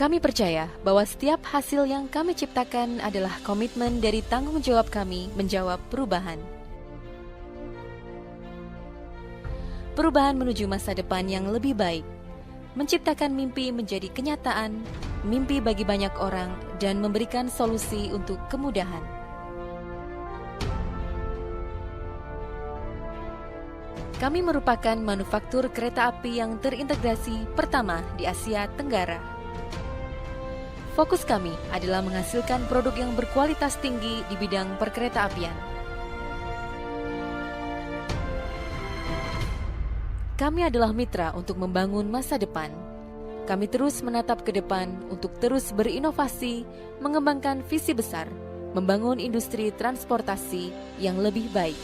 Kami percaya bahwa setiap hasil yang kami ciptakan adalah komitmen dari tanggung jawab kami menjawab perubahan. Perubahan menuju masa depan yang lebih baik, menciptakan mimpi menjadi kenyataan, mimpi bagi banyak orang, dan memberikan solusi untuk kemudahan. Kami merupakan manufaktur kereta api yang terintegrasi pertama di Asia Tenggara. Fokus kami adalah menghasilkan produk yang berkualitas tinggi di bidang perkereta-apian. Kami adalah mitra untuk membangun masa depan. Kami terus menatap ke depan untuk terus berinovasi, mengembangkan visi besar, membangun industri transportasi yang lebih baik.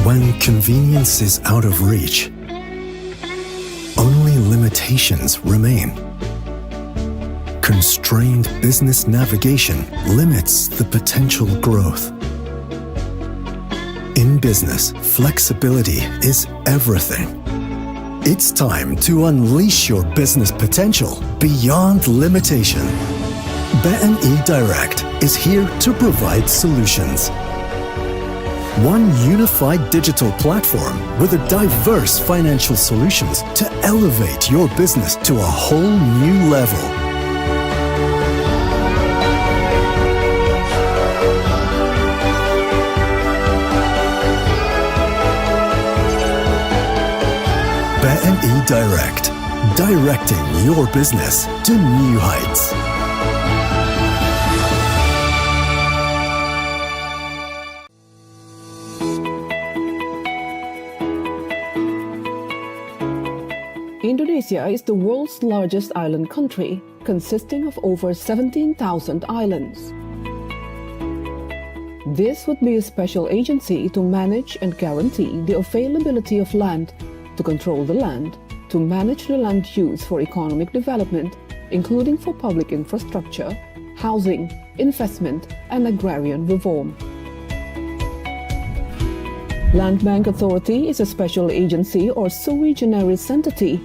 When convenience is out of reach, only limitations remain. Constrained business navigation limits the potential growth. In business, flexibility is everything. It's time to unleash your business potential beyond limitation. BNI Direct is here to provide solutions. One unified digital platform with a diverse financial solutions to elevate your business to a whole new level. BNI Direct, directing your business to new heights. Indonesia is the world's largest island country, consisting of over 17,000 islands. This would be a special agency to manage and guarantee the availability of land, to control the land, to manage the land use for economic development, including for public infrastructure, housing, investment, and agrarian reform. Land Bank Authority is a special agency or sui generis entity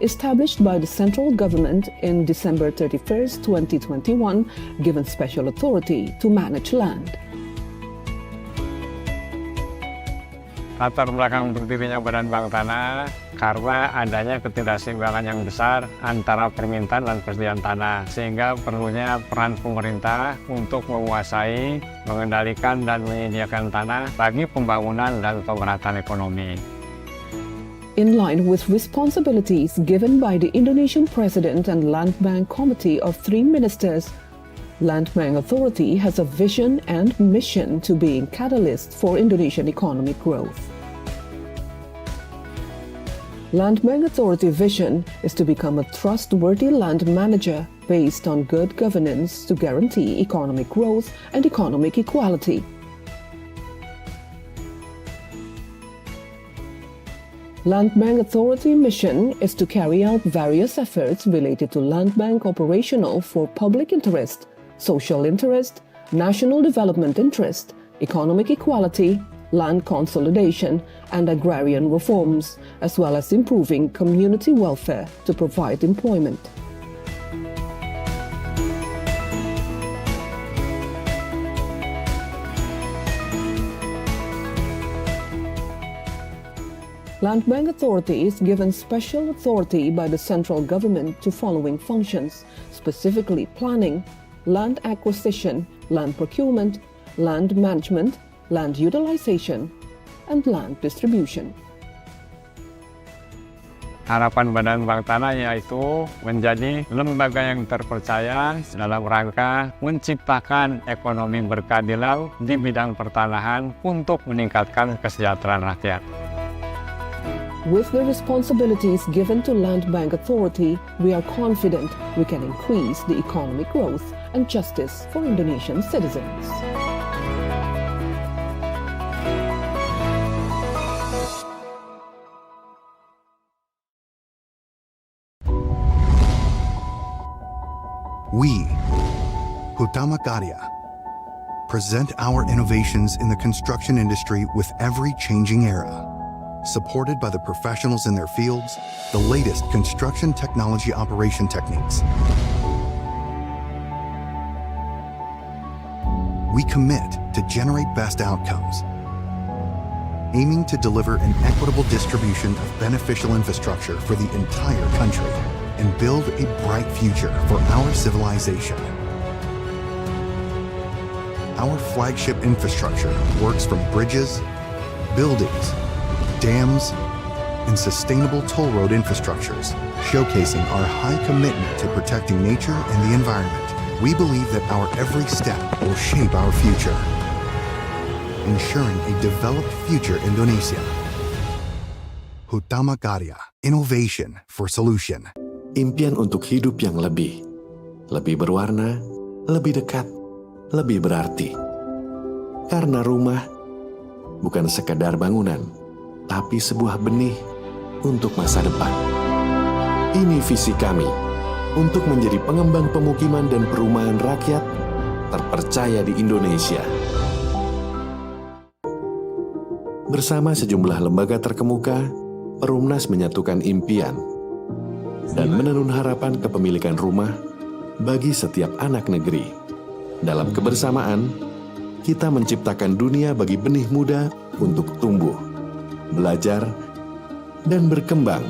established by the central government in December 31st, 2021, given special authority to manage land. Latar belakang berdirinya Badan Bank Tanah karena adanya ketidakseimbangan yang besar antara permintaan dan persediaan tanah, sehingga perlunya peran pemerintah untuk menguasai, mengendalikan, dan menyediakan tanah bagi pembangunan dan pemerataan ekonomi. In line with responsibilities given by the Indonesian President and Land Bank Committee of 3 ministers, Land Bank Authority has a vision and mission to being catalyst for Indonesian economic growth. Land Bank Authority vision is to become a trustworthy land manager based on good governance to guarantee economic growth and economic equality. Land Bank Authority mission is to carry out various efforts related to land bank operational for public interest, social interest, national development interest, economic equality, land consolidation, and agrarian reforms, as well as improving community welfare to provide employment. Land Bank Authority is given special authority by the central government to following functions, specifically planning, land acquisition, land procurement, land management, land utilization, and land distribution. Harapan Badan Bank Tanah yaitu menjadi lembaga yang terpercaya dalam rangka menciptakan ekonomi berkeadilan di bidang pertanahan untuk meningkatkan kesejahteraan rakyat. With the responsibilities given to Land Bank Authority, we are confident we can increase the economic growth and justice for Indonesian citizens. We, Hutama Karya, present our innovations in the construction industry with every changing era. Supported by the professionals in their fields, the latest construction technology operation techniques. We commit to generate best outcomes, aiming to deliver an equitable distribution of beneficial infrastructure for the entire country and build a bright future for our civilization. Our flagship infrastructure works from bridges, buildings, dams, and sustainable toll road infrastructures, showcasing our high commitment to protecting nature and the environment. We believe that our every step will shape our future, ensuring a developed future Indonesia. Hutama Karya, innovation for solution. Impian untuk hidup yang lebih berwarna, lebih dekat, lebih berarti. Karena rumah bukan sekadar bangunan, tapi sebuah benih untuk masa depan. Ini visi kami untuk menjadi pengembang pemukiman dan perumahan rakyat terpercaya di Indonesia. Bersama sejumlah lembaga terkemuka, Perumnas menyatukan impian dan menenun harapan kepemilikan rumah bagi setiap anak negeri. Dalam kebersamaan, kita menciptakan dunia bagi benih muda untuk tumbuh, belajar, dan berkembang.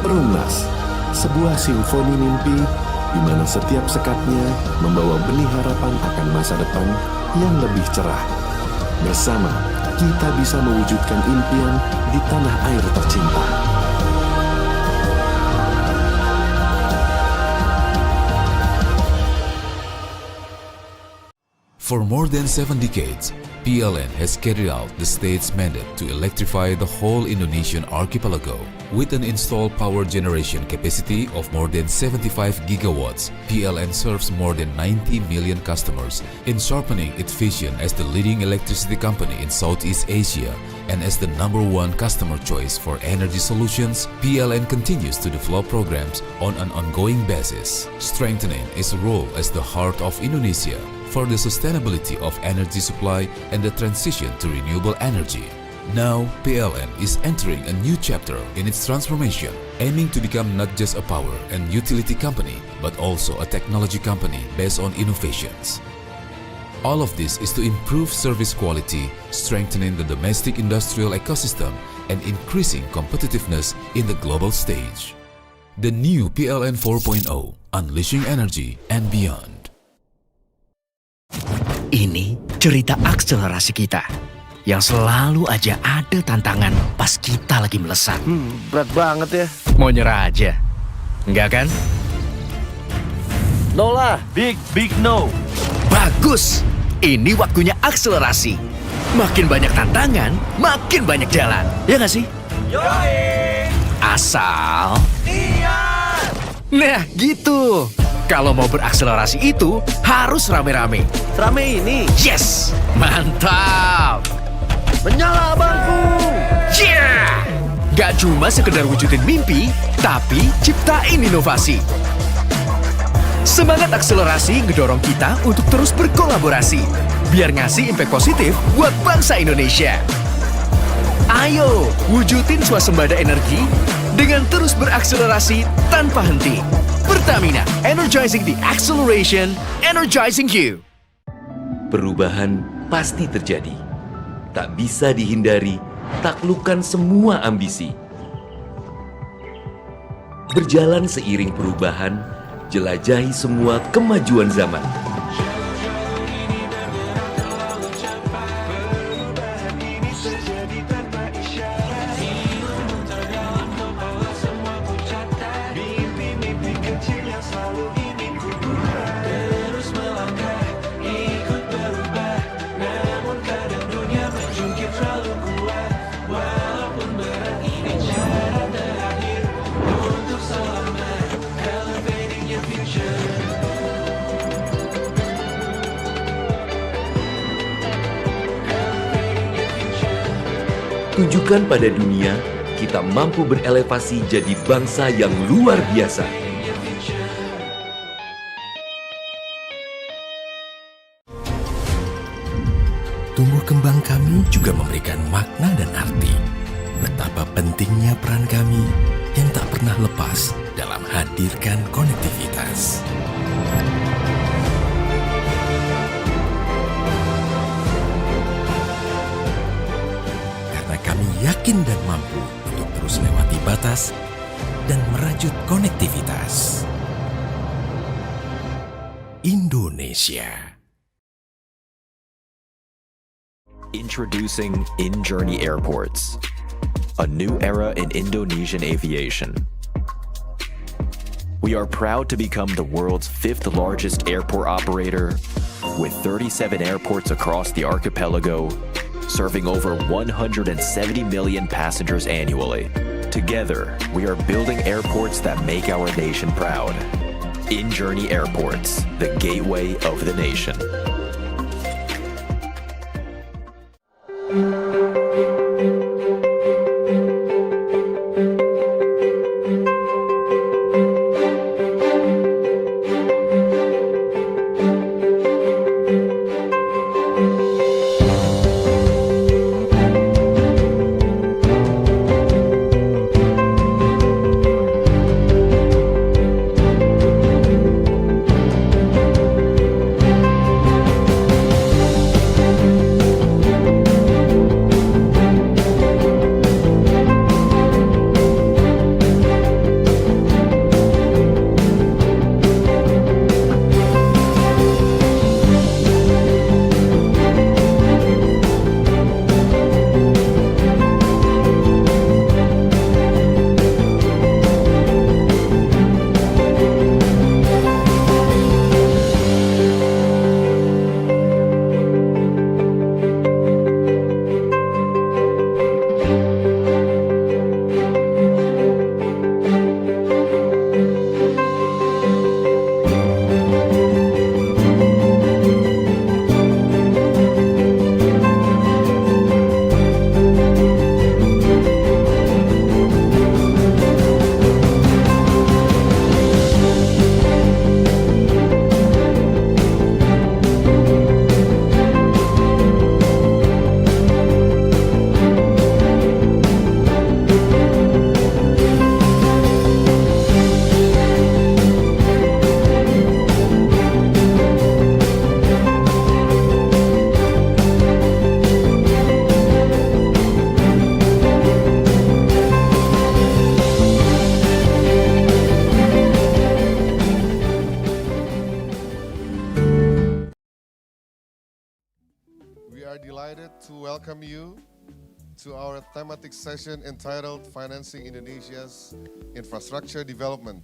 Perumnas, sebuah simfoni mimpi di mana setiap sekatnya membawa benih harapan akan masa depan yang lebih cerah. Bersama, kita bisa mewujudkan impian di tanah air tercinta. For more than 7 decades, PLN has carried out the state's mandate to electrify the whole Indonesian archipelago. With an installed power generation capacity of more than 75 gigawatts, PLN serves more than 90 million customers in sharpening its vision as the leading electricity company in Southeast Asia. And as the #1 customer choice for energy solutions, PLN continues to develop programs on an ongoing basis, strengthening its role as the heart of Indonesia for the sustainability of energy supply and the transition to renewable energy. Now, PLN is entering a new chapter in its transformation, aiming to become not just a power and utility company, but also a technology company based on innovations. All of this is to improve service quality, strengthening the domestic industrial ecosystem, and increasing competitiveness in the global stage. The new PLN 4.0, Unleashing Energy and Beyond. Ini cerita akselerasi kita yang selalu aja ada tantangan pas kita lagi melesat. Berat banget ya. Mau nyerah aja? Enggak kan? No lah, big no. Bagus! Ini waktunya akselerasi. Makin banyak tantangan, makin banyak jalan. Ya nggak sih? Yoi! Asal... Iya! Nah, gitu. Kalau mau berakselerasi itu harus rame-rame. Rame ini. Yes! Mantap! Menyala bangku! Yeah! Gak cuma sekedar wujudin mimpi, tapi ciptain inovasi. Semangat akselerasi ngedorong kita untuk terus berkolaborasi, biar ngasih impact positif buat bangsa Indonesia. Ayo, wujudin swasembada energi dengan terus berakselerasi tanpa henti. Pertamina, energizing the acceleration, energizing you. Perubahan pasti terjadi. Tak bisa dihindari, taklukkan semua ambisi. Berjalan seiring perubahan, jelajahi semua kemajuan zaman. Tunjukkan pada dunia, kita mampu berelevasi jadi bangsa yang luar biasa. tumbuh kembang kami juga memberikan makna dan arti. Betapa pentingnya peran kami yang tak pernah lepas dalam hadirkan konektivitas. Karena kami yakin dan mampu untuk terus lewati batas dan merajut konektivitas. Indonesia. Introducing In-Journey Airports, a new era in Indonesian aviation. We are proud to become the world's 5th largest airport operator, with 37 airports across the archipelago, serving over 170 million passengers annually. Together, we are building airports that make our nation proud. In-Journey Airports, the gateway of the nation. To welcome you to our thematic session entitled Financing Indonesia's Infrastructure Development,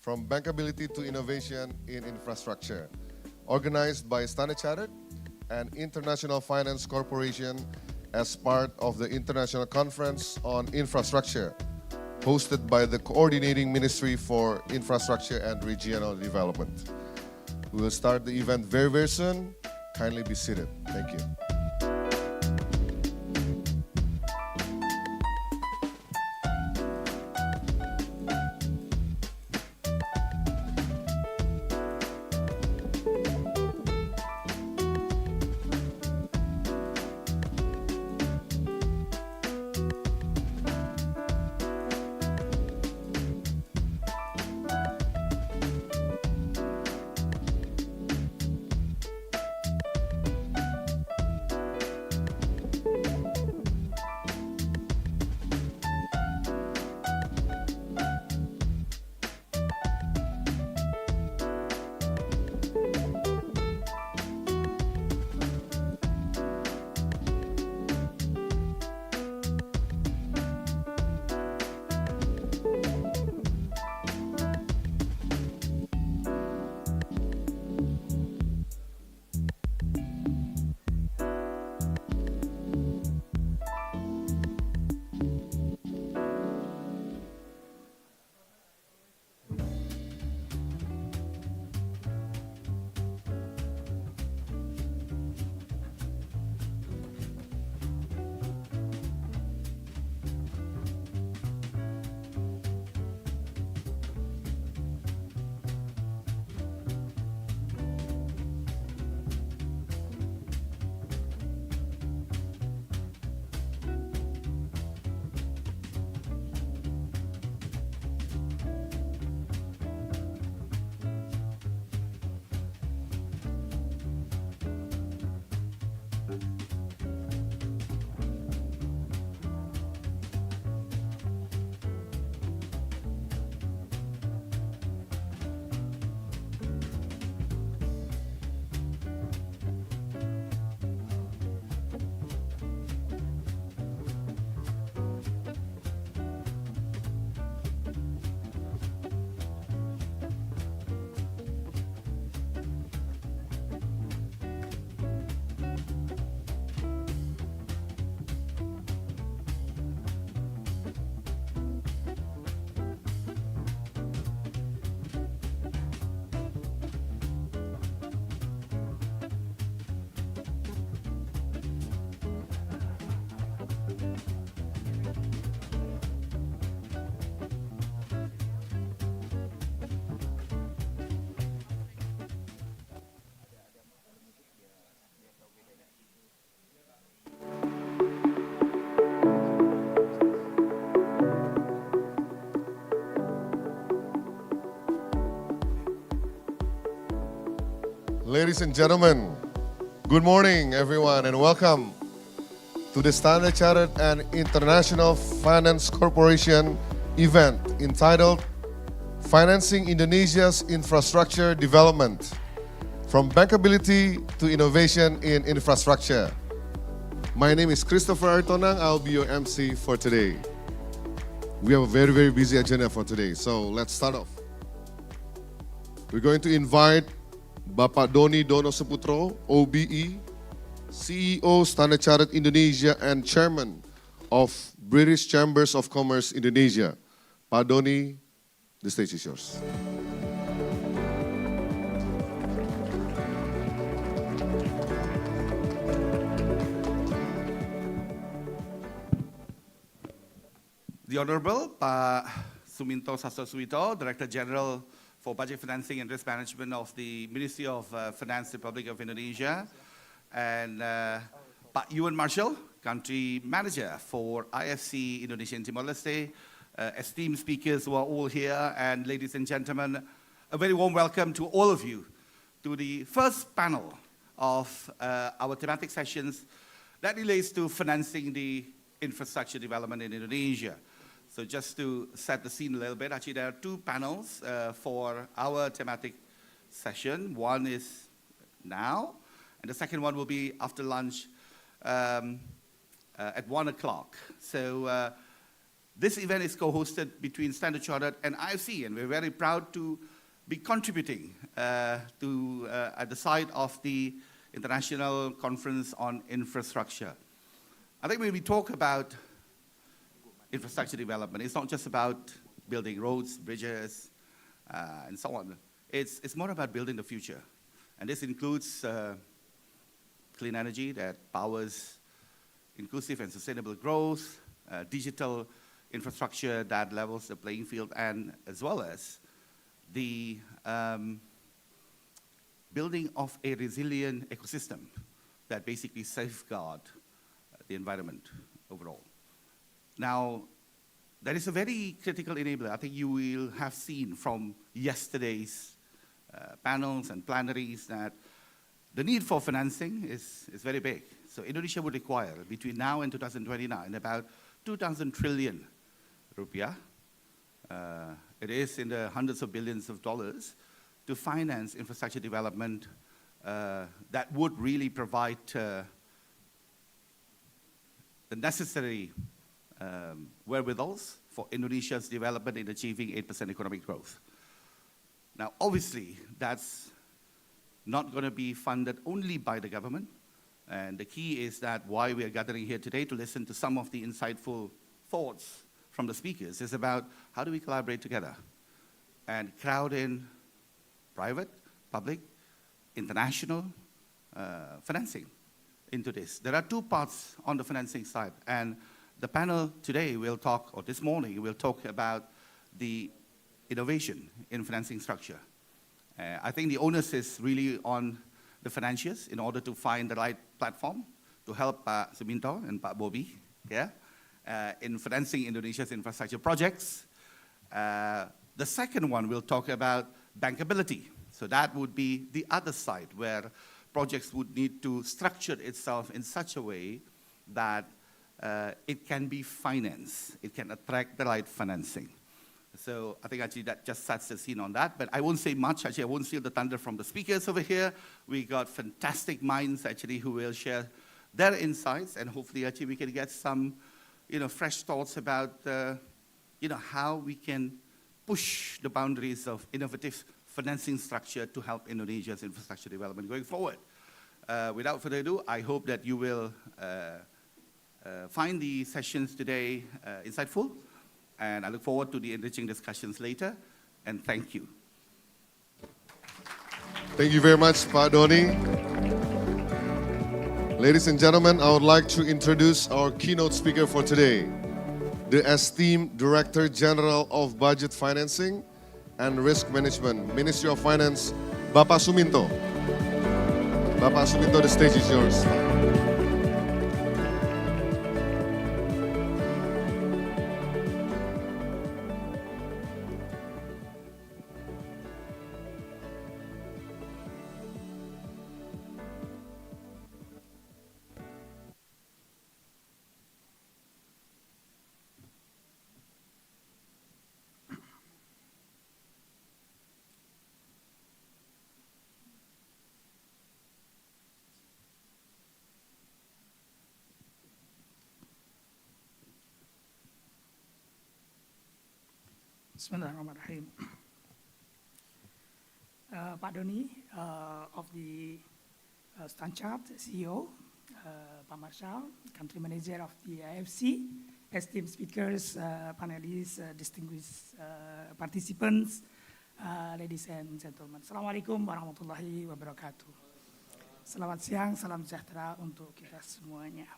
from Bankability to Innovation in Infrastructure, organized by Standard Chartered and International Finance Corporation as part of the International Conference on Infrastructure, hosted by the Coordinating Ministry for Infrastructure and Regional Development. We will start the event very, very soon. Kindly be seated. Thank you. Ladies and gentlemen, good morning everyone and welcome to the Standard Chartered and International Finance Corporation event entitled Financing Indonesia's Infrastructure Development, from Bankability to Innovation in Infrastructure. My name is Christopher Aritonang. I'll be your MC for today. We have a very, very busy agenda for today, so let's start off. We're going to invite Bapak Doni Dono Saputro, OBE, CEO Standard Chartered Indonesia and Chairman of British Chambers of Commerce Indonesia. Pak Doni, the stage is yours. The Honorable Pak Suminto Sastro-Suwito, Director General for Budget Financing and Risk Management of the Ministry of Finance, Republic of Indonesia, and Pak Ewan Marshall, Country Manager for IFC Indonesia and Timor-Leste, esteemed speakers who are all here, and ladies and gentlemen, a very warm welcome to all of you to the first panel of our thematic sessions that relates to financing the infrastructure development in Indonesia. So just to set the scene a little bit, actually there are two panels for our thematic session. One is now, and the second one will be after lunch at 1 o'clock. So this event is co-hosted between Standard Chartered and IFC, and we're very proud to be contributing at the side of the International Conference on Infrastructure. I think when we talk about infrastructure development, it's not just about building roads, bridges, and so on. It's more about building the future. And this includes clean energy that powers inclusive and sustainable growth, digital infrastructure that levels the playing field, and as well as the building of a resilient ecosystem that basically safeguard the environment overall. Now, there is a very critical enabler. I think you will have seen from yesterday's panels and plenaries that the need for financing is very big. So Indonesia would require, between now and 2029, about 2,000 trillion rupiah. It is in the hundreds of billions of dollars to finance infrastructure development that would really provide the necessary wherewithals for Indonesia's development in achieving 8% economic growth. Now, obviously, that's not going to be funded only by the government. And the key is that why we are gathering here today to listen to some of the insightful thoughts from the speakers is about how do we collaborate together and crowd in private, public, international financing into this. There are two parts on the financing side, and the panel today will talk, or this morning, will talk about the innovation in financing structure. I think the onus is really on the financiers in order to find the right platform to help Pak Suminto and Pak Bobby in financing Indonesia's infrastructure projects. The second one will talk about bankability. So that would be the other side, where projects would need to structure itself in such a way that it can be financed. It can attract the right financing. So I think actually that just sets the scene on that. But I won't say much. Actually, I won't steal the thunder from the speakers over here. We got fantastic minds actually who will share their insights, and hopefully actually we can get some, fresh thoughts about, how we can push the boundaries of innovative financing structure to help Indonesia's infrastructure development going forward. Without further ado, I hope that you will find the sessions today insightful, and I look forward to the enriching discussions later, and thank you. Thank you very much, Pak Doni. Ladies and gentlemen, I would like to introduce our keynote speaker for today, the esteemed Director General of Budget Financing and Risk Management, Ministry of Finance, Bapak Suminto. Bapak Suminto, the stage is yours. Bismillahirrahmanirrahim. Pak Doni of the Stanchart, CEO, Pak Marshall, Country Manager of the IFC, esteemed speakers, panelists, distinguished participants, ladies and gentlemen. Assalamualaikum warahmatullahi wabarakatuh. Selamat siang, salam sejahtera untuk kita semuanya.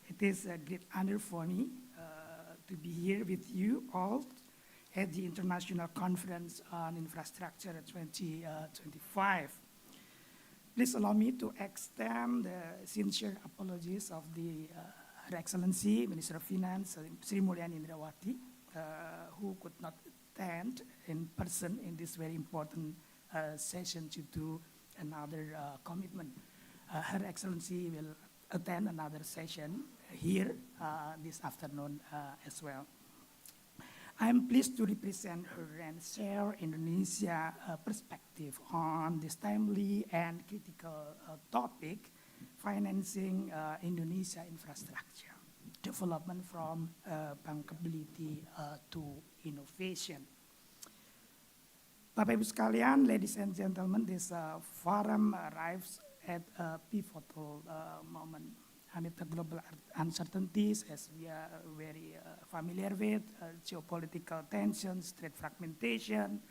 It is a great honor for me to be here with you all at the International Conference on Infrastructure 2025. Please allow me to extend the sincere apologies of Her Excellency Minister of Finance, Sri Mulyani Indrawati, who could not attend in person in this very important session due to another commitment. Her Excellency will attend another session here this afternoon as well. I'm pleased to represent her and share Indonesia perspective on this timely and critical topic, financing Indonesia infrastructure, development from bankability to innovation. Bapak Ibu sekalian, ladies and gentlemen, this forum arrives at a pivotal moment. Amid the global uncertainties, as we are very familiar with, geopolitical tensions, trade fragmentation,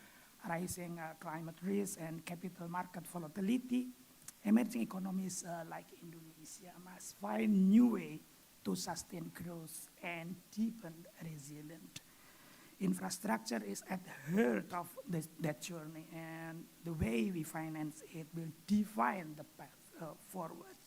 rising climate risk, and capital market volatility, emerging economies like Indonesia must find new way to sustain growth and deepen resilience. Infrastructure is at the heart of that journey, and the way we finance it will define the path forward.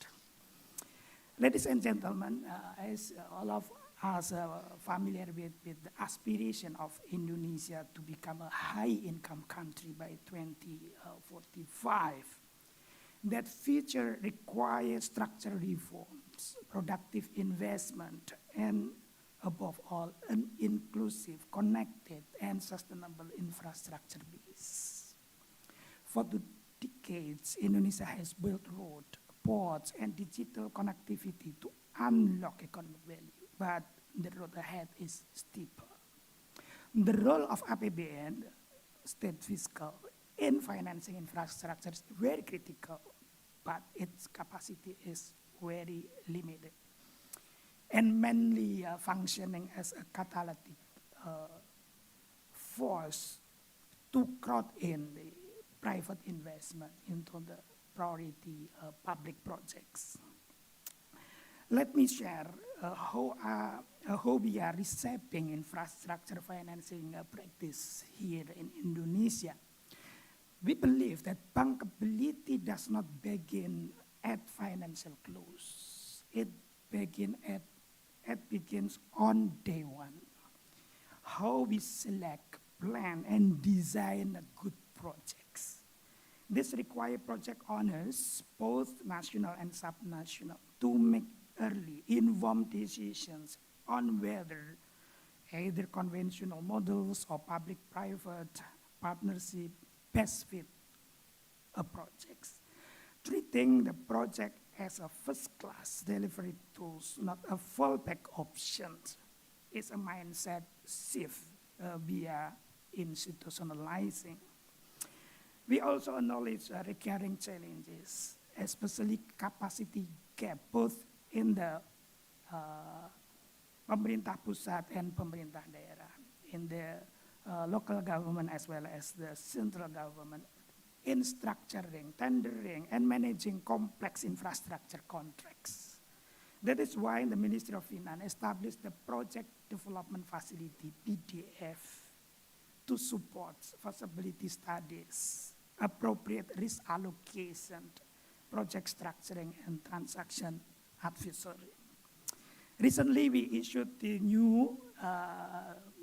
Ladies and gentlemen, as all of us are familiar with the aspiration of Indonesia to become a high-income country by 2045, that future requires structural reforms, productive investment, and above all, an inclusive, connected, and sustainable infrastructure base. For the decades, Indonesia has built roads, ports, and digital connectivity to unlock economic value, but the road ahead is steeper. The role of APBN, state fiscal, in financing infrastructure is very critical, but its capacity is very limited, and mainly functioning as a catalytic force to crowd in the private investment into the priority public projects. Let me share how we are reshaping infrastructure financing practice here in Indonesia. We believe that bankability does not begin at financial close. It begins on day one. How we select, plan, and design good projects. This requires project owners, both national and subnational, to make early, informed decisions on whether either conventional models or public-private partnership best fit a project. Treating the project as a first-class delivery tools, not a fallback option, is a mindset shift we are institutionalizing. We also acknowledge recurring challenges, especially capacity gap, both in the pemerintah pusat and pemerintah daerah, in the local government as well as the central government, in structuring, tendering, and managing complex infrastructure contracts. That is why the Ministry of Finance established the Project Development Facility, PDF, to support feasibility studies, appropriate risk allocation, project structuring, and transaction advisory. Recently, we issued the new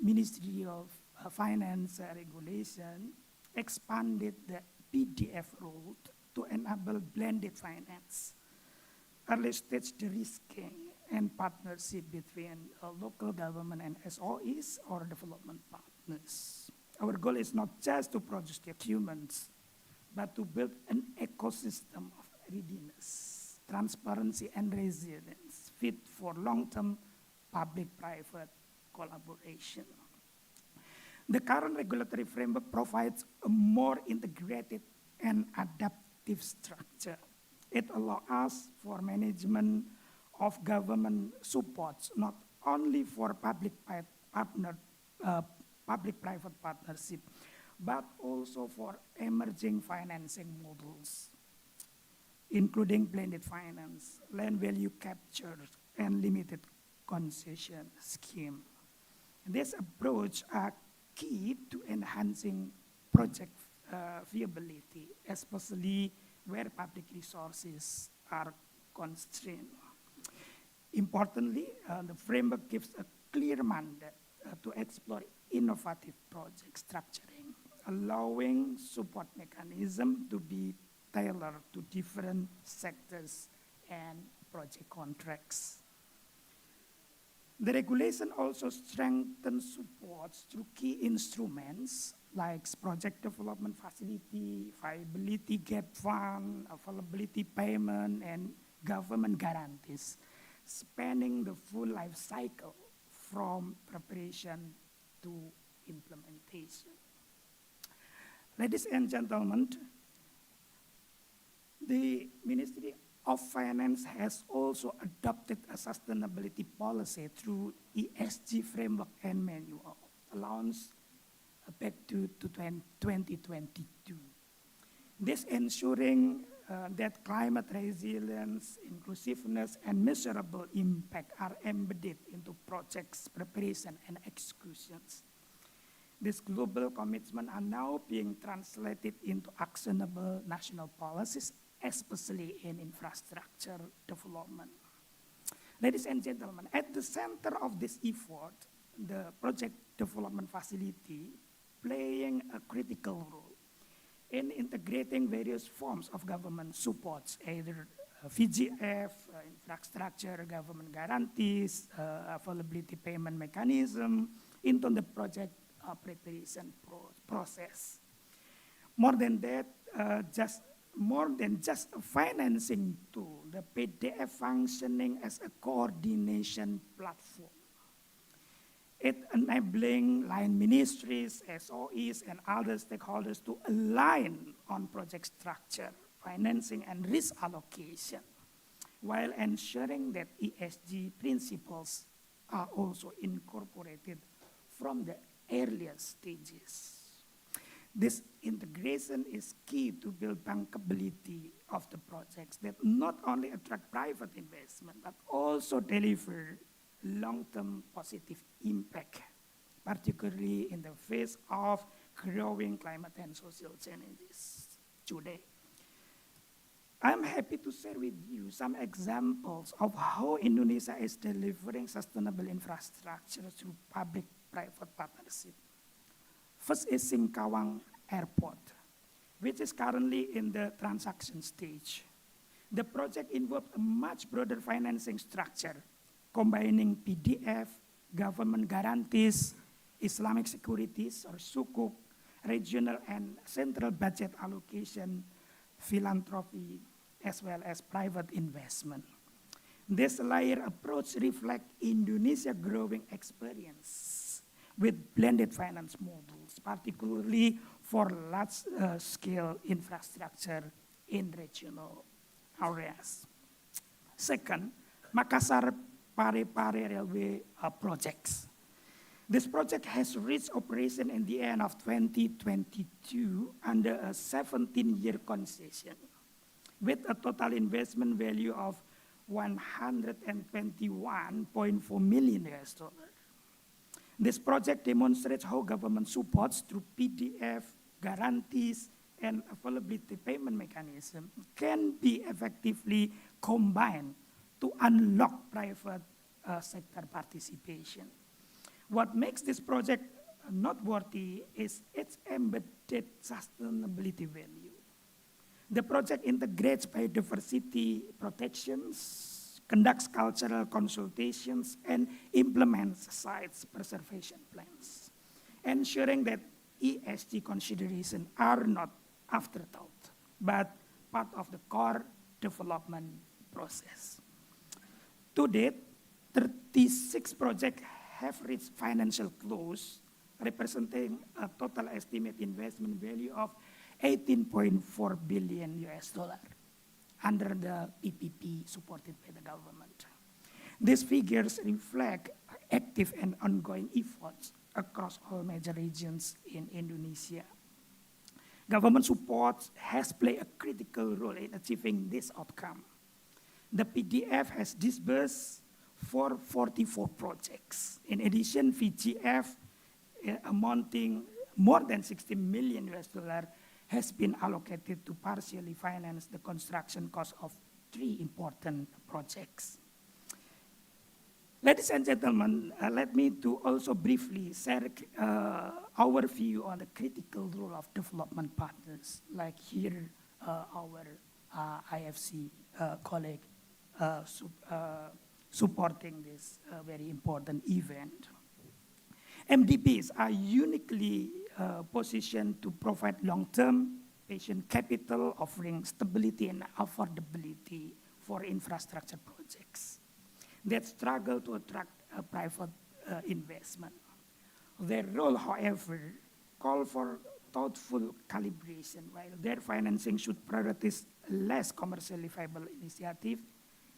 Ministry of Finance regulation, expanded the PDF rule to enable blended finance, early stage de-risking, and partnership between local government and SOEs or development partners. Our goal is not just to produce documents, but to build an ecosystem of readiness, transparency, and resilience fit for long-term public-private collaboration. The current regulatory framework provides a more integrated and adaptive structure. It allows us for management of government supports, not only for public-private partnership, but also for emerging financing models, including blended finance, land value capture, and limited concession scheme. This approach are key to enhancing project viability, especially where public resources are constrained. Importantly, the framework gives a clear mandate to explore innovative project structuring, allowing support mechanism to be tailored to different sectors and project contracts. The regulation also strengthens supports through key instruments like project development facility, viability gap fund, availability payment, and government guarantees, spanning the full life cycle from preparation to implementation. Ladies and gentlemen, the Ministry of Finance has also adopted a sustainability policy through ESG framework and manual, launched back to 2022. This ensuring that climate resilience, inclusiveness, and measurable impact are embedded into projects preparation and executions. These global commitments are now being translated into actionable national policies, especially in infrastructure development. Ladies and gentlemen, at the center of this effort, the project development facility playing a critical role in integrating various forms of government supports, either VGF, infrastructure, government guarantees, availability payment mechanism, into the project preparation process. More than just a financing tool, the PDF functioning as a coordination platform. It enabling line ministries, SOEs, and other stakeholders to align on project structure, financing, and risk allocation, while ensuring that ESG principles are also incorporated from the earliest stages. This integration is key to build bankability of the projects that not only attract private investment, but also deliver long-term positive impact, particularly in the face of growing climate and social challenges today. I'm happy to share with you some examples of how Indonesia is delivering sustainable infrastructure through public-private partnership. First is Singkawang Airport, which is currently in the transaction stage. The project involved a much broader financing structure, combining PDF, government guarantees, Islamic securities or sukuk, regional and central budget allocation, philanthropy, as well as private investment. This layered approach reflects Indonesia's growing experience with blended finance models, particularly for large-scale infrastructure in regional areas. Second, Makassar Parepare Railway projects. This project has reached operation in the end of 2022 under a 17-year concession with a total investment value of $121.4 million. This project demonstrates how government supports through PDF, guarantees, and availability payment mechanism can be effectively combined to unlock private sector participation. What makes this project noteworthy is its embedded sustainability value. The project integrates biodiversity protections, conducts cultural consultations, and implements sites preservation plans, ensuring that ESG considerations are not afterthought, but part of the core development process. To date, 36 projects have reached financial close, representing a total estimate investment value of 18.4 billion US dollar under the PPP supported by the government. These figures reflect active and ongoing efforts across all major regions in Indonesia. Government support has played a critical role in achieving this outcome. The PDF has disbursed for 44 projects. In addition, VGF amounting more than 60 million US dollar has been allocated to partially finance the construction cost of 3 important projects. Ladies and gentlemen, let me to also briefly share our view on the critical role of development partners, like here our IFC colleague supporting this very important event. MDBs are uniquely positioned to provide long-term patient capital, offering stability and affordability for infrastructure projects that struggle to attract private investment. Their role, however, call for thoughtful calibration. While their financing should prioritize less commercially viable initiatives,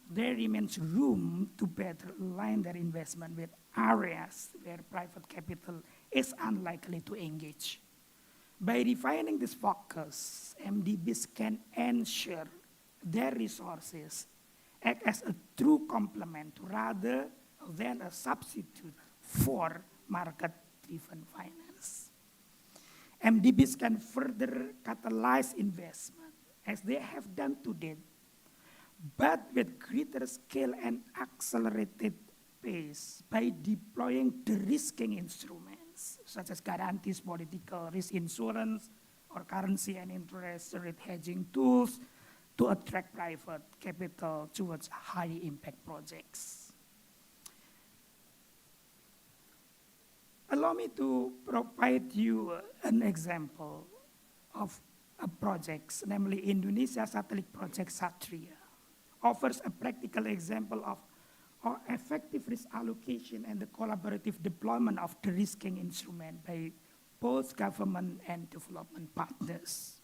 there remains room to better align their investment with areas where private capital is unlikely to engage. By refining this focus, MDBs can ensure their resources act as a true complement rather than a substitute for market-driven finance. MDBs can further catalyze investment as they have done to date, but with greater scale and accelerated pace by deploying de-risking instruments such as guarantees, political risk insurance, or currency and interest rate hedging tools to attract private capital towards high impact projects. Allow me to provide you an example of a project, namely Indonesia Satellite Project Satria, offers a practical example of effective risk allocation and the collaborative deployment of de-risking instrument by both government and development partners.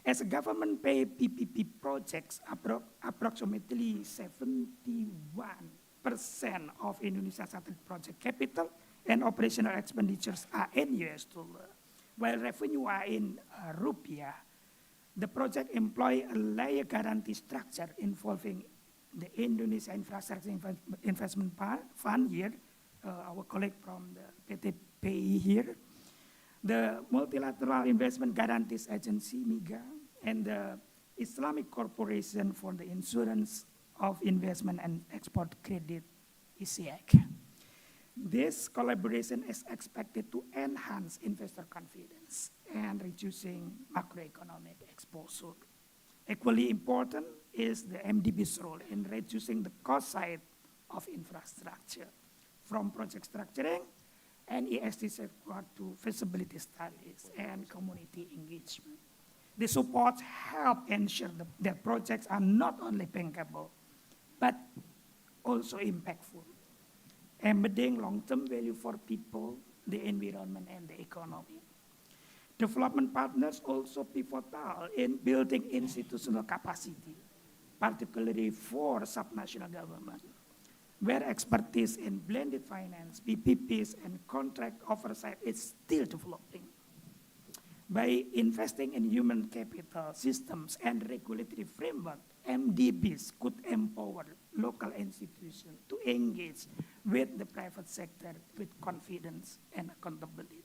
As a government-paid PPP projects, approximately 71% of Indonesia Satellite Project capital and operational expenditures are in US dollar, while revenue are in rupiah. The project employ a layer guarantee structure involving the Indonesia Infrastructure Investment Fund here, our colleague from the PTPI here, the Multilateral Investment Guarantees Agency, MIGA, and the Islamic Corporation for the Insurance of Investment and Export Credit, ICI. This collaboration is expected to enhance investor confidence and reducing macroeconomic exposure. Equally important is the MDB's role in reducing the cost side of infrastructure, from project structuring and ESG safeguard to feasibility studies and community engagement. The support help ensure that projects are not only bankable, but also impactful, embedding long-term value for people, the environment, and the economy. Development partners also pivotal in building institutional capacity, particularly for subnational government, where expertise in blended finance, PPPs, and contract oversight is still developing. By investing in human capital systems and regulatory framework, MDBs could empower local institutions to engage with the private sector with confidence and accountability.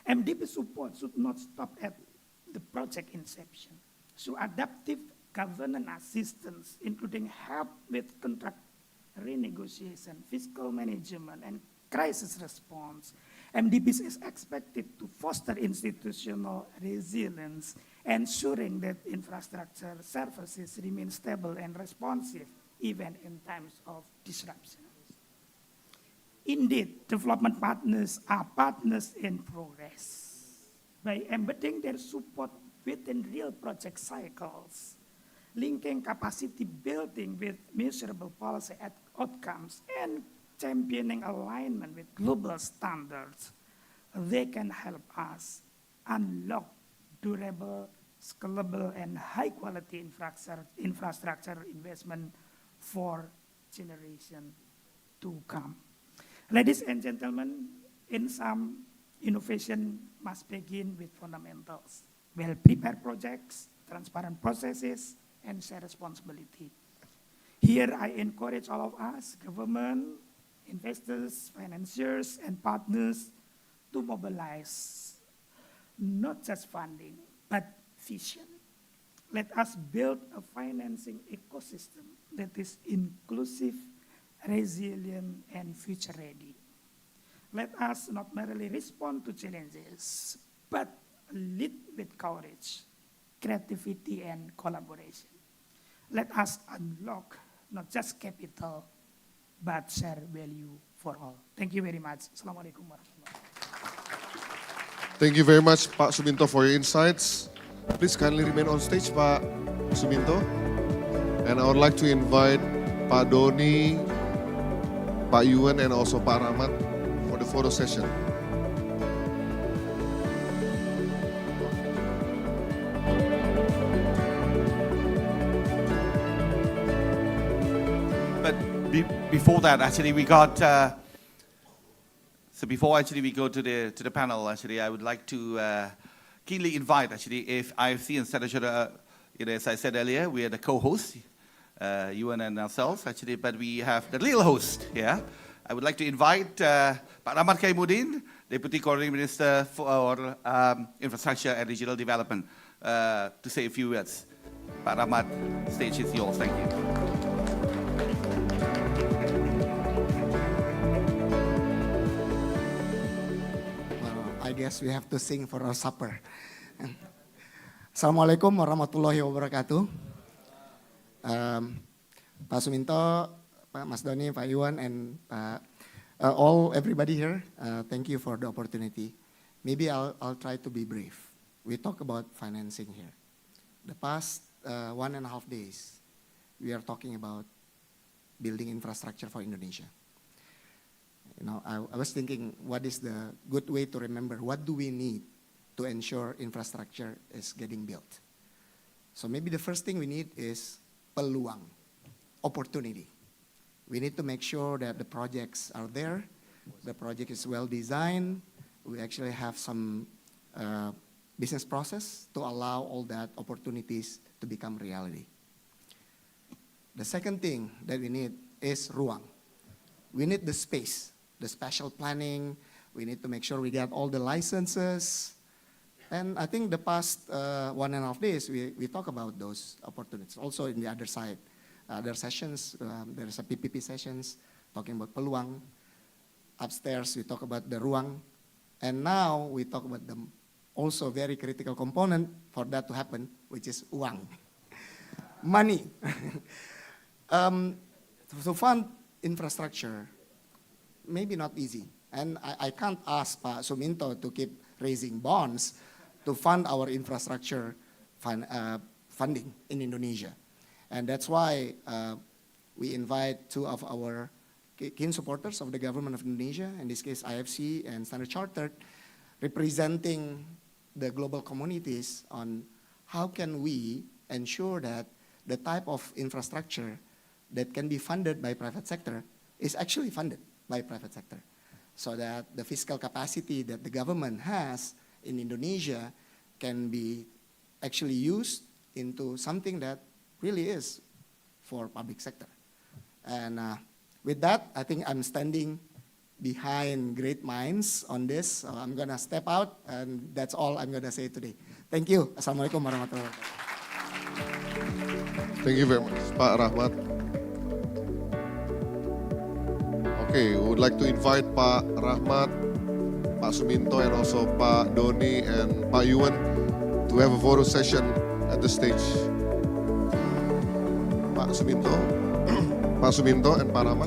MDB support should not stop at the project inception. So adaptive governance assistance, including help with contract renegotiation, fiscal management, and crisis response, MDBs is expected to foster institutional resilience, ensuring that infrastructure services remain stable and responsive even in times of disruption. Indeed, development partners are partners in progress. By embedding their support within real project cycles, linking capacity building with measurable policy outcomes, and championing alignment with global standards, they can help us unlock durable, scalable, and high-quality infrastructure investment for generation to come. Ladies and gentlemen, in sum, innovation must begin with fundamentals, well-prepared projects, transparent processes, and shared responsibility. Here, I encourage all of us, government, investors, financiers, and partners to mobilize not just funding, but vision. Let us build a financing ecosystem that is inclusive, resilient, and future-ready. Let us not merely respond to challenges, but lead with courage, creativity, and collaboration. Let us unlock not just capital, but share value for all. Thank you very much. Assalamualaikum warahmatullahi wabarakatuh. Thank you very much, Pak Suminto, for your insights. Please kindly remain on stage, Pak Suminto. And I would like to invite Pak Doni, Pak Yuan, and also Pak Rahmat for the photo session. But before that, actually, we got. So before actually we go to the panel, actually, I would like to keenly invite, actually, if IFC and Senator, as I said earlier, we are the co-hosts, Yuan and ourselves, actually, but we have the little host here. I would like to invite Pak Rahmat Kaimuddin, Deputy Coordinating Minister for Infrastructure and Regional Development, to say a few words. Pak Rahmat, the stage is yours. Thank you. I guess we have to sing for our supper. Assalamualaikum warahmatullahi wabarakatuh. Pak Suminto, Pak Mas Doni, Pak Yuan, and everybody here, thank you for the opportunity. Maybe I'll try to be brief. We talk about financing here. The past 1.5 days, we are talking about building infrastructure for Indonesia. You know, I was thinking, what is the good way to remember? What do we need to ensure infrastructure is getting built? So maybe the first thing we need is peluang, opportunity. We need to make sure that the projects are there, the project is well designed, we actually have some business process to allow all that opportunities to become reality. The second thing that we need is ruang. We need the space, the spatial planning. We need to make sure we get all the licenses. And I think the past 1.5 days, we talk about those opportunities. Also in the other side, other sessions, there's a PPP sessions talking about peluang. Upstairs, we talk about the ruang. And now we talk about the also very critical component for that to happen, which is uang, money. To fund infrastructure, maybe not easy. And I can't ask Pak Suminto to keep raising bonds to fund our infrastructure funding in Indonesia. And that's why we invite two of our keen supporters of the government of Indonesia, in this case IFC and Standard Chartered, representing the global communities on how can we ensure that the type of infrastructure that can be funded by private sector is actually funded by private sector, so that the fiscal capacity that the government has in Indonesia can be actually used into something that really is for public sector. And with that, I think I'm standing behind great minds on this. So I'm gonna step out, and that's all I'm gonna say today. Thank you. Assalamualaikum warahmatullahi wabarakatuh. Thank you very much, Pak Rahmat. Okay, we would like to invite Pak Rahmat, Pak Suminto, and also Pak Doni and Pak Yuan to have a photo session at the stage. Pak Suminto, Pak Suminto and Pak Rahmat.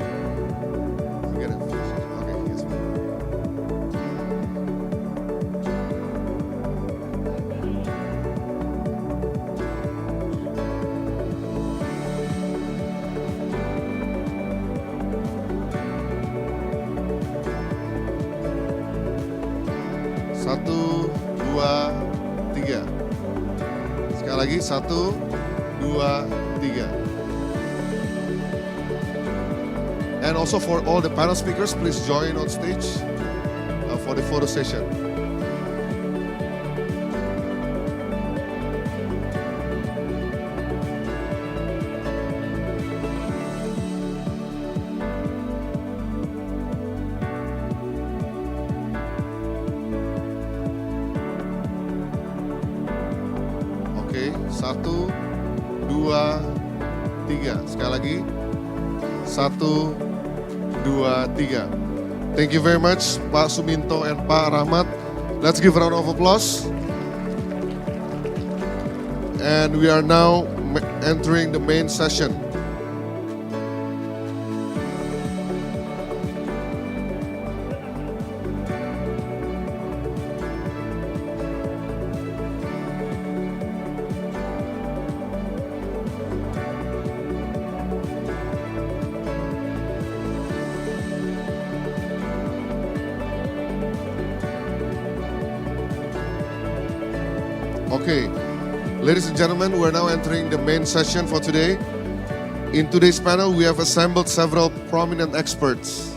Together. Okay, yes. lagi, 1, 2, 3. And also for all the panel speakers, please join on stage for the photo session. Oke, 1, 2, 3. Sekali lagi, 1, 2, 3. Thank you very much, Pak Suminto and Pak Rahmat. Let's give a round of applause. And we are now entering the main session. Okay, ladies and gentlemen, we're now entering the main session for today. In today's panel, we have assembled several prominent experts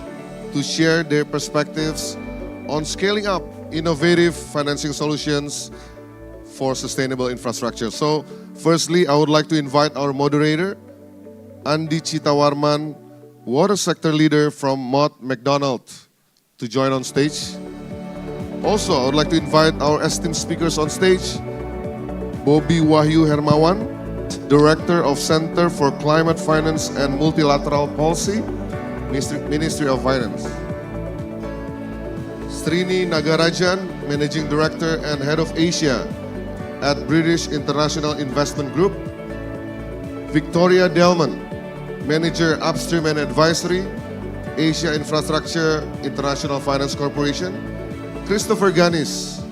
to share their perspectives on scaling up innovative financing solutions for sustainable infrastructure. So, firstly, I would like to invite our moderator, Andi Citawarman, water sector leader from Mott MacDonald, to join on stage. Also, I would like to invite our esteemed speakers on stage. Bobi Wahyu Hermawan, Director of Center for Climate Finance and Multilateral Policy, Ministry of Finance. Srini Nagarajan, Managing Director and Head of Asia at British International Investment Group. Victoria Delman, Manager Upstream and Advisory, Asia Infrastructure International Finance Corporation. Christopher Ganis,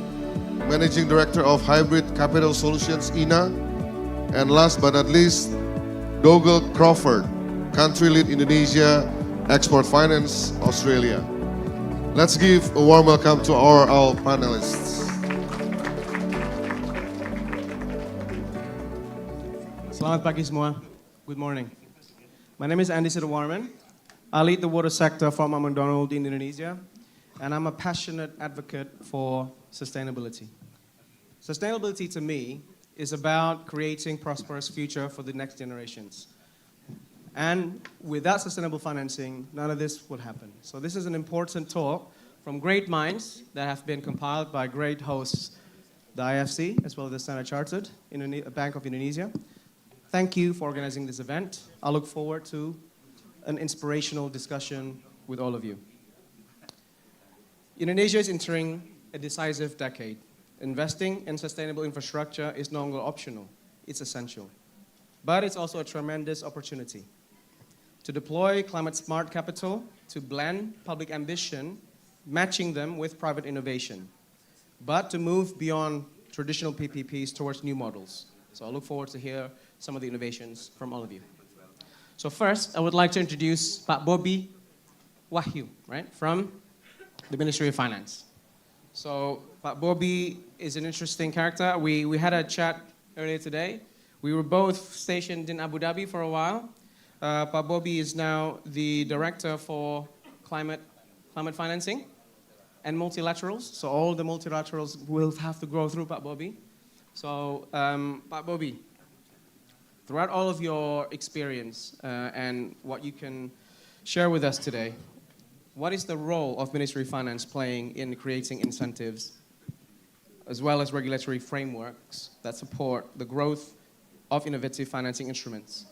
Managing Director of Hybrid Capital Solutions, INA. And last but not least, Dougal Crawford, Country Lead Indonesia, Export Finance, Australia. Let's give a warm welcome to our panelists. Selamat pagi semua. Good morning. My name is Andi Citawarman. I lead the water sector for Mott MacDonald in Indonesia, and I'm a passionate advocate for sustainability. Sustainability to me is about creating prosperous future for the next generations. And without sustainable financing, none of this would happen. So this is an important talk from great minds that have been compiled by great hosts, the IFC, as well as the Standard Chartered, Bank of Indonesia. Thank you for organizing this event. I look forward to an inspirational discussion with all of you. Indonesia is entering a decisive decade. Investing in sustainable infrastructure is no longer optional, it's essential. But it's also a tremendous opportunity to deploy climate-smart capital, to blend public ambition, matching them with private innovation, but to move beyond traditional PPPs towards new models. So I look forward to hear some of the innovations from all of you. So first, I would like to introduce Pak Bobi Wahyu, right, from the Ministry of Finance. So Pak Bobi is an interesting character. We had a chat earlier today. We were both stationed in Abu Dhabi for a while. Pak Bobi is now the Director for Climate Financing and Multilaterals. So all the multilaterals will have to go through Pak Bobi. So Pak Bobi, throughout all of your experience and what you can share with us today, what is the role of Ministry of Finance playing in creating incentives as well as regulatory frameworks that support the growth of innovative financing instruments?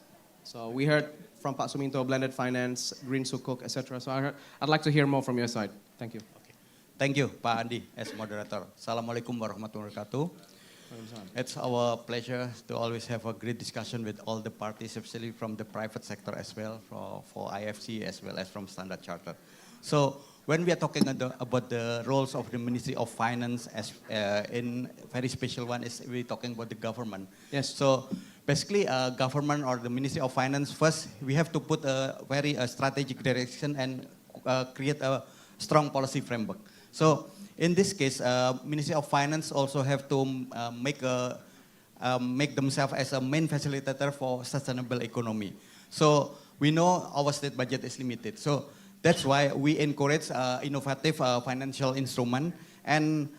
So we heard from Pak Suminto, blended finance, green sukuk, etc. So I'd like to hear more from your side. Thank you. Okay. Thank you, Pak Andi, as moderator. Assalamualaikum warahmatullahi wabarakatuh. It's our pleasure to always have a great discussion with all the parties, especially from the private sector as well, for IFC as well as from Standard Chartered. So when we are talking about the roles of the Ministry of Finance, as in very special one is we're talking about the government. Yes. So basically, government or the Ministry of Finance, first we have to put a very strategic direction and create a strong policy framework. So in this case, Ministry of Finance also have to make a make themselves as a main facilitator for sustainable economy. So we know our state budget is limited. So that's why we encourage innovative financial instrument, and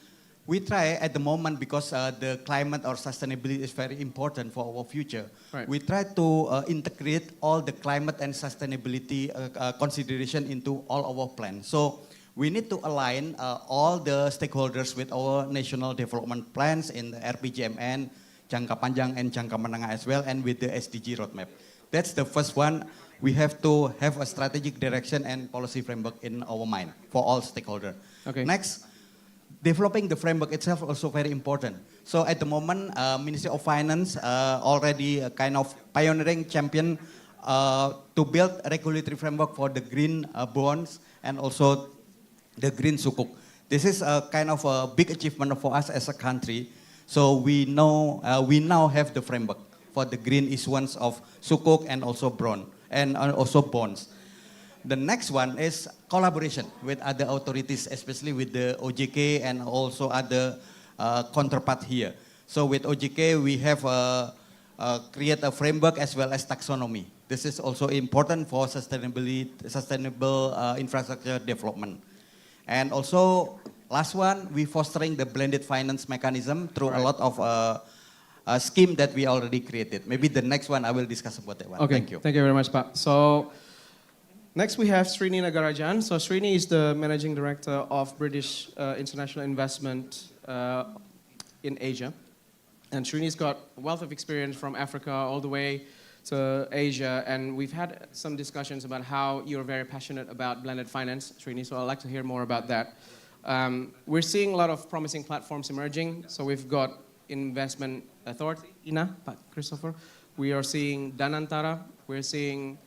we try at the moment, because the climate or sustainability is very important for our future. Right. We try to integrate all the climate and sustainability consideration into all our plans. So we need to align all the stakeholders with our national development plans in the RPJMN, jangka panjang and jangka menengah as well, and with the SDG roadmap. That's the first one. We have to have a strategic direction and policy framework in our mind for all stakeholders. Okay. Next, developing the framework itself also very important. So at the moment, Ministry of Finance already a kind of pioneering champion to build a regulatory framework for the green bonds and also the green sukuk. This is a kind of a big achievement for us as a country. So we now have the framework for the green issuance of sukuk and also bonds. The next one is collaboration with other authorities, especially with the OJK and also other counterpart here. So with OJK, we have create a framework as well as taxonomy. This is also important for sustainable infrastructure development. And also, last one, we fostering the blended finance mechanism through a lot of scheme that we already created. Maybe the next one I will discuss about that one. Okay, Thank you. Thank you very much, Pak. So next we have Srini Nagarajan. So Srini is the Managing Director of British International Investment in Asia. And Srini's got a wealth of experience from Africa all the way to Asia. And we've had some discussions about how you're very passionate about blended finance, Srini. So I'd like to hear more about that. We're seeing a lot of promising platforms emerging. So we've got Investment Authority, INA, Pak Christopher. We are seeing Danantara. We're seeing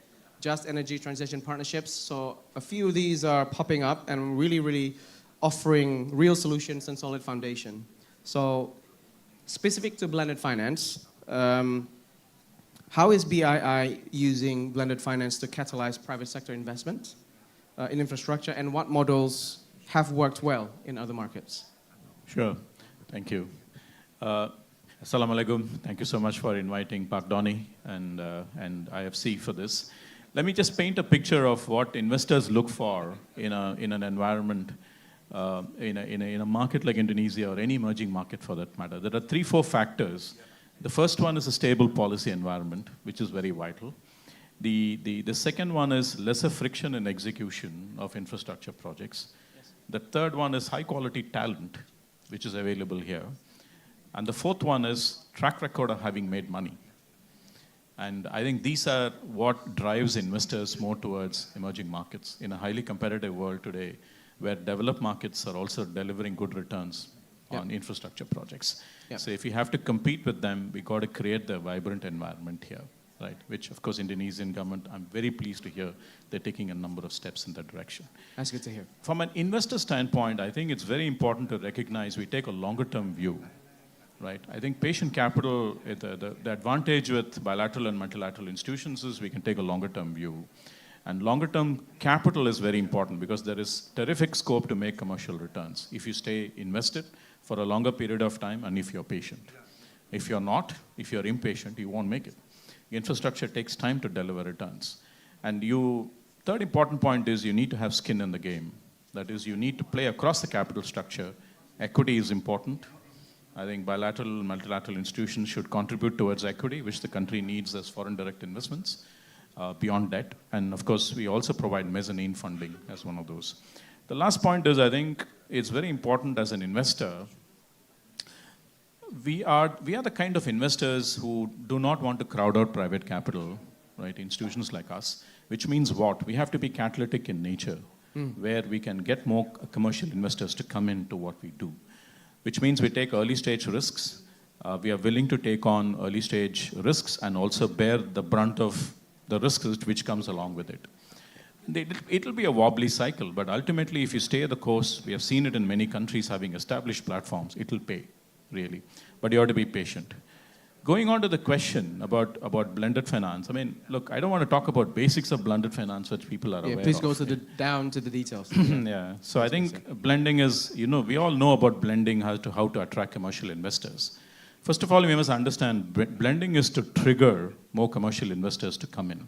Just Energy Transition Partnerships. So a few of these are popping up and really offering real solutions and solid foundation. So specific to blended finance, how is BII using blended finance to catalyze private sector investment in infrastructure, and what models have worked well in other markets? Sure, thank you. Assalamualaikum. Thank you so much for inviting Pak Donny and IFC for this. Let me just paint a picture of what investors look for in an environment, in a market like Indonesia or any emerging market for that matter. There are 3-4 factors. The first one is a stable policy environment, which is very vital. The second one is lesser friction in execution of infrastructure projects. Yes. The third one is high quality talent, which is available here. And the fourth one is track record of having made money. And I think these are what drives investors more towards emerging markets in a highly competitive world today, where developed markets are also delivering good returns on infrastructure projects. Yep. So if you have to compete with them, we got to create the vibrant environment here, right? Which, of course, Indonesian government, I'm very pleased to hear they're taking a number of steps in that direction. That's good to hear. From an investor standpoint, I think it's very important to recognize we take a longer-term view, right? I think patient capital, the advantage with bilateral and multilateral institutions is we can take a longer-term view. And longer-term capital is very important because there is terrific scope to make commercial returns if you stay invested for a longer period of time and if you're patient. If you're not, if you're impatient, you won't make it. Infrastructure takes time to deliver returns. And third important point is you need to have skin in the game. That is, you need to play across the capital structure. Equity is important. I think bilateral, multilateral institutions should contribute towards equity, which the country needs as foreign direct investments. Beyond debt. And of course, we also provide mezzanine funding as one of those. The last point is, I think it's very important as an investor, we are the kind of investors who do not want to crowd out private capital, right? Institutions like us, which means what? We have to be catalytic in nature, where we can get more commercial investors to come into what we do, which means we take early stage risks. We are willing to take on early stage risks and also bear the brunt of the risks which comes along with it. It'll be a wobbly cycle, but ultimately if you stay the course, we have seen it in many countries having established platforms, it'll pay, really. But you have to be patient. Going on to the question about blended finance, I mean, look, I don't want to talk about basics of blended finance, which people are aware of. Please go down to the details. Yeah, so I think blending is, we all know about blending, how to attract commercial investors. First of all, we must understand blending is to trigger more commercial investors to come in,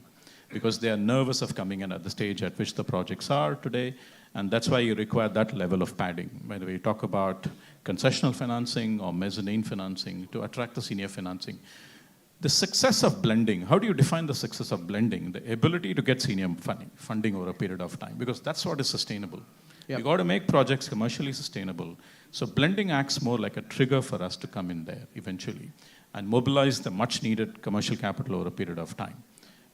because they are nervous of coming in at the stage at which the projects are today, and that's why you require that level of padding. Whether we talk about concessional financing or mezzanine financing to attract the senior financing. The success of blending, how do you define the success of blending? The ability to get senior funding over a period of time, because that's what is sustainable. Yep. You got to make projects commercially sustainable. So blending acts more like a trigger for us to come in there eventually and mobilize the much needed commercial capital over a period of time.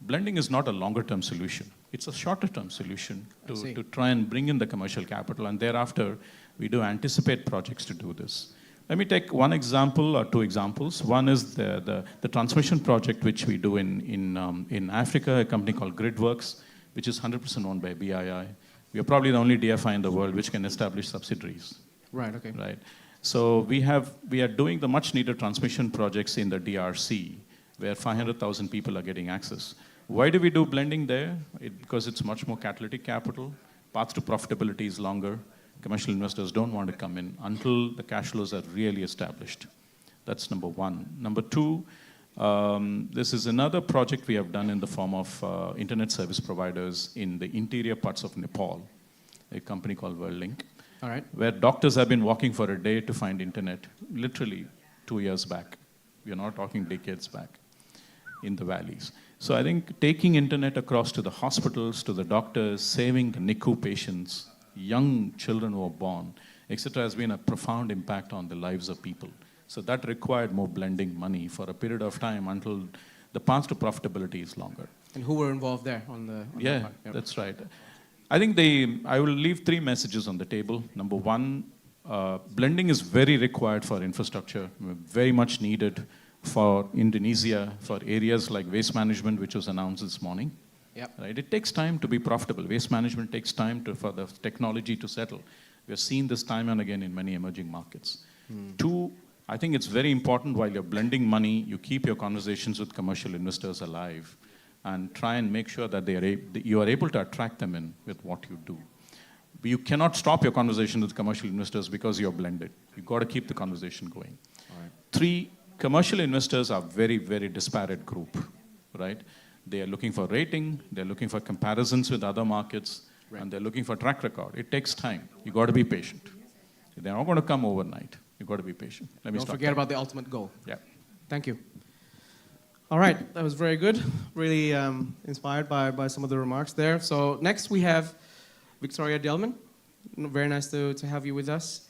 Blending is not a longer term solution. It's a shorter term solution to try and bring in the commercial capital, and thereafter we do anticipate projects to do this. Let me take one example or two examples. One is the transmission project which we do in Africa, a company called Gridworks, which is 100% owned by BII. We are probably the only DFI in the world which can establish subsidiaries. Right, okay. Right. So we are doing the much needed transmission projects in the DRC, where 500,000 people are getting access. Why do we do blending there? Because it's much more catalytic capital. Path to profitability is longer. Commercial investors don't want to come in until the cash flows are really established. That's number one. Number two, this is another project we have done in the form of internet service providers in the interior parts of Nepal, a company called WorldLink, all right, where doctors have been walking for a day to find internet, literally 2 years back. We are not talking decades back in the valleys. So I think taking internet across to the hospitals, to the doctors, saving the NICU patients, young children who are born, etc., has been a profound impact on the lives of people. So that required more blending money for a period of time until the path to profitability is longer. And who were involved there on that part? Yep. That's right. I think I will leave 3 messages on the table. Number one, blending is very required for infrastructure, very much needed for Indonesia, for areas like waste management, which was announced this morning. Yep. Right? It takes time to be profitable. Waste management takes time for the technology to settle. We have seen this time and again in many emerging markets. 2, I think it's very important while you're blending money, you keep your conversations with commercial investors alive and try and make sure that you are able to attract them in with what you do. But you cannot stop your conversation with commercial investors because you're blended. You've got to keep the conversation going. All right. 3, commercial investors are very, very disparate group, right? They are looking for rating, they're looking for comparisons with other markets, and they're looking for track record. It takes time. You've got to be patient. They're not going to come overnight. You've got to be patient. Don't forget about the ultimate goal. Yeah. Thank you. All right, that was very good. Really inspired by some of the remarks there. So next we have Victoria Delman. Very nice to have you with us.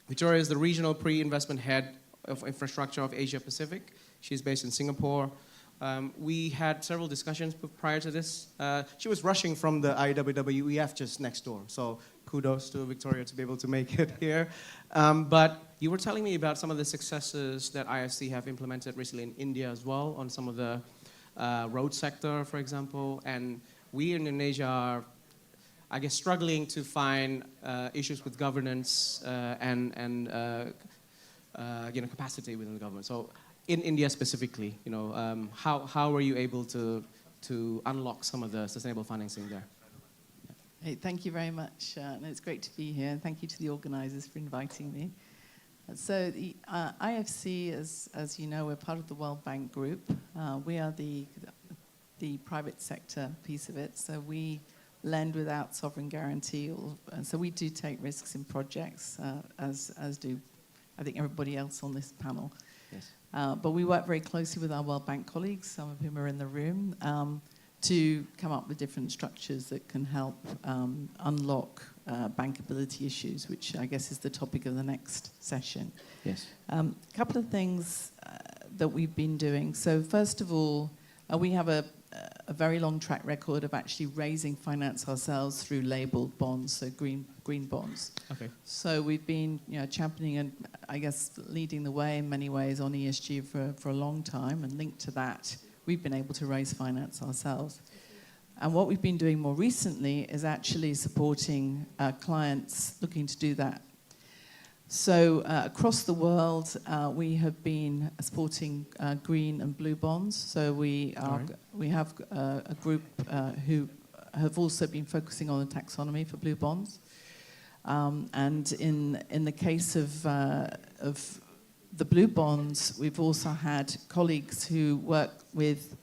Victoria is the Regional Pre-Investment Head of Infrastructure of Asia Pacific. She's based in Singapore. We had several discussions prior to this. She was rushing from the IWWEF just next door, so kudos to Victoria to be able to make it here. But you were telling me about some of the successes that IFC have implemented recently in India as well, on some of the road sector, for example. And we in Indonesia are, I guess, struggling to find issues with governance and capacity within the government. So in India specifically, how were you able to unlock some of the sustainable financing there? Hey, thank you very much. It's great to be here, and thank you to the organisers for inviting me. So the IFC, as you know, we're part of the World Bank Group. We are the private sector piece of it, so we lend without sovereign guarantee. So we do take risks in projects, as do, I think, everybody else on this panel. Yes. But we work very closely with our World Bank colleagues, some of whom are in the room, to come up with different structures that can help unlock bankability issues, which I guess is the topic of the next session. Yes. A couple of things that we've been doing. So first of all, we have a very long track record of actually raising finance ourselves through labelled bonds, so green bonds. Okay. So we've been championing and I guess leading the way in many ways on ESG for a long time, and linked to that, we've been able to raise finance ourselves. And what we've been doing more recently is actually supporting clients looking to do that. So across the world, we have been supporting green and blue bonds. So we have a group who have also been focusing on the taxonomy for blue bonds. And in the case of the blue bonds, we've also had colleagues who work with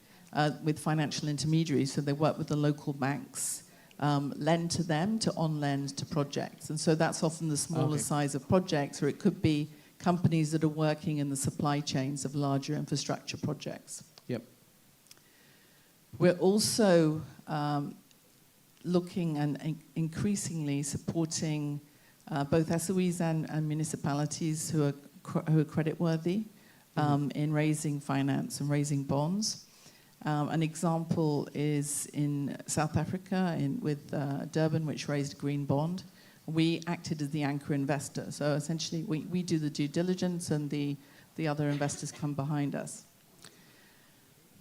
financial intermediaries, so they work with the local banks, lend to them to on-lend to projects. And so that's often the smaller size of projects, or it could be companies that are working in the supply chains of larger infrastructure projects. Yep. We're also looking and increasingly supporting both SOEs and municipalities who are creditworthy in raising finance and raising bonds. An example is in South Africa with Durban, which raised a green bond. We acted as the anchor investor. So essentially, we do the due diligence and the other investors come behind us.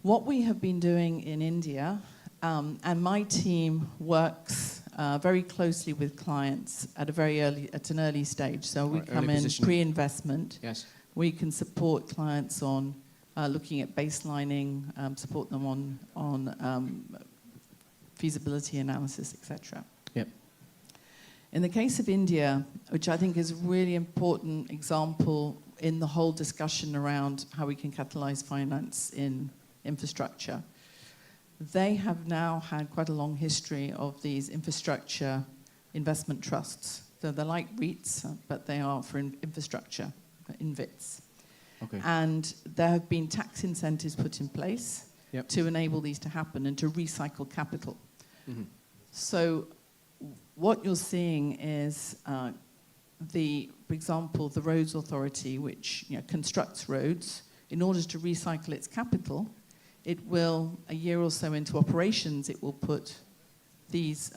What we have been doing in India, and my team works very closely with clients at an early stage. So we come in pre-investment. Yes. We can support clients on looking at baselining, support them on feasibility analysis, etc. Yep. In the case of India, which I think is a really important example in the whole discussion around how we can catalyze finance in infrastructure, they have now had quite a long history of these infrastructure investment trusts. So they're like REITs, but they are for infrastructure, INVITs. Okay. And there have been tax incentives put in place to enable these to happen and to recycle capital. Mm-hmm. So what you're seeing is, for example, the Roads Authority, which constructs roads, in order to recycle its capital, it will, a year or so into operations, it will put these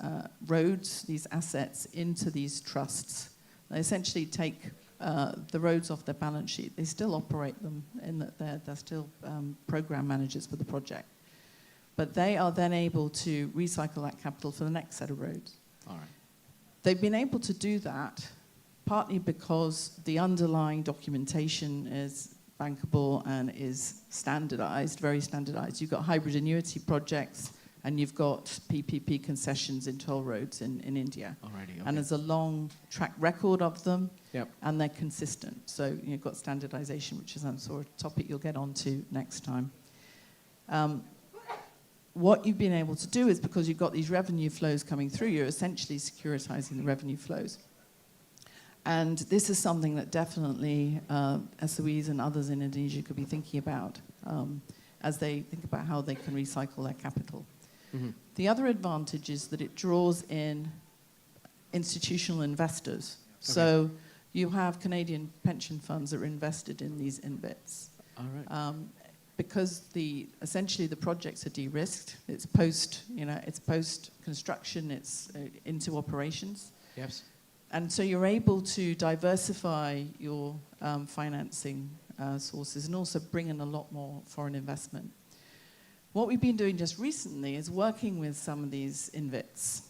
roads, these assets, into these trusts. They essentially take the roads off their balance sheet. They still operate them in that they're still program managers for the project. But they are then able to recycle that capital for the next set of roads. All right. They've been able to do that partly because the underlying documentation is bankable and is standardized, very standardized. You've got hybrid annuity projects and you've got PPP concessions in toll roads in India. Alrighty, okay. And there's a long track record of them, Yep. and they're consistent. So you've got standardization, which is a sort of topic you'll get onto next time. What you've been able to do is, because you've got these revenue flows coming through, you're essentially securitizing the revenue flows. And this is something that definitely SOEs and others in Indonesia could be thinking about as they think about how they can recycle their capital. Mm-hmm. The other advantage is that it draws in institutional investors. Okay. So you have Canadian pension funds that are invested in these INVITs. All right. Because essentially the projects are de-risked. It's post-construction. It's into operations. Yes. And so you're able to diversify your financing sources and also bring in a lot more foreign investment. What we've been doing just recently is working with some of these INVITs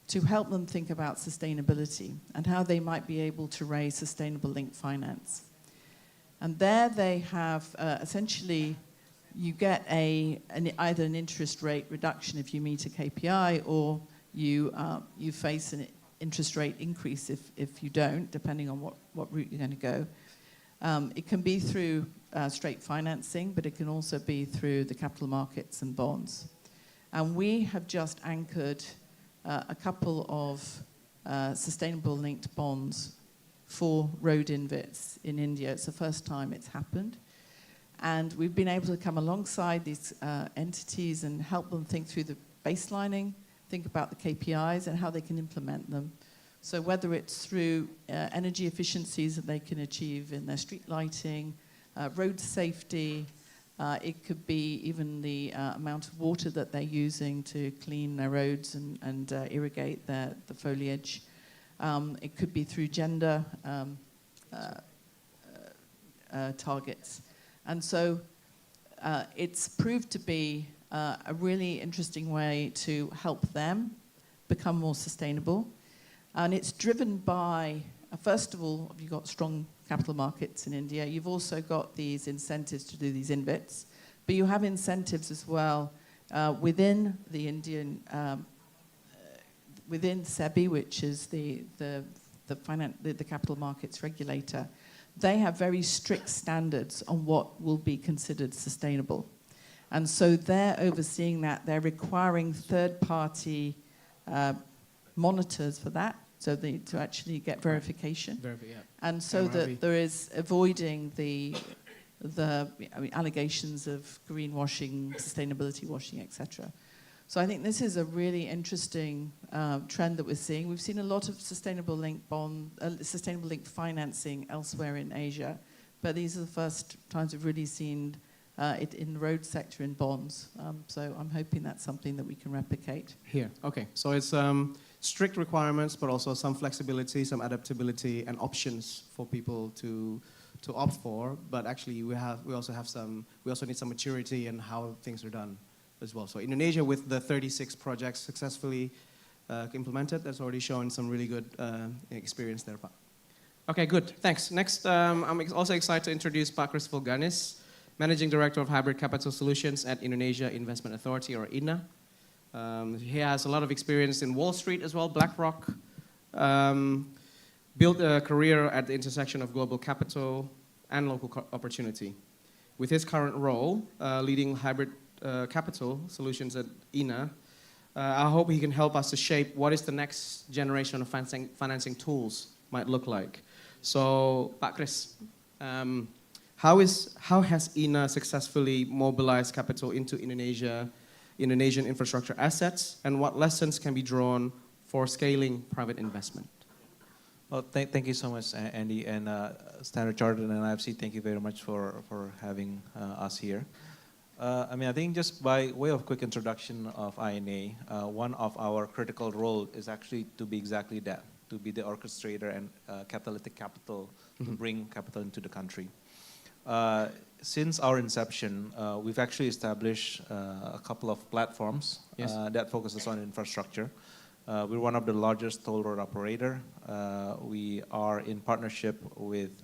to help them think about sustainability and how they might be able to raise sustainable linked finance. And there they have essentially, you get either an interest rate reduction if you meet a KPI, or you face an interest rate increase if you don't, depending on what route you're going to go. It can be through straight financing, but it can also be through the capital markets and bonds. And we have just anchored a couple of sustainable linked bonds for road INVITs in India. It's the first time it's happened. And we've been able to come alongside these entities and help them think through the baselining, think about the KPIs and how they can implement them. So whether it's through energy efficiencies that they can achieve in their street lighting, road safety, it could be even the amount of water that they're using to clean their roads and irrigate the foliage. It could be through gender targets. And so it's proved to be a really interesting way to help them become more sustainable. And it's driven by, first of all, you've got strong capital markets in India. You've also got these incentives to do these INVITs. But you have incentives as well within the Indian, within SEBI, which is the capital markets regulator, they have very strict standards on what will be considered sustainable. And so they're overseeing that. They're requiring third-party monitors for that, so to actually get verification. And so that there is avoiding the allegations of greenwashing, sustainability washing, etc. So I think this is a really interesting trend that we're seeing. We've seen a lot of sustainable linked financing elsewhere in Asia, but these are the first times we've really seen it in the road sector in bonds. So I'm hoping that's something that we can replicate. Here, okay. So it's strict requirements, but also some flexibility, some adaptability, and options for people to opt for. But actually, we also need some maturity in how things are done as well. So Indonesia, with the 36 projects successfully implemented, that's already shown some really good experience there. Okay, good. Thanks. Next, I'm also excited to introduce Pak Chris Vulganis, Managing Director of Hybrid Capital Solutions at Indonesia Investment Authority, or INA. He has a lot of experience in Wall Street as well, BlackRock. Built a career at the intersection of global capital and local opportunity. With his current role, leading hybrid capital solutions at INA, I hope he can help us to shape what is the next generation of financing tools might look like. So, Pak Chris, how has INA successfully mobilized capital into Indonesian infrastructure assets, and what lessons can be drawn for scaling private investment? Well, thank you so much, Andy, and Standard Chartered and IFC, thank you very much for having us here. I think just by way of quick introduction of INA, one of our critical role is actually to be exactly that, to be the orchestrator and catalytic capital to bring capital into the country. Since our inception, we've actually established a couple of platforms that focuses on infrastructure. We're one of the largest toll road operator. We are in partnership with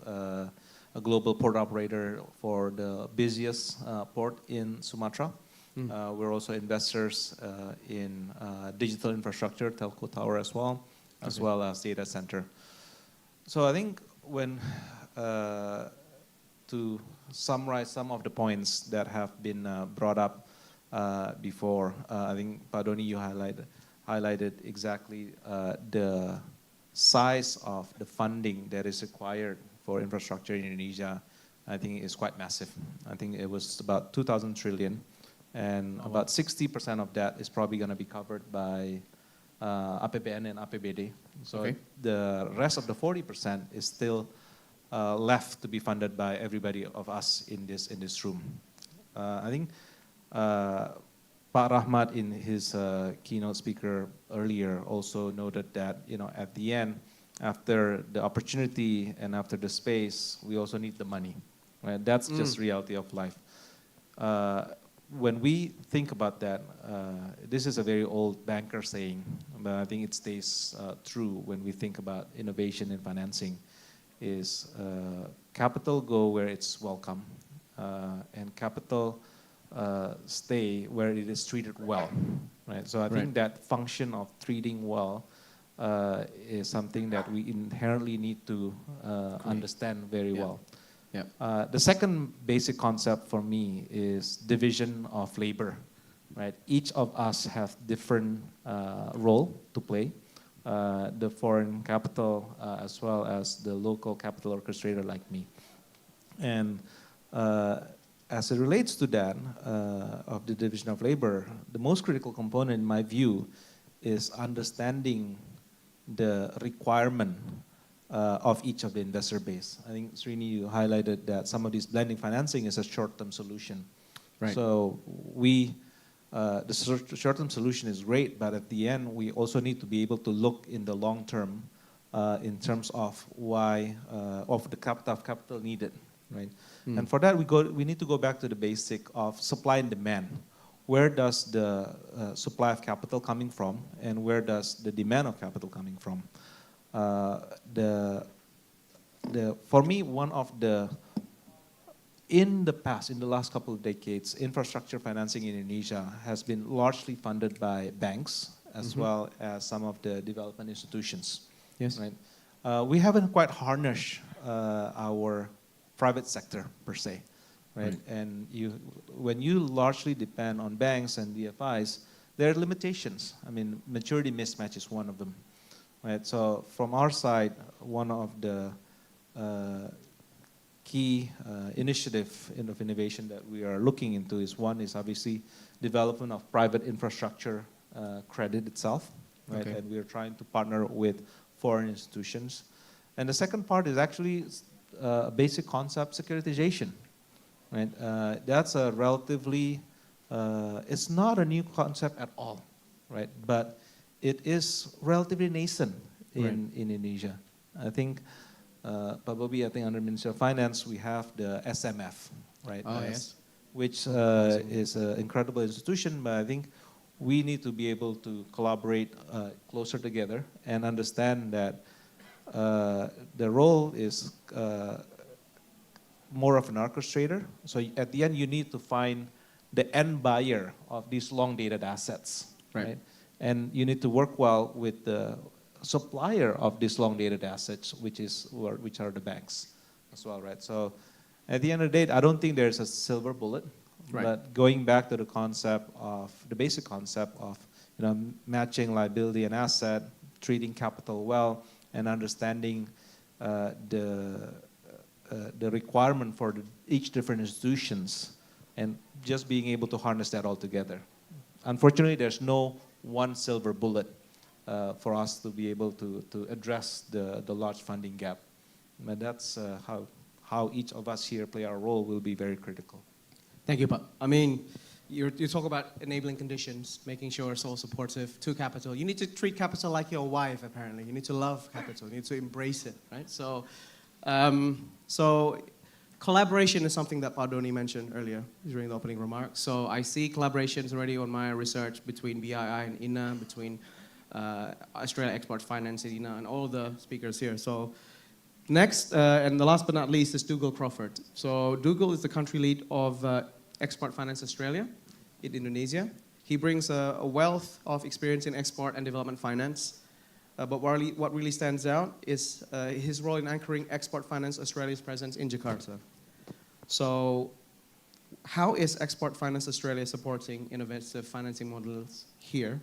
a global port operator for the busiest port in Sumatra. We're also investors in digital infrastructure, telco tower as well as data center. So I think when to summarize some of the points that have been brought up before, I think Pak Doni, you highlighted exactly the size of the funding that is required for infrastructure in Indonesia. I think is quite massive. I think it was about 2,000 trillion, and about 60% of that is probably going to be covered by APBN and APBD. So the rest of the 40% is still left to be funded by everybody of us in this room. I think Pak Rahmat in his keynote speaker earlier also noted that at the end, after the opportunity and after the space, we also need the money. Right? That's just reality of life. When we think about that, this is a very old banker saying, but I think it stays true when we think about innovation and financing. Is capital go where it's welcome, and capital stay where it is treated well, right? So I think that function of treating well is something that we inherently need to understand very well. The second basic concept for me is division of labor, right? Each of us have different role to play. The foreign capital as well as the local capital orchestrator like me. And as it relates to that, of the division of labor, the most critical component in my view is understanding the requirement of each of the investor base. I think Srini, you highlighted that some of these blending financing is a short-term solution. Right. So the short-term solution is great, but at the end, we also need to be able to look in the long term in terms of why, of the capital needed, right? And for that, we need to go back to the basic of supply and demand. Where does the supply of capital coming from, and where does the demand of capital coming from? For me, one of the in the past, in the last couple of decades, infrastructure financing in Indonesia has been largely funded by banks as well as some of the development institutions. Yes. Right? We haven't quite harnessed our private sector per se, right? And when you largely depend on banks and DFIs, there are limitations. I mean, maturity mismatch is one of them, right? So from our side, one of the key initiative of innovation that we are looking into is obviously development of private infrastructure credit itself, right? Okay. And we are trying to partner with foreign institutions. And the second part is actually a basic concept, securitization, right? That's a relatively, it's not a new concept at all, right? But it is relatively nascent in Indonesia. I think, Pak Bobby, I think under Ministry of Finance, we have the SMF, right? Oh, yes. Which is an incredible institution, but I think we need to be able to collaborate closer together and understand that the role is more of an orchestrator. So at the end, you need to find the end buyer of these long-dated assets, right? And you need to work well with the supplier of these long-dated assets, which are the banks as well, right? So at the end of the day, I don't think there's a silver bullet, but going back to the concept of, the basic concept of, matching liability and asset, treating capital well, and understanding the requirement for each different institutions, and just being able to harness that all together. Unfortunately, there's no one silver bullet for us to be able to address the large funding gap. But that's how each of us here play our role will be very critical. Thank you, Pak. I mean, you talk about enabling conditions, making sure it's all supportive to capital. You need to treat capital like your wife, apparently. You need to love capital. You need to embrace it, right? So, collaboration is something that Pak Doni mentioned earlier during the opening remarks. So I see collaborations already on my research between BII and INA, between Australia Export Finance and INA, and all the speakers here. So next, and the last but not least, is Dougal Crawford. So Dougal is the country lead of Export Finance Australia in Indonesia. He brings a wealth of experience in export and development finance. But what really stands out is his role in anchoring Export Finance Australia's presence in Jakarta. So how is Export Finance Australia supporting innovative financing models here,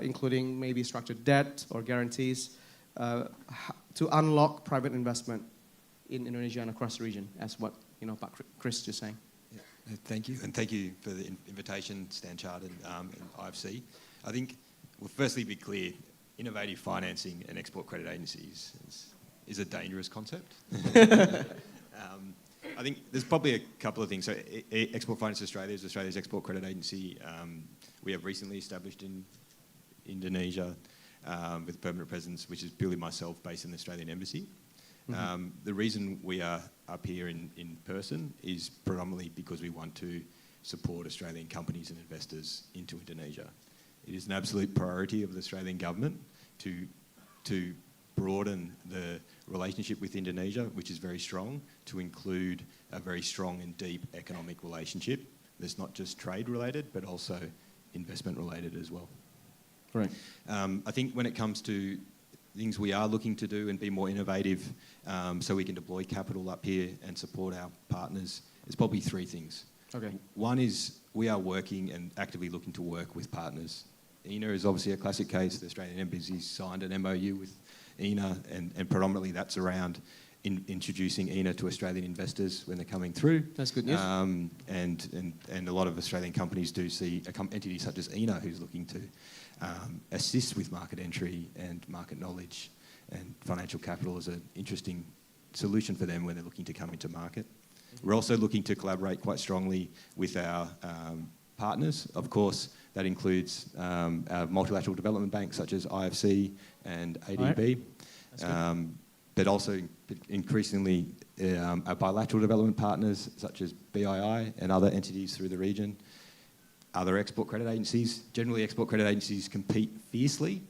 including maybe structured debt or guarantees, to unlock private investment in Indonesia and across the region, as what Pak Chris just saying? Yeah, thank you, and thank you for the invitation, Stan Chartered and IFC. I think, well, firstly, be clear, innovative financing and export credit agencies is a dangerous concept. I think there's probably a couple of things. So Export Finance Australia is Australia's export credit agency. We have recently established in Indonesia with a permanent presence, which is purely myself based in the Australian Embassy. The reason we are up here in person is predominantly because we want to support Australian companies and investors into Indonesia. It is an absolute priority of the Australian government to broaden the relationship with Indonesia, which is very strong, to include a very strong and deep economic relationship that's not just trade related, but also investment related as well. Right. I think when it comes to things we are looking to do and be more innovative so we can deploy capital up here and support our partners, there's probably three things. Okay. One is we are working and actively looking to work with partners. INA is obviously a classic case. The Australian Embassy signed an MOU with INA, and predominantly that's around introducing INA to Australian investors when they're coming through. That's good news. And a lot of Australian companies do see entities such as INA who's looking to assist with market entry and market knowledge and financial capital as an interesting solution for them when they're looking to come into market. We're also looking to collaborate quite strongly with our partners. Of course, that includes our multilateral development banks such as IFC and ADB, but also increasingly our bilateral development partners such as BII and other entities through the region. Other export credit agencies. Generally, export credit agencies compete fiercely,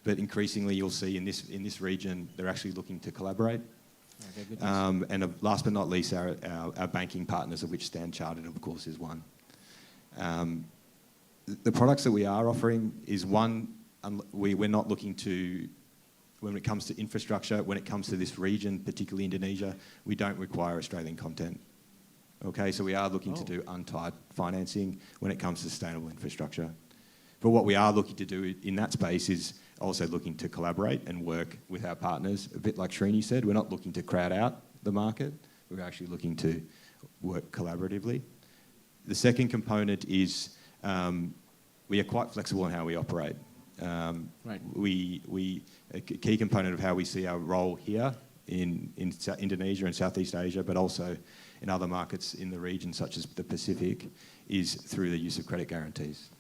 but increasingly you'll see in this region they're actually looking to collaborate. Okay, and last but not least, our banking partners, of which Stan Chartered, of course, is one. The products that we are offering is one, we're not looking to when it comes to infrastructure, when it comes to this region, particularly Indonesia, we don't require Australian content. Okay, so we are looking to do untied financing when it comes to sustainable infrastructure. But what we are looking to do in that space is also looking to collaborate and work with our partners. A bit like Srini said, we're not looking to crowd out the market. We're actually looking to work collaboratively. The second component is we are quite flexible in how we operate. A key component of how we see our role here in Indonesia and Southeast Asia, but also in other markets in the region, such as the Pacific, is through the use of credit guarantees.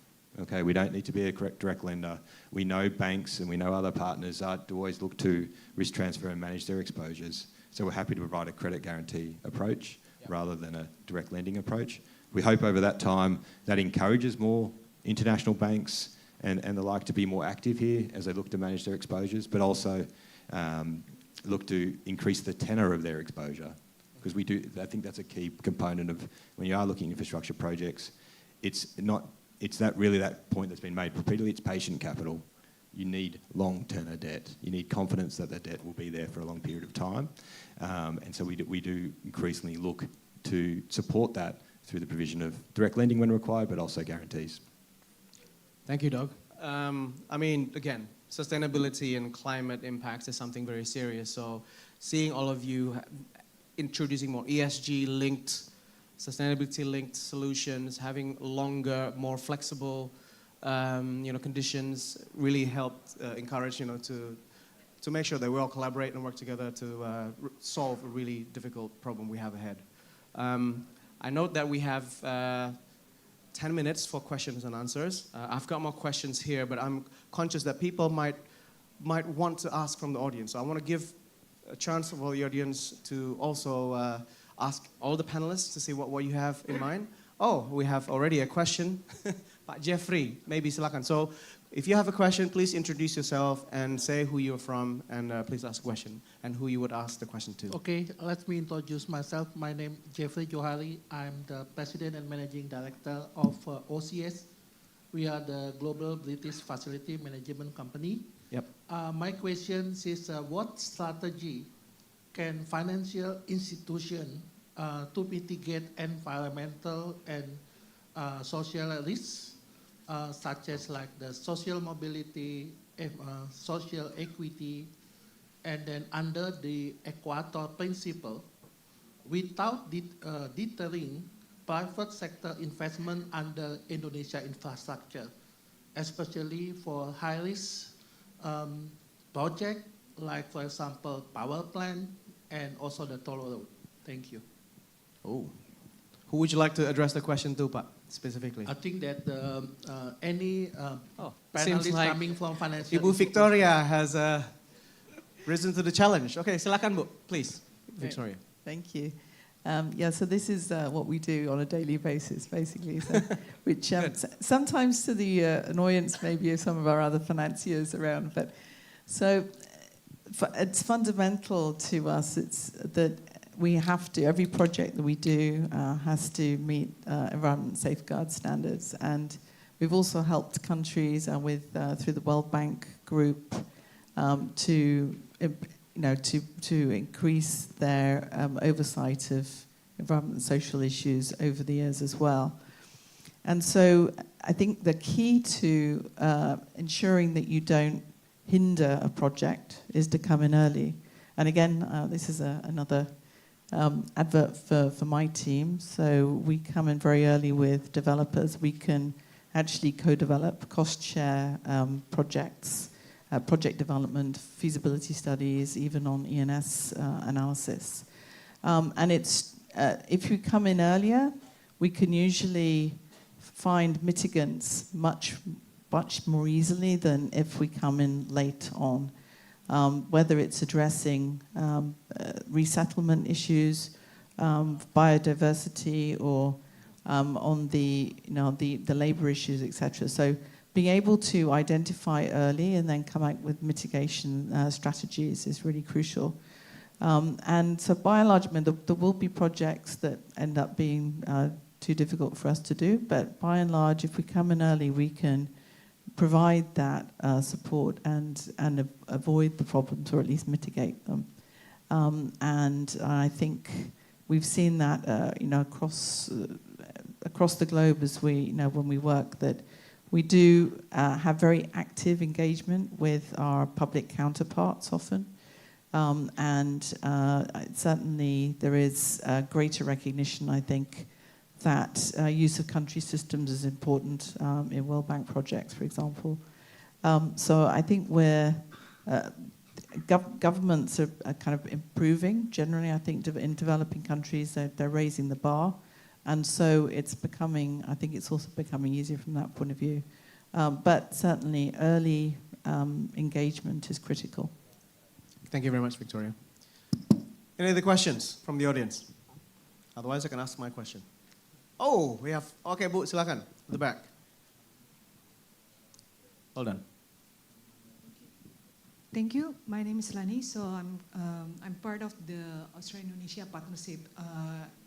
Okay, we don't need to be a direct lender. We know banks and we know other partners do always look to risk transfer and manage their exposures. So we're happy to provide a credit guarantee approach rather than a direct lending approach. We hope over that time that encourages more international banks and the like to be more active here as they look to manage their exposures, but also look to increase the tenor of their exposure. Because I think that's a key component of when you are looking at infrastructure projects, it's that point that's been made repeatedly, it's patient capital. You need long tenor debt. You need confidence that that debt will be there for a long period of time. And so we do increasingly look to support that through the provision of direct lending when required, but also guarantees. Thank you, Doug. I mean, again, sustainability and climate impacts is something very serious. So seeing all of you introducing more ESG-linked, sustainability-linked solutions, having longer, more flexible, conditions really helped encourage, to make sure that we all collaborate and work together to solve a really difficult problem we have ahead. I note that we have 10 minutes for questions and answers. I've got more questions here, but I'm conscious that people might want to ask from the audience. So I want to give a chance for the audience to also ask all the panelists to see what you have in mind. Oh, we have already a question. Pak Jeffrey, maybe silakan. So if you have a question, please introduce yourself and say who you're from, and please ask a question and who you would ask the question to. Okay, let me introduce myself. My name is Jeffrey Johari. I'm the President and Managing Director of OCS. We are the Global British Facility Management Company. Yep. My question is, what strategy can financial institutions to mitigate environmental and social risks, such as like the social mobility, social equity, and then under the Equator Principle, without deterring private sector investment under Indonesia infrastructure, especially for high-risk projects, like, for example, power plant and also the toll road. Thank you. Oh. Who would you like to address the question to, Pak, specifically? I think that any seems panelists like coming from financial Ibu Victoria has risen to the challenge. Okay, silakan, Bu, please, Victoria. Thank you. So this is what we do on a daily basis, basically, so, which sometimes to the annoyance maybe of some of our other financiers around. But so it's fundamental to us. It's that we have to, every project that we do has to meet environment safeguard standards. And we've also helped countries through the World Bank Group to increase their oversight of environment and social issues over the years as well. And so I think the key to ensuring that you don't hinder a project is to come in early. And again, this is another advert for my team. So we come in very early with developers. We can actually co-develop, cost-share projects, project development, feasibility studies, even on ENS analysis. And it's if you come in earlier, we can usually find mitigants much more easily than if we come in late on. Whether it's addressing resettlement issues, biodiversity, or on the labour issues, etc. So being able to identify early and then come out with mitigation strategies is really crucial. And so by and large, there will be projects that end up being too difficult for us to do, but by and large, if we come in early, we can provide that support and avoid the problems, or at least mitigate them. And I think we've seen that across the globe as when we work, that we do have very active engagement with our public counterparts often. And certainly there is greater recognition, I think, that use of country systems is important in World Bank projects, for example. So I think governments are kind of improving generally. I think in developing countries they're raising the bar, and so it's also becoming easier from that point of view. But certainly early engagement is critical. Thank you very much, Victoria. Any other questions from the audience? Otherwise, I can ask my question. Oh, we have. Okay, Bu, silakan. At the back. Hold on. Thank you. My name is Lani. So I'm part of the Australia-Indonesia partnership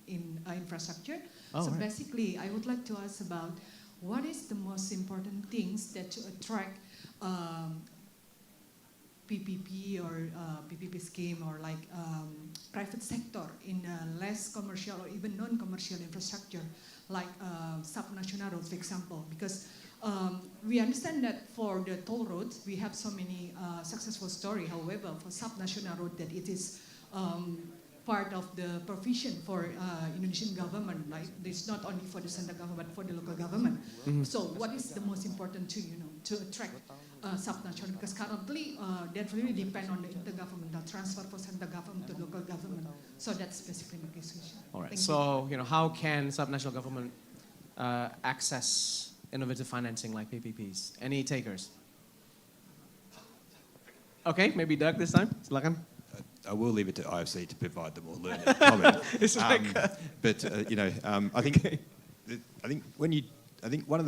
in infrastructure. So right. basically, I would like to ask about what is the most important things that to attract PPP or PPP scheme or like private sector in less commercial or even non-commercial infrastructure, like subnational roads, for example, because we understand that for the toll roads, we have so many successful stories. However, for subnational road, that it is part of the provision for Indonesian government, right? It's not only for the central government, but for the local government. Mhm. So what is the most important to attract subnational? Because currently, that really depend on the intergovernmental transfer for central government to local government. So that's basically my question. All right. Thank So how can subnational government access innovative financing like PPPs? Any takers? Okay, maybe Doug this time. Silakan. I will leave it to IFC to provide the more learned comment. It's like, but I think one of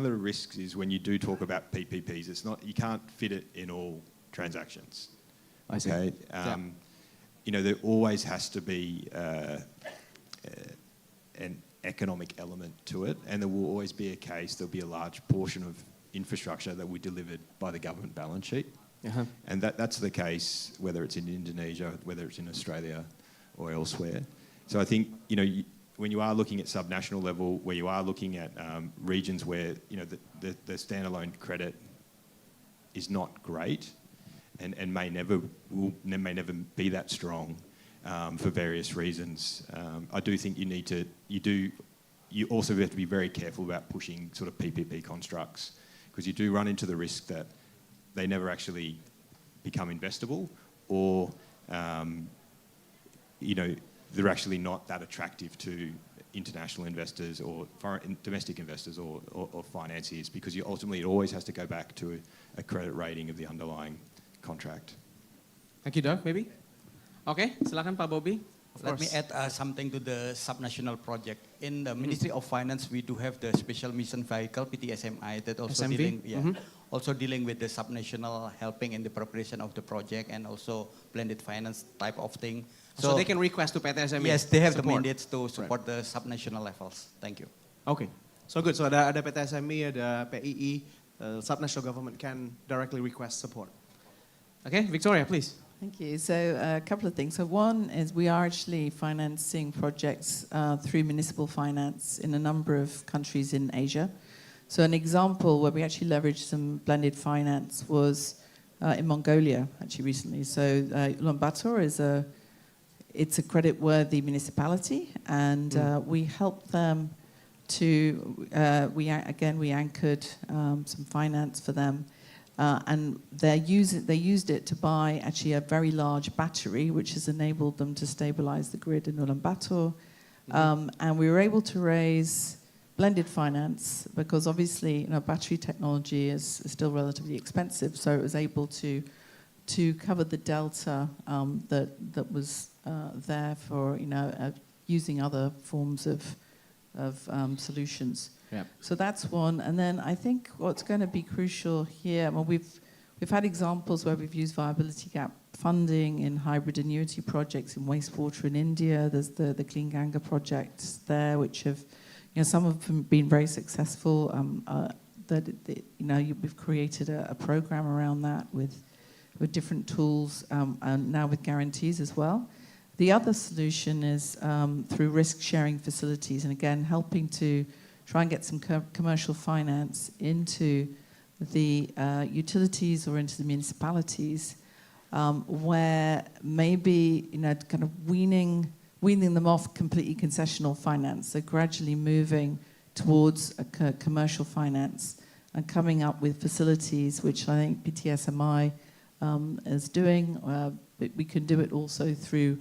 the risks is when you do talk about PPPs, it's not, you can't fit it in all transactions. I see. Okay. There always has to be an economic element to it, and there will always be a case. There'll be a large portion of infrastructure that will be delivered by the government balance sheet. Uh-huh. And that's the case whether it's in Indonesia, whether it's in Australia or elsewhere. So I think, when you are looking at subnational level, where you are looking at regions where, the standalone credit is not great and may never be that strong for various reasons, I do think you also have to be very careful about pushing sort of PPP constructs, because you do run into the risk that they never actually become investable, or they're actually not that attractive to international investors or domestic investors or financiers, because ultimately it always has to go back to a credit rating of the underlying contract. Thank you, Doug. Maybe. Okay, silakan Pak Bobby. Let me add something to the subnational project. In the Ministry of Finance, we do have the special mission vehicle, PTSMI, that also SMV? also dealing with the subnational, helping in the preparation of the project, and also blended finance type of thing. So they can request to PTSMI. Yes, they have support. the mandates to support the subnational levels. Thank you. Okay, so good. So ada PTSMI, ada PII, subnational government can directly request support. Okay, Victoria, please. Thank you. So a couple of things. So one is we are actually financing projects through municipal finance in a number of countries in Asia. So an example where we actually leveraged some blended finance was in Mongolia actually recently. So Ulaanbaatar it's a credit-worthy municipality, and we helped them to we anchored some finance for them. And they used it to buy actually a very large battery, which has enabled them to stabilize the grid in Ulaanbaatar. And we were able to raise blended finance because obviously battery technology is still relatively expensive, so it was able to cover the delta that was there for using other forms of solutions. Yep. So that's one, and then I think what's going to be crucial here. Well, we've had examples where we've used viability gap funding in hybrid annuity projects in wastewater in India. There's the Clean Ganga projects there, which have, some of them been very successful. that we've created a program around that with different tools and now with guarantees as well. The other solution is through risk-sharing facilities, and again, helping to try and get some commercial finance into the utilities or into the municipalities, where maybe kind of weaning them off completely concessional finance, so gradually moving towards a commercial finance and coming up with facilities, which I think PTSMI is doing. But we can do it also through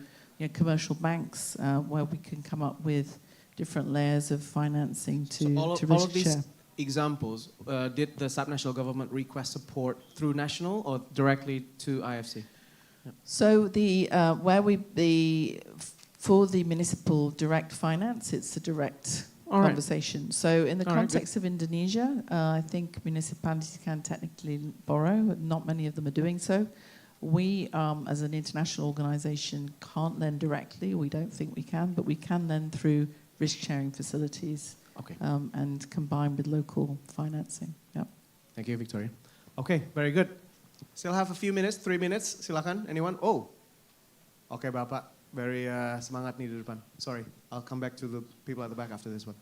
commercial banks, where we can come up with different layers of financing to all risk of these share. examples, did the subnational government request support through national or directly to IFC? Yeah. So for the municipal direct finance, it's a direct conversation. So in the context of Indonesia, I think municipalities can technically borrow, but not many of them are doing so. We, as an international organization, can't lend directly. We don't think we can, but we can lend through risk-sharing facilities and combine with local financing. Yeah. Thank you, Victoria. Okay, very good. Still have a few minutes, 3 minutes. Silakan, anyone? Oh, okay, Bapak. Very semangat nih di depan. Sorry, I'll come back to the people at the back after this one.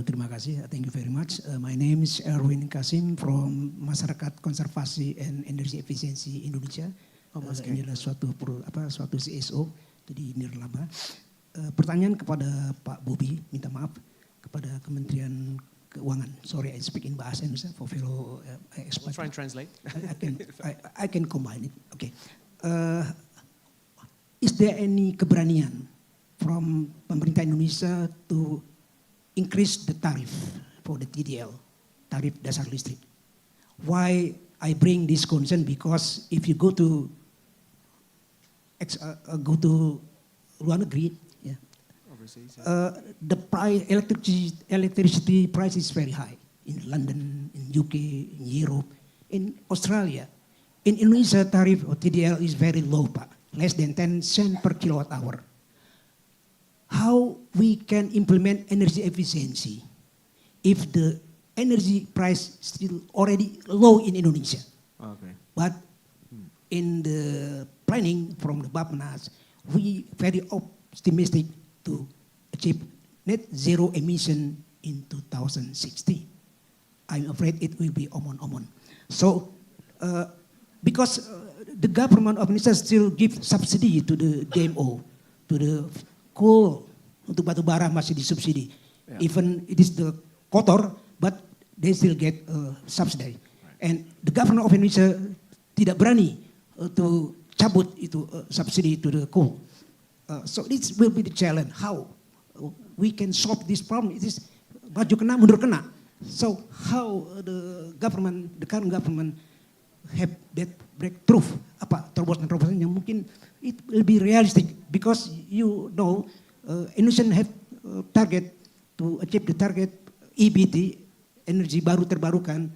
Terima kasih. Thank you very much. My name is Erwin Kasim from Masyarakat Konservasi and Energy Efficiency Indonesia. Ini adalah suatu CSO di Nirlaba. Pertanyaan kepada Pak Bobi, minta maaf kepada Kementerian Keuangan. Sorry, I speak in bahasa Indonesia for fellow expert. We'll try and translate. I can combine it. Okay. Is there any keberanian from pemerintah Indonesia to increase the tariff for the TDL, tarif dasar listrik? Why I bring this concern? Because if you go to luar negeri, the price electricity price is very high in London, in UK, in Europe, in Australia. In Indonesia, tariff or TDL is very low, Pak, less than 10 cents per kilowatt hour. How we can implement energy efficiency if the energy price still already low in Indonesia? Okay. But in the planning from the Bappenas, we very optimistic to achieve net zero emission in 2060. I'm afraid it will be omon. So, because the government of Indonesia still give subsidy to the DMO, to the coal, untuk batu bara masih disubsidi. Yeah. Even it is the kotor, but they still get subsidy. Right. And the government of Indonesia tidak berani to cabut itu subsidi to the coal. So this will be the challenge. How we can solve this problem? It is maju kena mundur kena. So how the current government have that breakthrough? Apa terobosan-terobosan yang mungkin it will be realistic, because you know Indonesia have target to achieve the target EBT, energi baru terbarukan,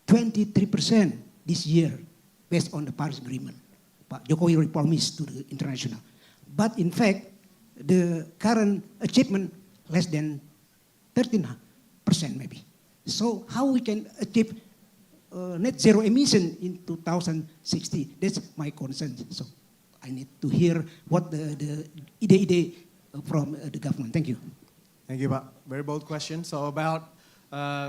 23% this year based on the Paris Agreement. Pak Jokowi promised to the international. But in fact, the current achievement less than 13% maybe. So how we can achieve net zero emission in 2060? That's my concern. So I need to hear what the ide-ide from the government. Thank you. Thank you, Pak. Very bold question. So about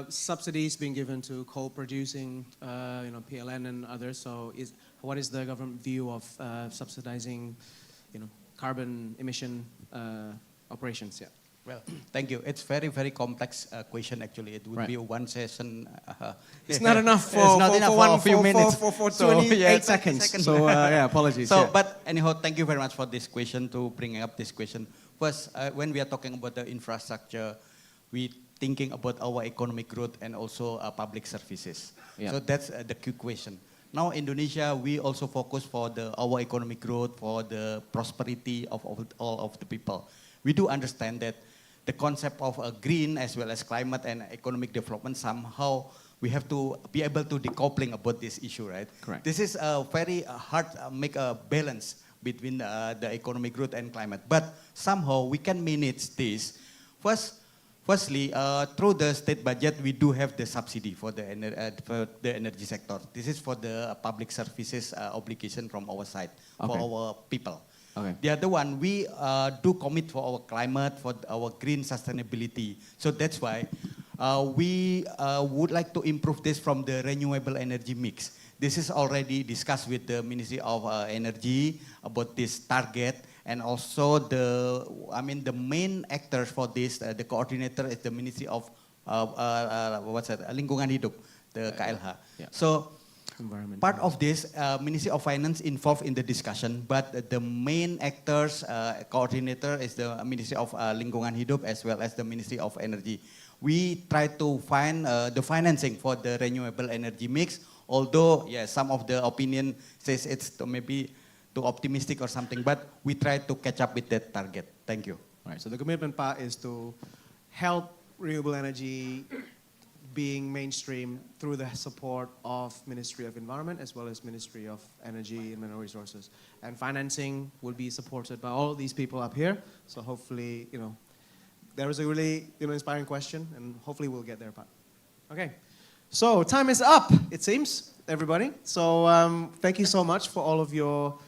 subsidies being given to coal producing, PLN and others. So what is the government view of subsidizing, carbon emission operations? Yeah. Well, thank you. It's very, very complex question. Actually, it would be one session. It's not enough for a few minutes. For 28 seconds. So apologies. So, but anyhow, thank you very much for this question, to bring up this question. First, when we are talking about the infrastructure, we thinking about our economic growth and also public services. Yeah. So that's the key question. Now, Indonesia, we also focus for our economic growth, for the prosperity of all of the people. We do understand that the concept of green as well as climate and economic development, somehow we have to be able to decoupling about this issue, right? Correct. This is very hard make a balance between the economic growth and climate. But somehow we can manage this. First, Firstly, through the state budget, we do have the subsidy for the energy sector. This is for the public services obligation from our side, for our people. Okay. The other one, we do commit for our climate, for our green sustainability. So that's why we would like to improve this from the renewable energy mix. This is already discussed with the Ministry of Energy about this target. And also the main actors for this, the coordinator is the Ministry of Lingkungan Hidup, the KLH. Yeah. So Environment. part of this, Ministry of Finance involved in the discussion, but the main actors, coordinator is the Ministry of Lingkungan Hidup as well as the Ministry of Energy. We try to find the financing for the renewable energy mix, although some of the opinion says it's maybe too optimistic or something, but we try to catch up with that target. Thank you. Right, so the commitment part is to help renewable energy being mainstream through the support of Ministry of Environment as well as Ministry of Energy and Mineral Resources. And financing will be supported by all these people up here. So hopefully, there was a really inspiring question, and hopefully we'll get there, Pat. Okay, so time is up, it seems, everybody. So thank you so much for all of your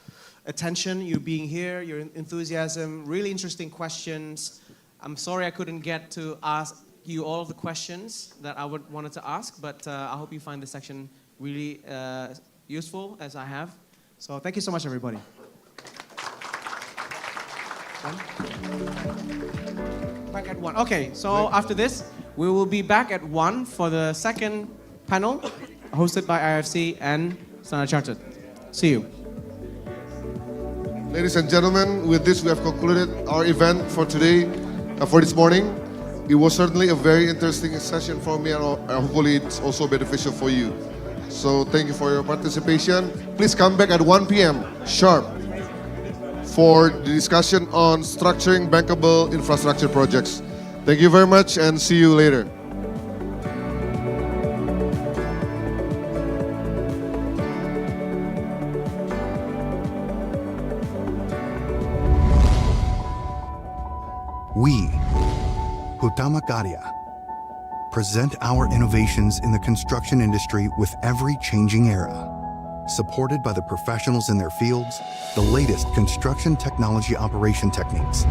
attention, you being here, your enthusiasm, really interesting questions. I'm sorry I couldn't get to ask you all of the questions that I wanted to ask, but I hope you find this section really useful, as I have. So thank you so much, everybody. Back at 1. Okay, so after this, we will be back at 1 for the second panel, hosted by IFC and Standard Chartered. See you. Ladies and gentlemen, with this we have concluded our event for today, for this morning. It was certainly a very interesting session for me, and hopefully it's also beneficial for you. So thank you for your participation. Please come back at 1 p.m. sharp for the discussion on structuring bankable infrastructure projects. Thank you very much and see you later. We, Hutama Karya, present our innovations in the construction industry with every changing era. Supported by the professionals in their fields, the latest construction technology operation techniques.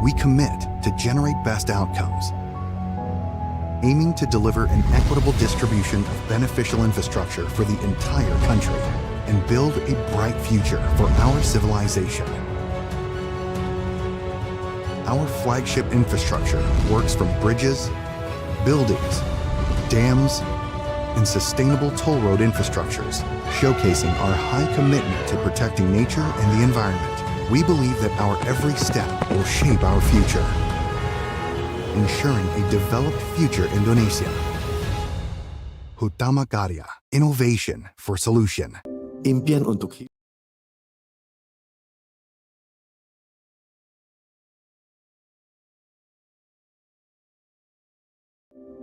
We commit to generate best outcomes, aiming to deliver an equitable distribution of beneficial infrastructure for the entire country and build a bright future for our civilization. Our flagship infrastructure works from bridges, buildings, dams, and sustainable toll road infrastructures, showcasing our high commitment to protecting nature and the environment. We believe that our every step will shape our future, ensuring a developed future Indonesia. Hutama Karya, innovation for solution. Impian untuk hidup.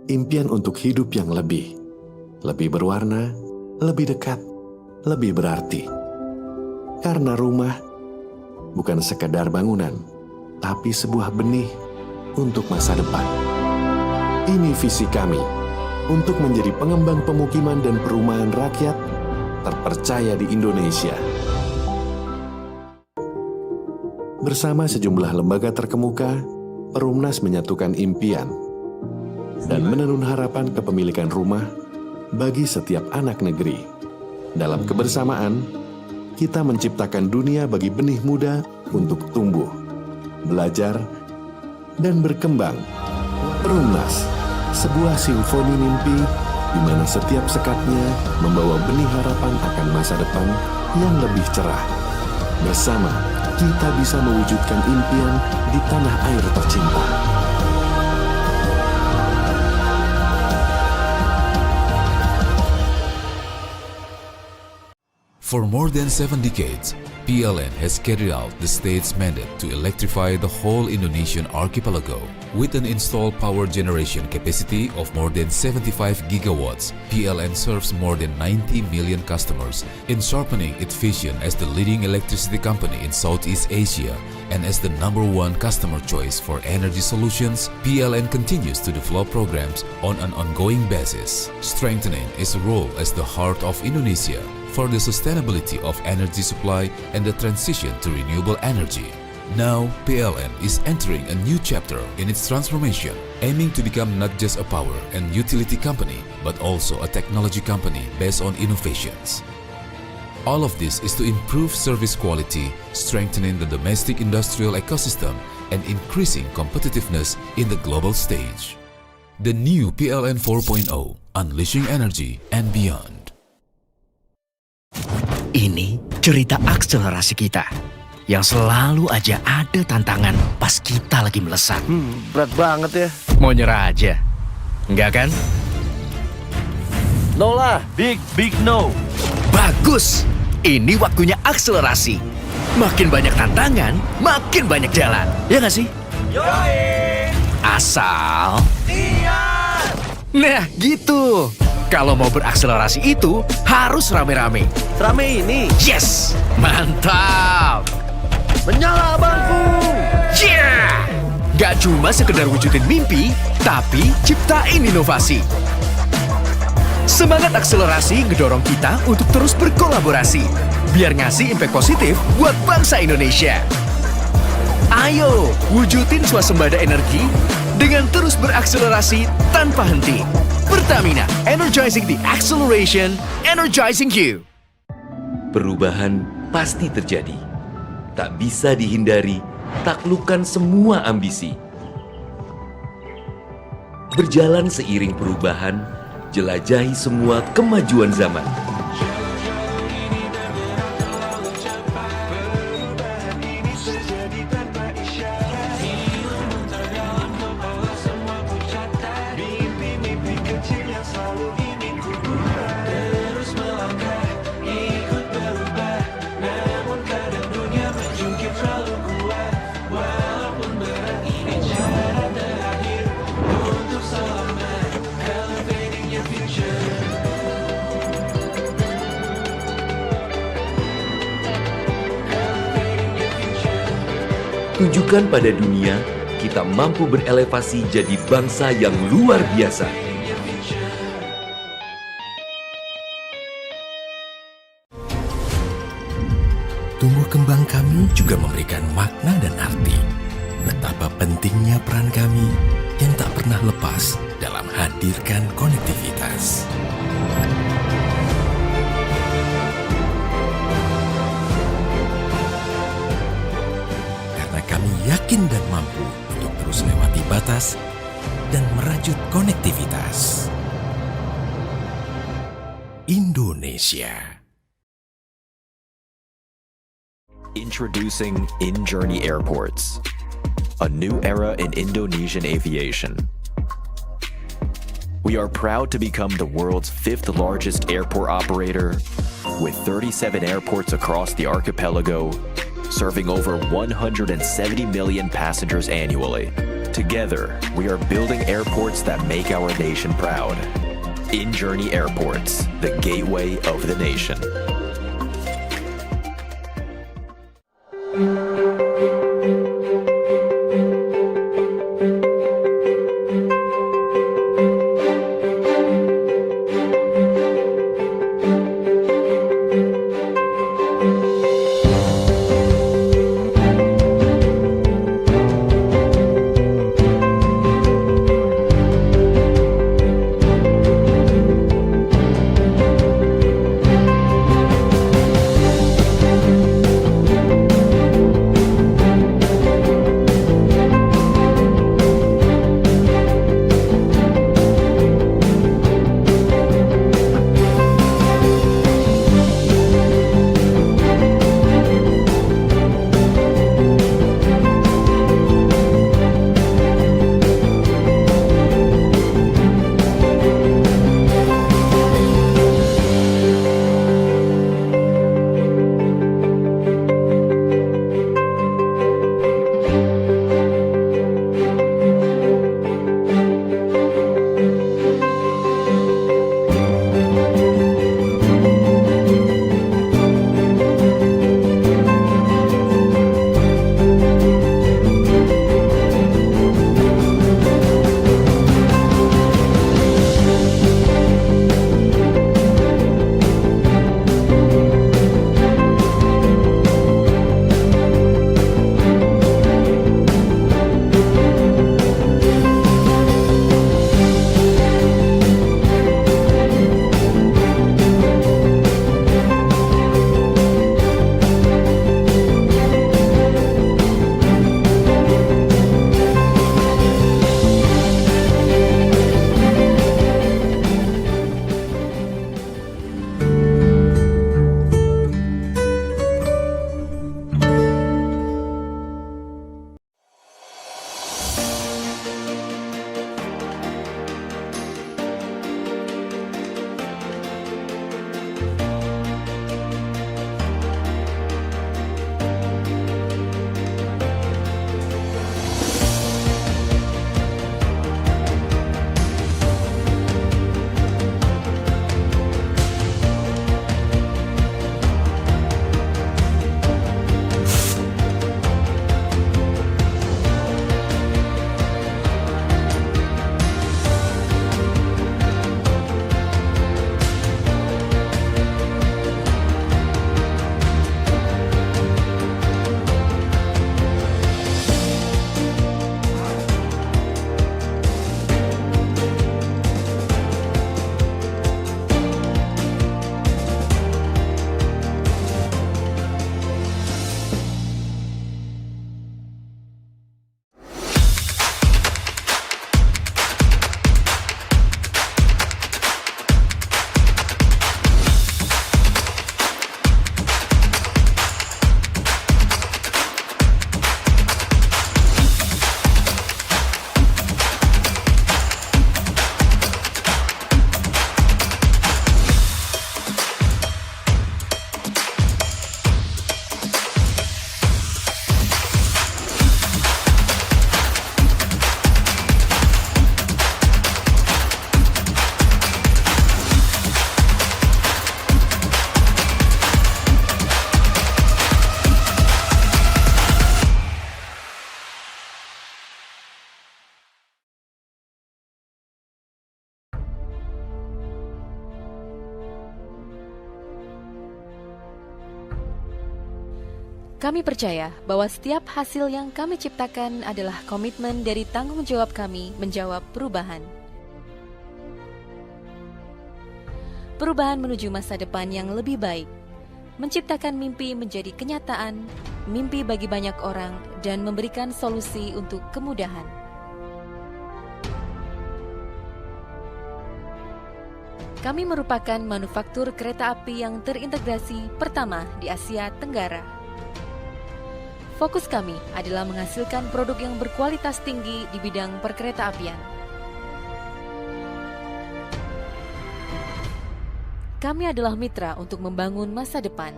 Impian untuk hidup yang lebih berwarna, lebih dekat, lebih berarti. Karena rumah bukan sekadar bangunan, tapi sebuah benih untuk masa depan. Ini visi kami untuk menjadi pengembang pemukiman dan perumahan rakyat terpercaya di Indonesia. Bersama sejumlah lembaga terkemuka, Perumnas menyatukan impian dan menenun harapan kepemilikan rumah bagi setiap anak negeri. Dalam kebersamaan, kita menciptakan dunia bagi benih muda untuk tumbuh, belajar, dan berkembang. Perumnas, sebuah simfoni mimpi di mana setiap sekatnya membawa benih harapan akan masa depan yang lebih cerah. Bersama, kita bisa mewujudkan impian di tanah air tercinta. For more than 7 decades, PLN has carried out the state's mandate to electrify the whole Indonesian archipelago. With an installed power generation capacity of more than 75 gigawatts, PLN serves more than 90 million customers in sharpening its vision as the leading electricity company in Southeast Asia and as the #1 customer choice for energy solutions. PLN continues to develop programs on an ongoing basis, strengthening its role as the heart of Indonesia for the sustainability of energy supply and the transition to renewable energy. Now, PLN is entering a new chapter in its transformation, aiming to become not just a power and utility company, but also a technology company based on innovations. All of this is to improve service quality, strengthening the domestic industrial ecosystem, and increasing competitiveness in the global stage. The new PLN 4.0, unleashing energy and beyond. Ini cerita akselerasi kita yang selalu aja ada tantangan pas kita lagi melesat. Berat banget ya. Mau nyerah aja? Enggak kan? No lah, big no. Bagus! Ini waktunya akselerasi. Makin banyak tantangan, makin banyak jalan. Ya nggak sih? Yoi! Asal... Iya! Nah, gitu. Kalau mau berakselerasi itu harus rame-rame. Rame ini? Yes! Mantap! Menyala bangku! Yeah! Gak cuma sekedar wujudin mimpi, tapi ciptain inovasi. Semangat akselerasi ngedorong kita untuk terus berkolaborasi, biar ngasih impact positif buat bangsa Indonesia. Ayo, wujudin swasembada energi dengan terus berakselerasi tanpa henti. Pertamina, energizing the acceleration, energizing you. Perubahan pasti terjadi. Tak bisa dihindari, taklukkan semua ambisi. Berjalan seiring perubahan, jelajahi semua kemajuan zaman. Tunjukkan pada dunia, kita mampu berelevasi jadi bangsa yang luar biasa. Tumbuh kembang kami juga memberikan makna dan arti. Betapa pentingnya peran kami yang tak pernah lepas dalam hadirkan konektivitas. Kami yakin dan mampu untuk terus lewati batas dan merajut konektivitas. Indonesia. Introducing In-Journey Airports, a new era in Indonesian aviation. We are proud to become the world's 5th largest airport operator, with 37 airports across the archipelago, serving over 170 million passengers annually. Together, we are building airports that make our nation proud. In-Journey Airports, the gateway of the nation. Kami percaya bahwa setiap hasil yang kami ciptakan adalah komitmen dari tanggung jawab kami menjawab perubahan. Perubahan menuju masa depan yang lebih baik, menciptakan mimpi menjadi kenyataan, mimpi bagi banyak orang, dan memberikan solusi untuk kemudahan. Kami merupakan manufaktur kereta api yang terintegrasi pertama di Asia Tenggara. Fokus kami adalah menghasilkan produk yang berkualitas tinggi di bidang perkeretaapian. Kami adalah mitra untuk membangun masa depan.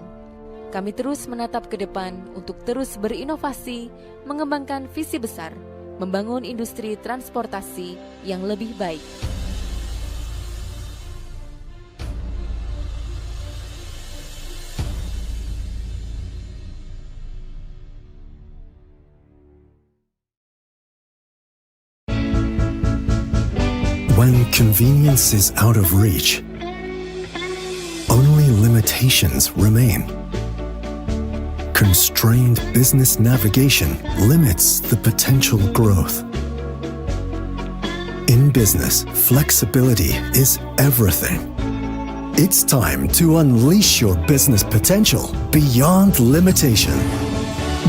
Kami terus menatap ke depan untuk terus berinovasi, mengembangkan visi besar, membangun industri transportasi yang lebih baik. When convenience is out of reach, only limitations remain. Constrained business navigation limits the potential growth. In business, flexibility is everything. It's time to unleash your business potential beyond limitation.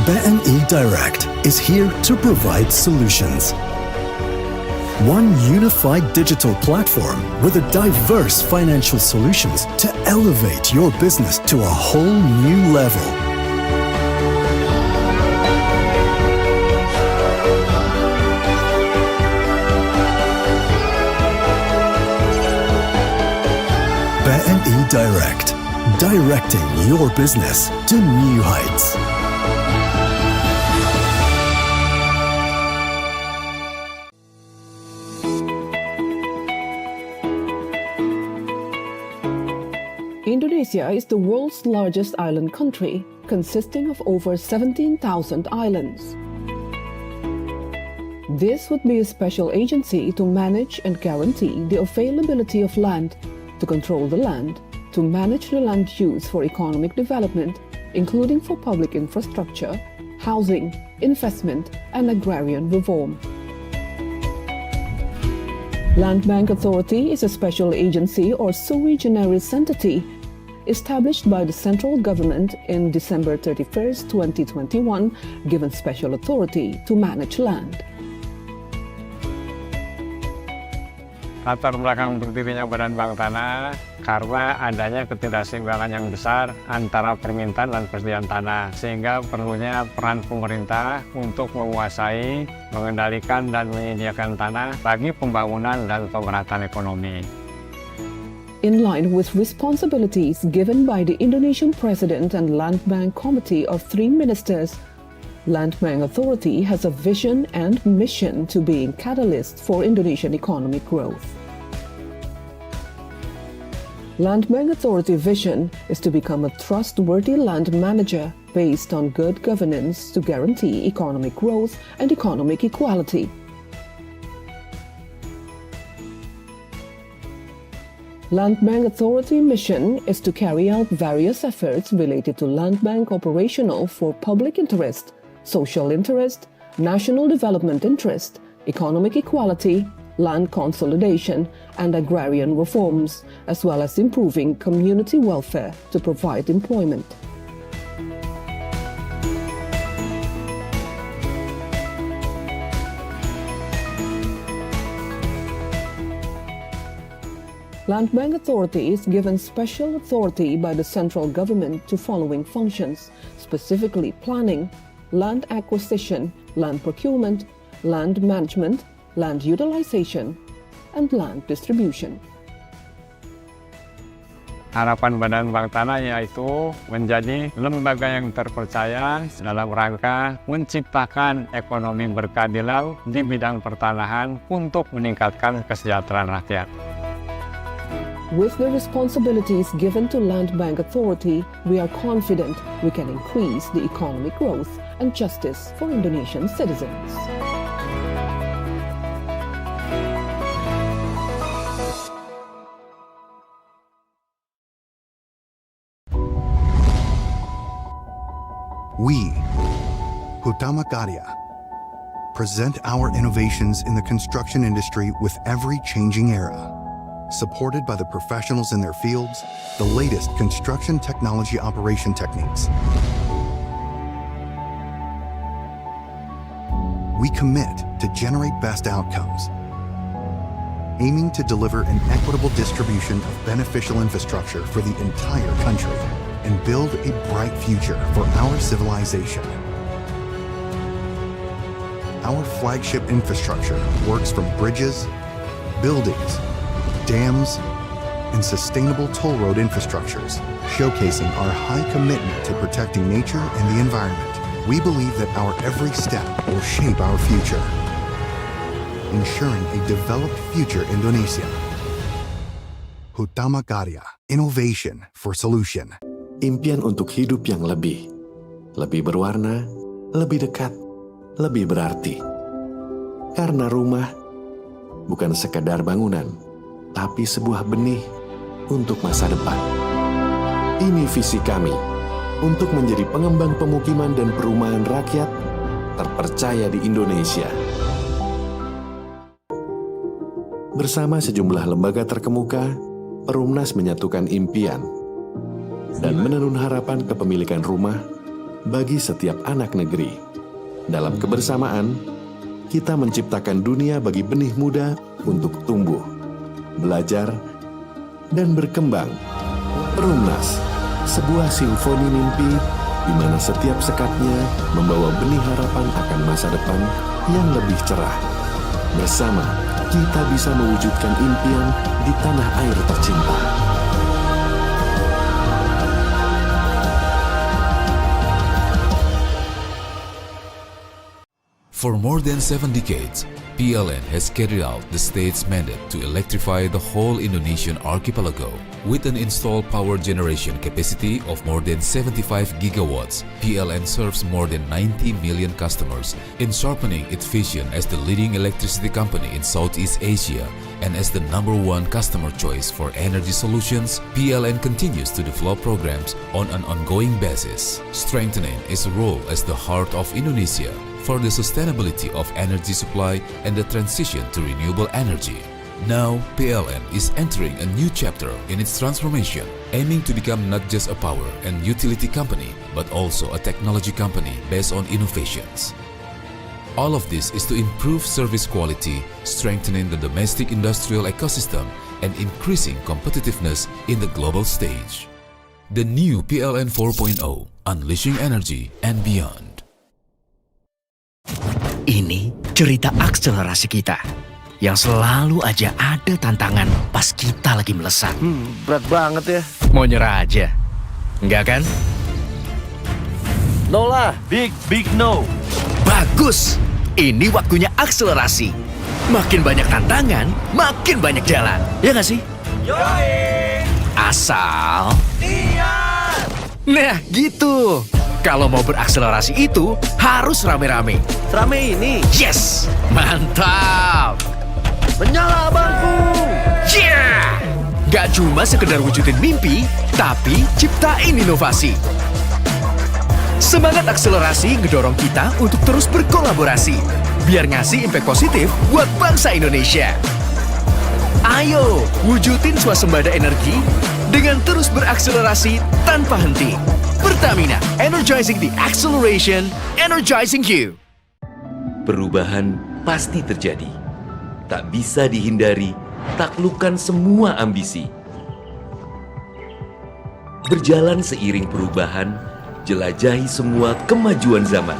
BNI Direct is here to provide solutions. One unified digital platform with a diverse financial solutions to elevate your business to a whole new level. BNI Direct, directing your business to new heights. Indonesia is the world's largest island country, consisting of over 17,000 islands. This would be a special agency to manage and guarantee the availability of land, to control the land, to manage the land use for economic development, including for public infrastructure, housing, investment, and agrarian reform. Land Bank Authority is a special agency or sui generis entity established by the central government in December 31st, 2021, given special authority to manage land. Latar belakang berdirinya Badan Bank Tanah karena adanya ketidakseimbangan yang besar antara permintaan dan persediaan tanah, sehingga perlunya peran pemerintah untuk menguasai, mengendalikan, dan menyediakan tanah bagi pembangunan dan pemerataan ekonomi. In line with responsibilities given by the Indonesian President and Land Bank Committee of 3 ministers, Land Bank Authority has a vision and mission to be a catalyst for Indonesian economic growth. Land Bank Authority vision is to become a trustworthy land manager based on good governance to guarantee economic growth and economic equality. Land Bank Authority mission is to carry out various efforts related to land bank operational for public interest, social interest, national development interest, economic equality, land consolidation, and agrarian reforms, as well as improving community welfare to provide employment. Land Bank Authority is given special authority by the central government to following functions, specifically planning, land acquisition, land procurement, land management, land utilization, and land distribution. Harapan Badan Bank Tanah yaitu menjadi lembaga yang terpercaya dalam rangka menciptakan ekonomi berkeadilan di bidang pertanahan untuk meningkatkan kesejahteraan rakyat. With the responsibilities given to Land Bank Authority, we are confident we can increase the economic growth and justice for Indonesian citizens. We, Hutama Karya, present our innovations in the construction industry with every changing era. Supported by the professionals in their fields, the latest construction technology operation techniques. We commit to generate best outcomes, aiming to deliver an equitable distribution of beneficial infrastructure for the entire country and build a bright future for our civilization. Our flagship infrastructure works from bridges, buildings, dams, and sustainable toll road infrastructures, showcasing our high commitment to protecting nature and the environment. We believe that our every step will shape our future, ensuring a developed future Indonesia. Hutama Karya, innovation for solution. Impian untuk hidup yang lebih berwarna, lebih dekat, lebih berarti. Karena rumah bukan sekadar bangunan, tapi sebuah benih untuk masa depan. Ini visi kami untuk menjadi pengembang pemukiman dan perumahan rakyat terpercaya di Indonesia. Bersama sejumlah lembaga terkemuka, Perumnas menyatukan impian dan menenun harapan kepemilikan rumah bagi setiap anak negeri. Dalam kebersamaan, kita menciptakan dunia bagi benih muda untuk tumbuh, belajar, dan berkembang. Perumnas, sebuah simfoni mimpi di mana setiap sekatnya membawa benih harapan akan masa depan yang lebih cerah. Bersama, kita bisa mewujudkan impian di tanah air tercinta. For more than 7 decades, PLN has carried out the state's mandate to electrify the whole Indonesian archipelago. With an installed power generation capacity of more than 75 gigawatts, PLN serves more than 90 million customers in sharpening its vision as the leading electricity company in Southeast Asia and as the #1 customer choice for energy solutions. PLN continues to develop programs on an ongoing basis, strengthening its role as the heart of Indonesia for the sustainability of energy supply and the transition to renewable energy. Now, PLN is entering a new chapter in its transformation, aiming to become not just a power and utility company, but also a technology company based on innovations. All of this is to improve service quality, strengthening the domestic industrial ecosystem, and increasing competitiveness in the global stage. The new PLN 4.0, unleashing energy and beyond. Ini cerita akselerasi kita yang selalu aja ada tantangan pas kita lagi melesat. Berat banget ya. Mau nyerah aja? Enggak kan? No lah, big no. Bagus, ini waktunya akselerasi. Makin banyak tantangan, makin banyak jalan. Ya nggak sih? Yoi! Asal... Niat! Nah gitu. Kalau mau berakselerasi itu harus rame-rame. Serame ini? Yes! Mantap! Menyala bangku! Yeah! Gak cuma sekedar wujudin mimpi, tapi ciptain inovasi. Semangat akselerasi ngedorong kita untuk terus berkolaborasi, biar ngasih impact positif buat bangsa Indonesia. Ayo, wujudin swasembada energi dengan terus berakselerasi tanpa henti. Pertamina, energizing the acceleration, energizing you. Perubahan pasti terjadi. Tak bisa dihindari, taklukkan semua ambisi. Berjalan seiring perubahan, jelajahi semua kemajuan zaman.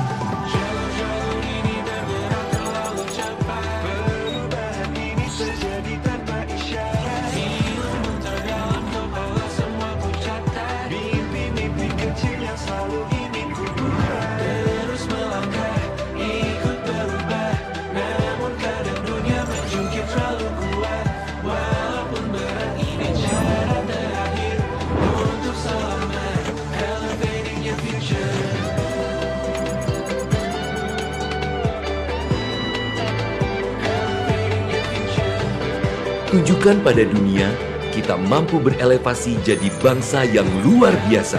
Tunjukkan pada dunia, kita mampu berelevasi jadi bangsa yang luar biasa.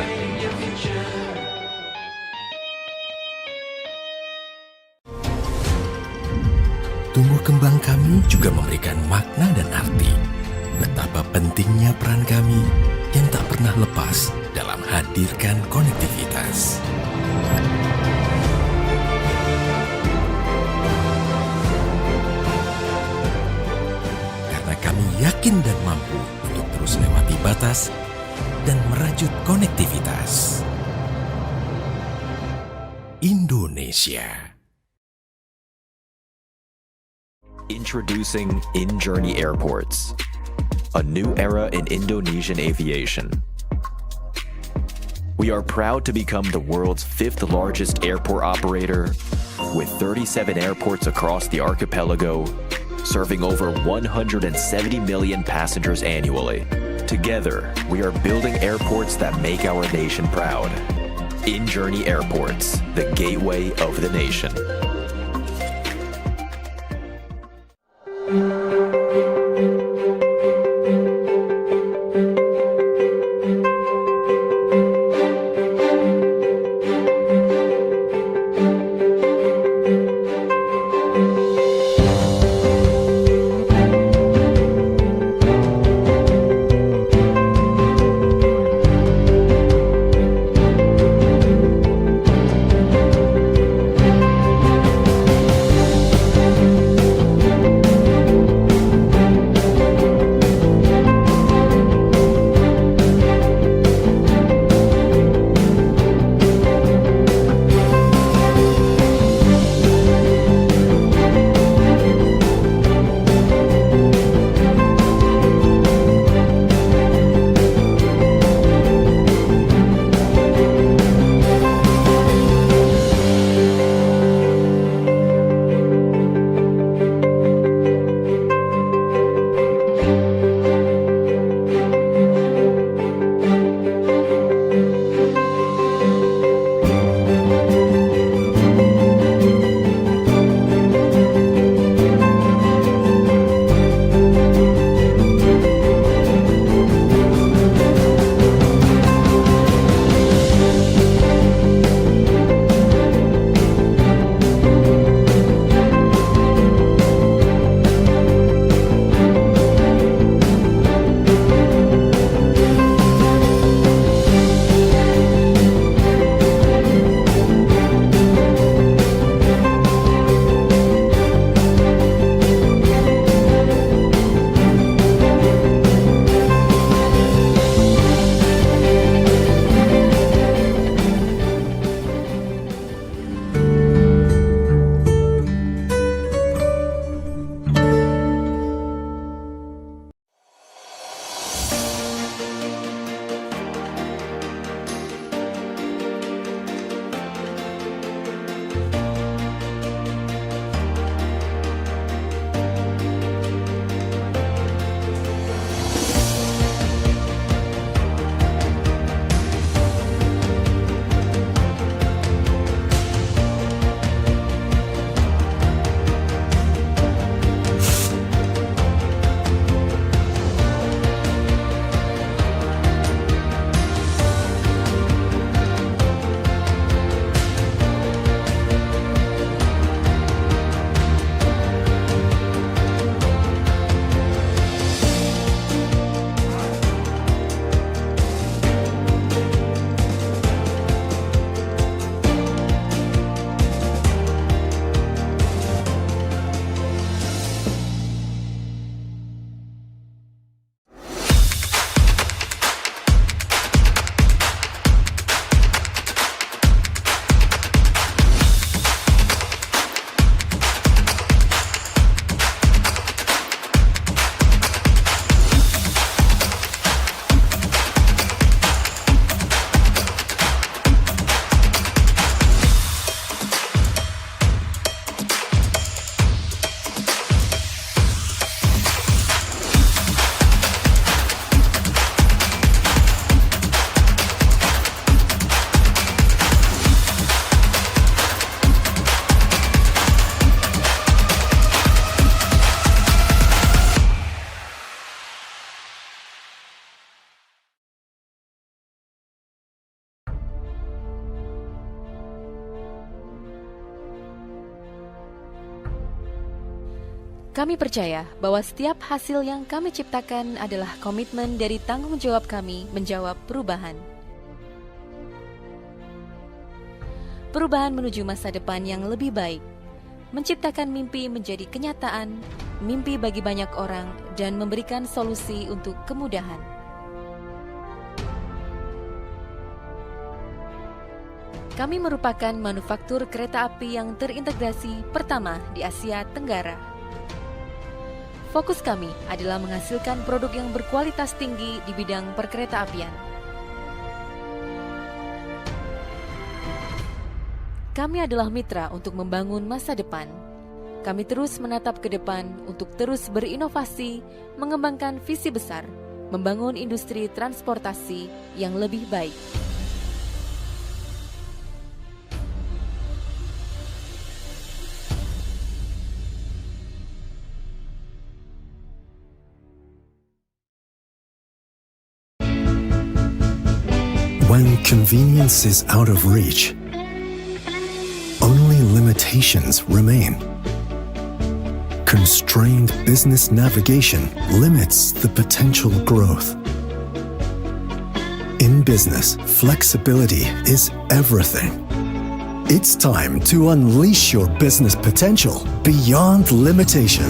Tumbuh kembang kami juga memberikan makna dan arti. Betapa pentingnya peran kami yang tak pernah lepas dalam hadirkan konektivitas. Karena kami yakin dan mampu untuk terus lewati batas dan merajut konektivitas. Indonesia. Introducing In-Journey Airports, a new era in Indonesian aviation. We are proud to become the world's 5th largest airport operator, with 37 airports across the archipelago, serving over 170 million passengers annually. Together, we are building airports that make our nation proud. In-Journey Airports, the gateway of the nation. Kami percaya bahwa setiap hasil yang kami ciptakan adalah komitmen dari tanggung jawab kami menjawab perubahan. Perubahan menuju masa depan yang lebih baik, menciptakan mimpi menjadi kenyataan, mimpi bagi banyak orang, dan memberikan solusi untuk kemudahan. Kami merupakan manufaktur kereta api yang terintegrasi pertama di Asia Tenggara. Fokus kami adalah menghasilkan produk yang berkualitas tinggi di bidang perkeretaapian. Kami adalah mitra untuk membangun masa depan. Kami terus menatap ke depan untuk terus berinovasi, mengembangkan visi besar, membangun industri transportasi yang lebih baik. When convenience is out of reach, only limitations remain. Constrained business navigation limits the potential growth. In business, flexibility is everything. It's time to unleash your business potential beyond limitation.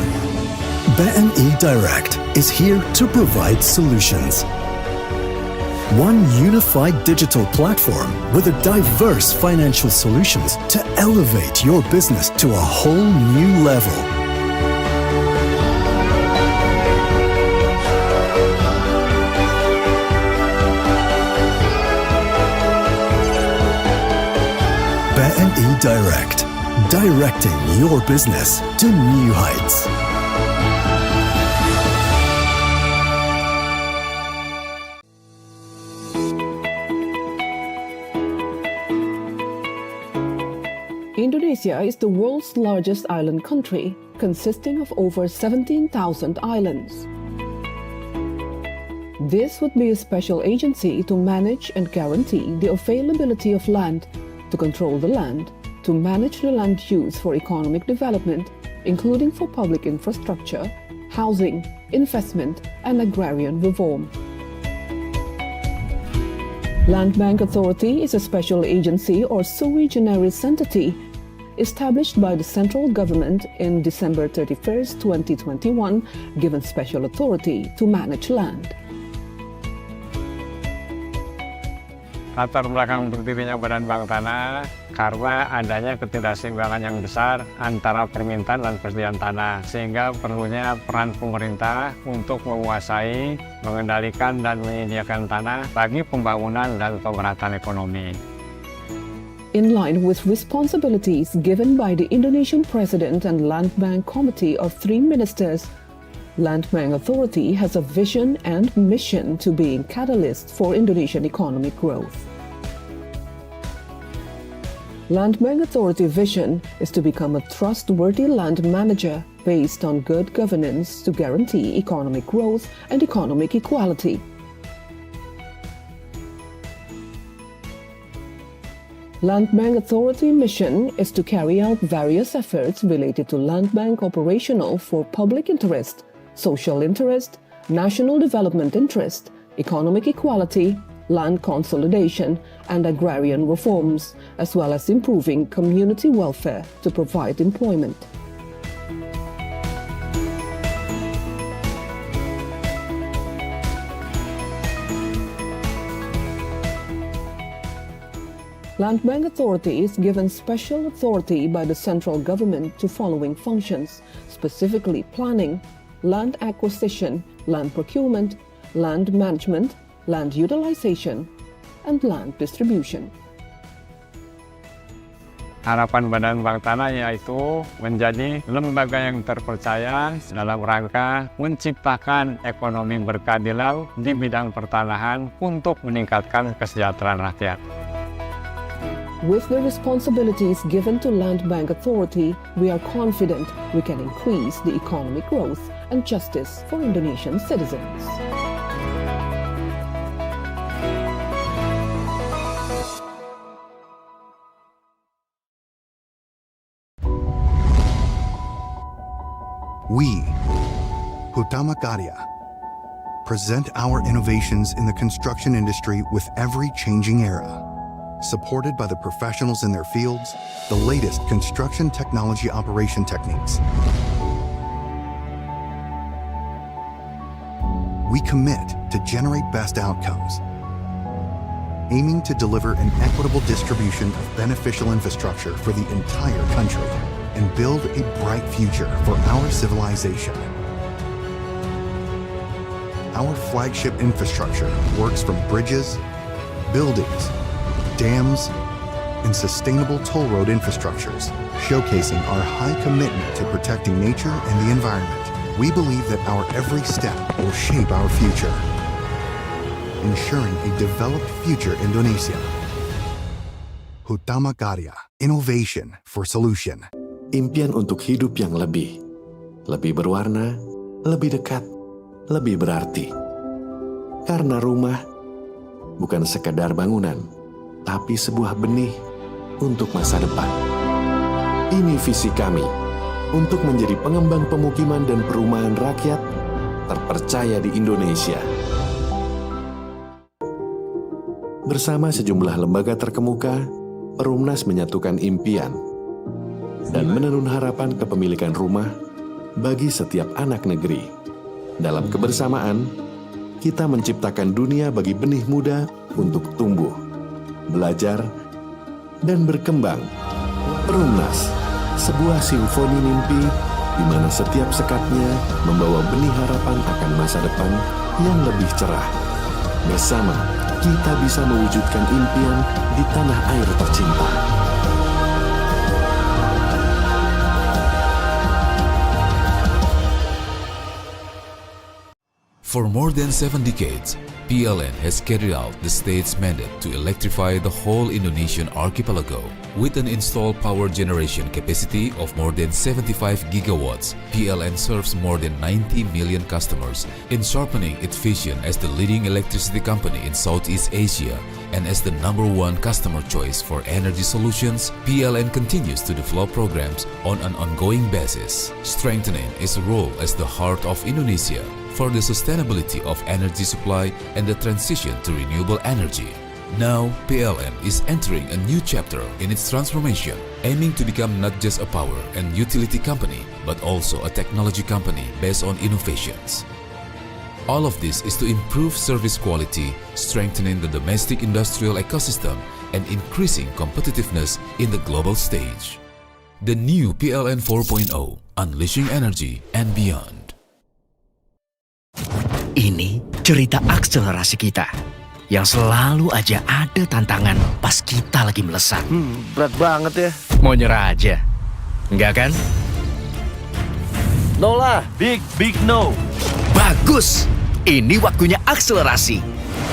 BNI Direct is here to provide solutions. One unified digital platform with a diverse financial solutions to elevate your business to a whole new level. BNI Direct, directing your business to new heights. Indonesia is the world's largest island country, consisting of over 17,000 islands. This would be a special agency to manage and guarantee the availability of land, to control the land, to manage the land use for economic development, including for public infrastructure, housing, investment, and agrarian reform. Land Bank Authority is a special agency or sui generis entity established by the central government in December 31st, 2021, given special authority to manage land. Latar belakang berdirinya Badan Bank Tanah karena adanya ketidakseimbangan yang besar antara permintaan dan persediaan tanah, sehingga perlunya peran pemerintah untuk menguasai, mengendalikan, dan menyediakan tanah bagi pembangunan dan pemerataan ekonomi. In line with responsibilities given by the Indonesian President and Land Bank Committee of 3 ministers, Land Bank Authority has a vision and mission to be a catalyst for Indonesian economic growth. Land Bank Authority vision is to become a trustworthy land manager based on good governance to guarantee economic growth and economic equality. Land Bank Authority mission is to carry out various efforts related to land bank operational for public interest, social interest, national development interest, economic equality, land consolidation, and agrarian reforms, as well as improving community welfare to provide employment. Land Bank Authority is given special authority by the central government to following functions, specifically planning, land acquisition, land procurement, land management, land utilization, and land distribution. Harapan Badan Bank Tanah yaitu menjadi lembaga yang terpercaya dalam rangka menciptakan ekonomi berkeadilan di bidang pertanahan untuk meningkatkan kesejahteraan rakyat. With the responsibilities given to Land Bank Authority, we are confident we can increase the economic growth and justice for Indonesian citizens. We, Hutama Karya, present our innovations in the construction industry with every changing era. Supported by the professionals in their fields, the latest construction technology operation techniques. We commit to generate best outcomes, aiming to deliver an equitable distribution of beneficial infrastructure for the entire country and build a bright future for our civilization. Our flagship infrastructure works from bridges, buildings, dams, and sustainable toll road infrastructures, showcasing our high commitment to protecting nature and the environment. We believe that our every step will shape our future, ensuring a developed future Indonesia. Hutama Karya, innovation for solution. Impian untuk hidup yang lebih berwarna, lebih dekat, lebih berarti. Karena rumah bukan sekadar bangunan, tapi sebuah benih untuk masa depan. Ini visi kami untuk menjadi pengembang pemukiman dan perumahan rakyat terpercaya di Indonesia. Bersama sejumlah lembaga terkemuka, Perumnas menyatukan impian dan menenun harapan kepemilikan rumah bagi setiap anak negeri. Dalam kebersamaan, kita menciptakan dunia bagi benih muda untuk tumbuh, belajar, dan berkembang. Perumnas, sebuah simfoni mimpi di mana setiap sekatnya membawa benih harapan akan masa depan yang lebih cerah. Bersama, kita bisa mewujudkan impian di tanah air tercinta. For more than 7 decades, PLN has carried out the state's mandate to electrify the whole Indonesian archipelago. With an installed power generation capacity of more than 75 gigawatts, PLN serves more than 90 million customers in sharpening its vision as the leading electricity company in Southeast Asia. And as the #1 customer choice for energy solutions, PLN continues to develop programs on an ongoing basis, strengthening its role as the heart of Indonesia for the sustainability of energy supply and the transition to renewable energy. Now, PLN is entering a new chapter in its transformation, aiming to become not just a power and utility company, but also a technology company based on innovations. All of this is to improve service quality, strengthening the domestic industrial ecosystem, and increasing competitiveness in the global stage. The new PLN 4.0, unleashing energy and beyond. Ini cerita akselerasi kita yang selalu aja ada tantangan pas kita lagi melesat. Berat banget ya. Mau nyerah aja? Enggak kan? No lah, big no. Bagus, ini waktunya akselerasi.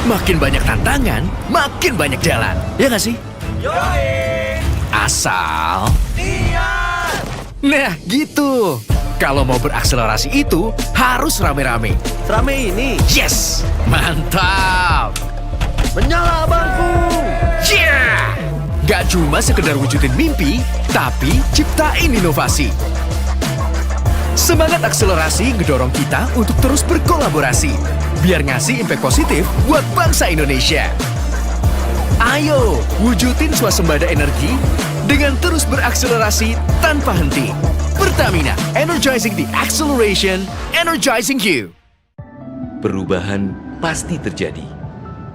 Makin banyak tantangan, makin banyak jalan. Ya nggak sih? Yoi! Asal... Niat! Nah gitu. Kalau mau berakselerasi itu harus rame-rame. Rame ini? Yes! Mantap! Menyala bangku! Yeah! Gak cuma sekedar wujudin mimpi, tapi ciptain inovasi. Semangat akselerasi ngedorong kita untuk terus berkolaborasi, biar ngasih impact positif buat bangsa Indonesia. Ayo, wujudin swasembada energi dengan terus berakselerasi tanpa henti. Pertamina, energizing the acceleration, energizing you. Perubahan pasti terjadi.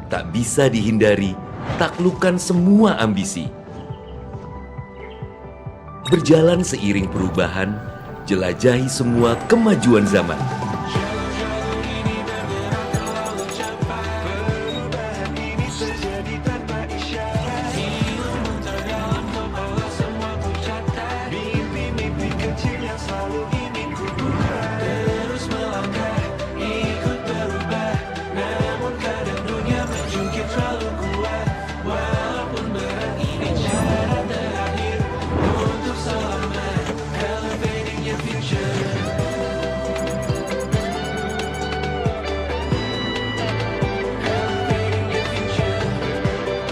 Tak bisa dihindari, taklukkan semua ambisi. Berjalan seiring perubahan, jelajahi semua kemajuan zaman.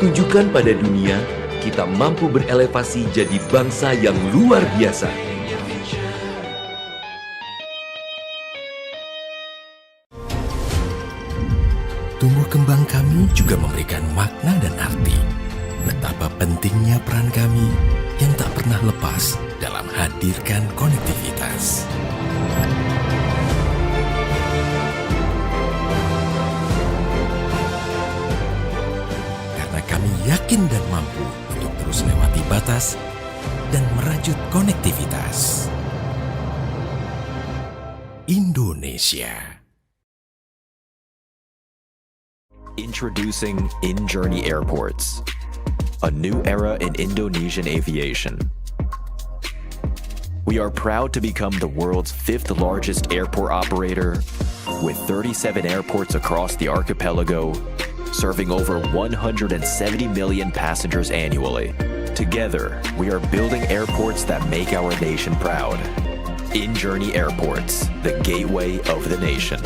Tunjukkan pada dunia, kita mampu berelevasi jadi bangsa yang luar biasa. tumbuh kembang kami juga memberikan makna dan arti. Betapa pentingnya peran kami yang tak pernah lepas dalam hadirkan konektivitas. Karena kami yakin dan mampu untuk terus lewati batas dan merajut konektivitas. Indonesia. Introducing In-Journey Airports, a new era in Indonesian aviation. We are proud to become the world's 5th largest airport operator, with 37 airports across the archipelago, serving over 170 million passengers annually. Together, we are building airports that make our nation proud. In-Journey Airports, the gateway of the nation.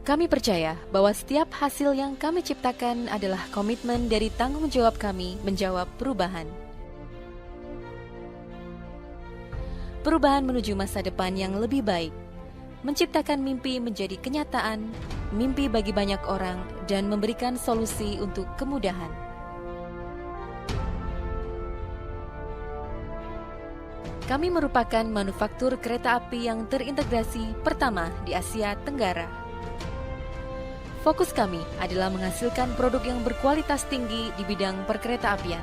Kami percaya bahwa setiap hasil yang kami ciptakan adalah komitmen dari tanggung jawab kami menjawab perubahan. Perubahan menuju masa depan yang lebih baik, menciptakan mimpi menjadi kenyataan, mimpi bagi banyak orang, dan memberikan solusi untuk kemudahan. Kami merupakan manufaktur kereta api yang terintegrasi pertama di Asia Tenggara. Fokus kami adalah menghasilkan produk yang berkualitas tinggi di bidang perkeretaapian.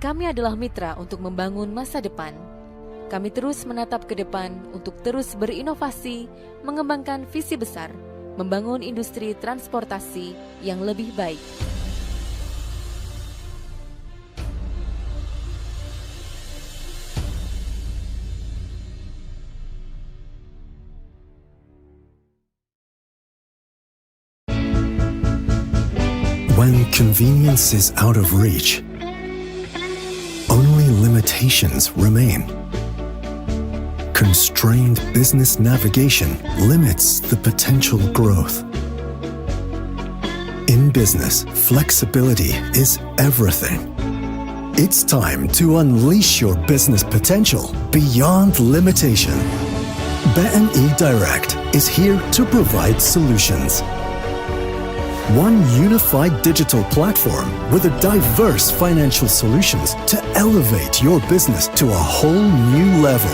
Kami adalah mitra untuk membangun masa depan. Kami terus menatap ke depan untuk terus berinovasi, mengembangkan visi besar, membangun industri transportasi yang lebih baik. When convenience is out of reach, only limitations remain. Constrained business navigation limits the potential growth. In business, flexibility is everything. It's time to unleash your business potential beyond limitation. BNI Direct is here to provide solutions. One unified digital platform with a diverse financial solutions to elevate your business to a whole new level.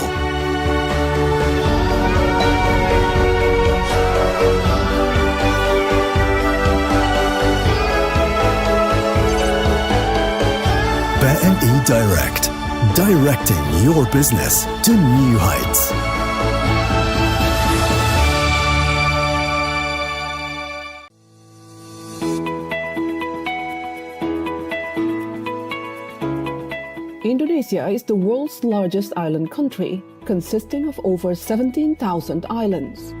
BNI Direct, directing your business to new heights. Indonesia is the world's largest island country, consisting of over 17,000 islands.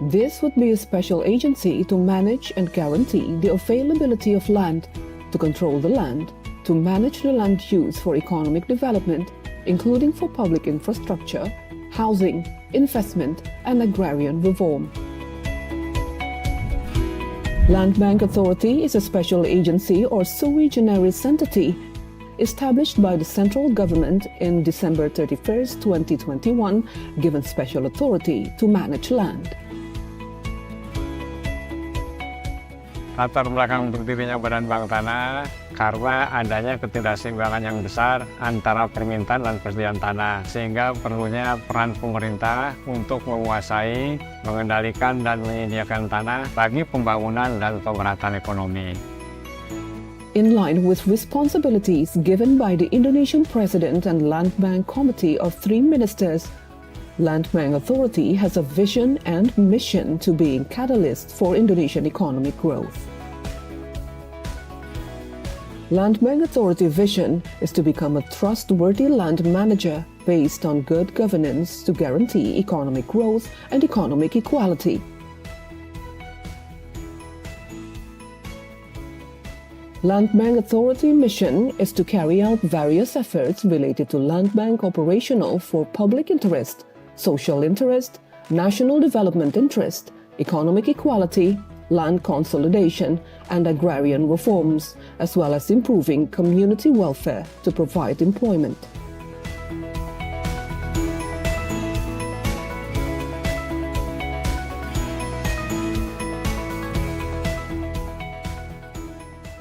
This would be a special agency to manage and guarantee the availability of land, to control the land, to manage the land use for economic development, including for public infrastructure, housing, investment, and agrarian reform. Land Bank Authority is a special agency or sui generis entity established by the central government in December 31st, 2021, given special authority to manage land. Latar belakang berdirinya Badan Bank Tanah karena adanya ketidakseimbangan yang besar antara permintaan dan persediaan tanah, sehingga perlunya peran pemerintah untuk menguasai, mengendalikan, dan menyediakan tanah bagi pembangunan dan pemerataan ekonomi. In line with responsibilities given by the Indonesian President and Land Bank Committee of 3 ministers, Land Bank Authority has a vision and mission to be a catalyst for Indonesian economic growth. Land Bank Authority vision is to become a trustworthy land manager based on good governance to guarantee economic growth and economic equality. Land Bank Authority mission is to carry out various efforts related to land bank operational for public interest, social interest, national development interest, economic equality, land consolidation, and agrarian reforms, as well as improving community welfare to provide employment.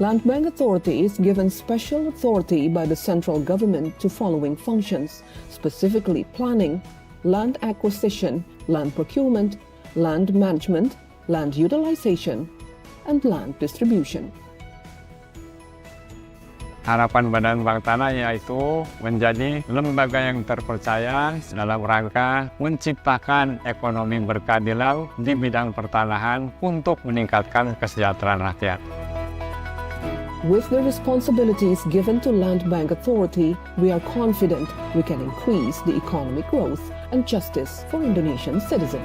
Land Bank Authority is given special authority by the central government to following functions, specifically planning, land acquisition, land procurement, land management, land utilization, and land distribution. Harapan Badan Bank Tanah yaitu menjadi lembaga yang terpercaya dalam rangka menciptakan ekonomi berkeadilan di bidang pertanahan untuk meningkatkan kesejahteraan rakyat. With the responsibilities given to Land Bank Authority, we are confident we can increase the economic growth and justice for Indonesian citizens.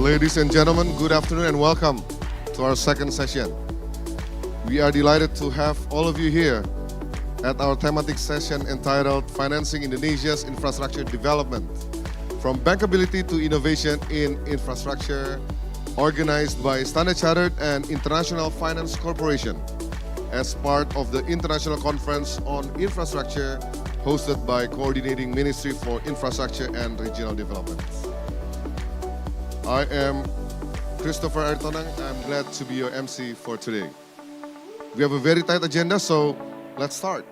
Ladies and gentlemen, good afternoon and welcome to our second session. We are delighted to have all of you here at our thematic session entitled Financing Indonesia's Infrastructure Development, from Bankability to Innovation in Infrastructure, organized by Standard Chartered and International Finance Corporation as part of the International Conference on Infrastructure hosted by Coordinating Ministry for Infrastructure and Regional Development. I am Christopher Airtonang. I'm glad to be your MC for today. We have a very tight agenda, so let's start.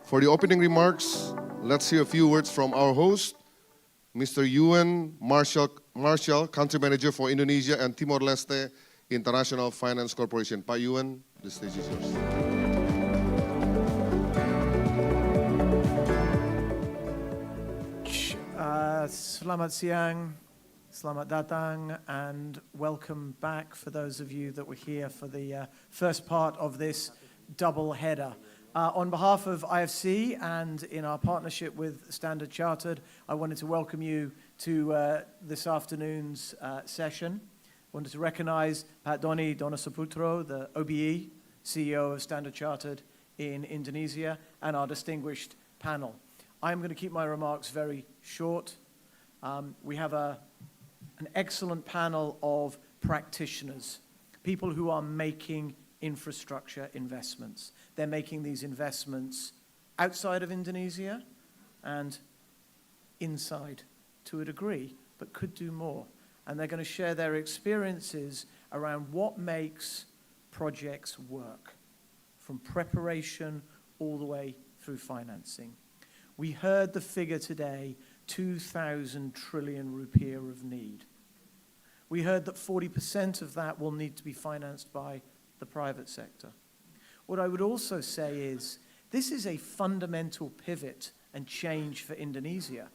For the opening remarks, let's hear a few words from our host, Mr. Yuan Marshall, Country Manager for Indonesia and Timor-Leste International Finance Corporation. Pak Yuan, the stage is yours. Selamat siang, selamat datang, and welcome back for those of you that were here for the first part of this double header. On behalf of IFC and in our partnership with Standard Chartered, I wanted to welcome you to this afternoon's session. I wanted to recognize Pak Doni Donosaputro, the OBE, CEO of Standard Chartered in Indonesia, and our distinguished panel. I'm going to keep my remarks very short. We have an excellent panel of practitioners, people who are making infrastructure investments. They're making these investments outside of Indonesia and inside to a degree, but could do more. And they're going to share their experiences around what makes projects work, from preparation all the way through financing. We heard the figure today, 2,000 trillion rupiah of need. We heard that 40% of that will need to be financed by the private sector. What I would also say is, this is a fundamental pivot and change for Indonesia.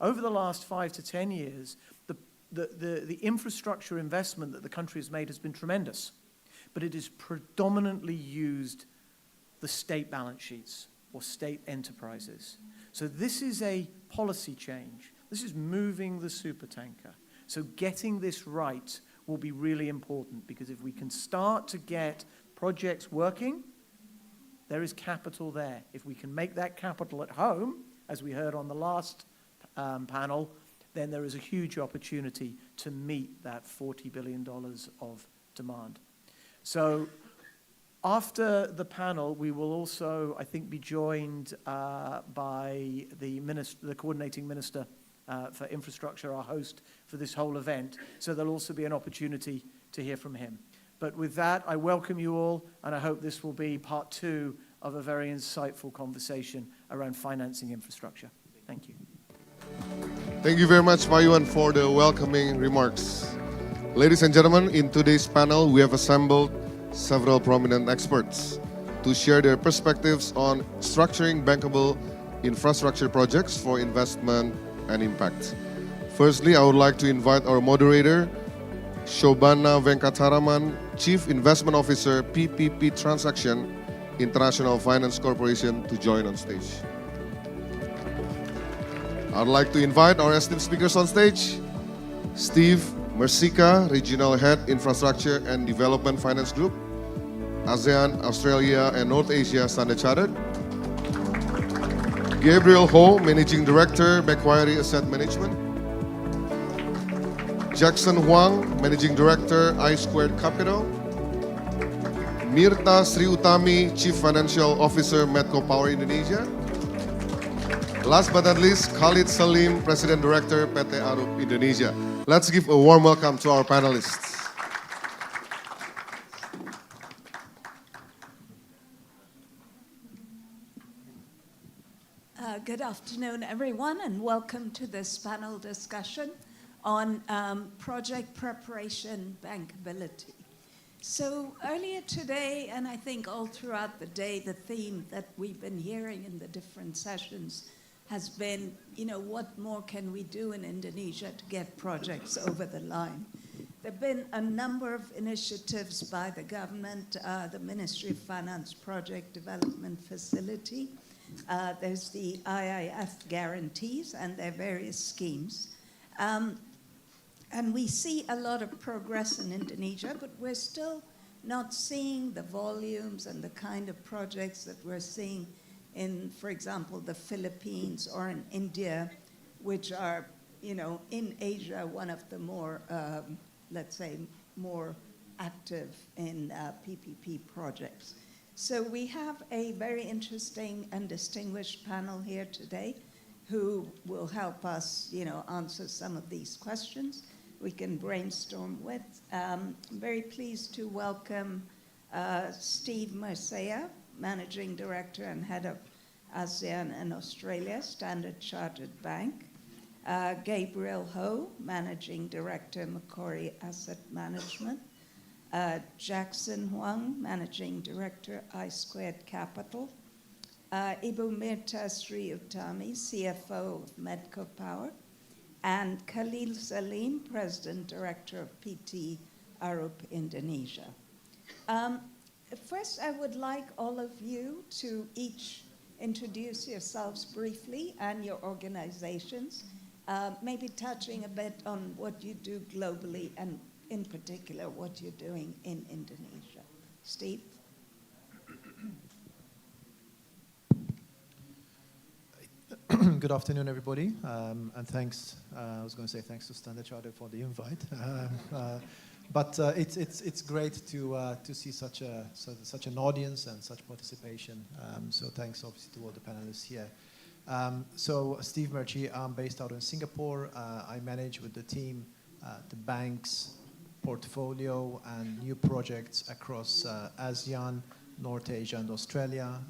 Over the last 5 to 10 years, the infrastructure investment that the country has made has been tremendous, but it has predominantly used the state balance sheets or state enterprises. So this is a policy change. This is moving the supertanker. So getting this right will be really important, because if we can start to get projects working, there is capital there. If we can make that capital at home, as we heard on the last panel, then there is a huge opportunity to meet that $40 billion of demand. So after the panel, we will also, I think, be joined by the Coordinating Minister for Infrastructure, our host for this whole event. So there'll also be an opportunity to hear from him. But with that, I welcome you all, and I hope this will be part 2 of a very insightful conversation around financing infrastructure. Thank you. Thank you very much, Pak Yuan, for the welcoming remarks. Ladies and gentlemen, in today's panel, we have assembled several prominent experts to share their perspectives on structuring bankable infrastructure projects for investment and impact. Firstly, I would like to invite our moderator, Shobana Venkataraman, Chief Investment Officer, PPP Transaction, International Finance Corporation, to join on stage. I'd like to invite our esteemed speakers on stage. Steve Mersika, Regional Head, Infrastructure and Development Finance Group, ASEAN, Australia, and North Asia, Standard Chartered. Gabriel Ho, Managing Director, Macquarie Asset Management. Jackson Huang, Managing Director, I2 Capital. Mirta Sri Utami, Chief Financial Officer, Medco Power Indonesia. Last but not least, Khalid Salim, President Director, PT Arup Indonesia. Let's give a warm welcome to our panelists. Good afternoon, everyone, and welcome to this panel discussion on project preparation bankability. So earlier today, and I think all throughout the day, the theme that we've been hearing in the different sessions has been, what more can we do in Indonesia to get projects over the line? There have been a number of initiatives by the government, the Ministry of Finance Project Development Facility. There's the IIF guarantees, and there are various schemes. And we see a lot of progress in Indonesia, but we're still not seeing the volumes and the kind of projects that we're seeing in, for example, the Philippines or in India, which are, you know, in Asia, one of the more, let's say, more active in PPP projects. So we have a very interesting and distinguished panel here today who will help us, you know, answer some of these questions we can brainstorm with. I'm very pleased to welcome Steve Mercia, Managing Director and Head of ASEAN and Australia, Standard Chartered Bank. Gabriel Ho, Managing Director, Macquarie Asset Management. Jackson Huang, Managing Director, I2 Capital. Ibu Mirta Sri Utami, CFO of Medco Power. And Khalil Salim, President Director of PT Arup Indonesia. First, I would like all of you to each introduce yourselves briefly and your organizations, maybe touching a bit on what you do globally and in particular what you're doing in Indonesia. Steve? Good afternoon, everybody, and thanks. I was going to say thanks to Standard Chartered for the invite, but it's great to see such an audience and such participation. So thanks, obviously, to all the panelists here. So Steve Mercia, I'm based out in Singapore. I manage with the team the bank's portfolio and new projects across ASEAN, North Asia, and Australia.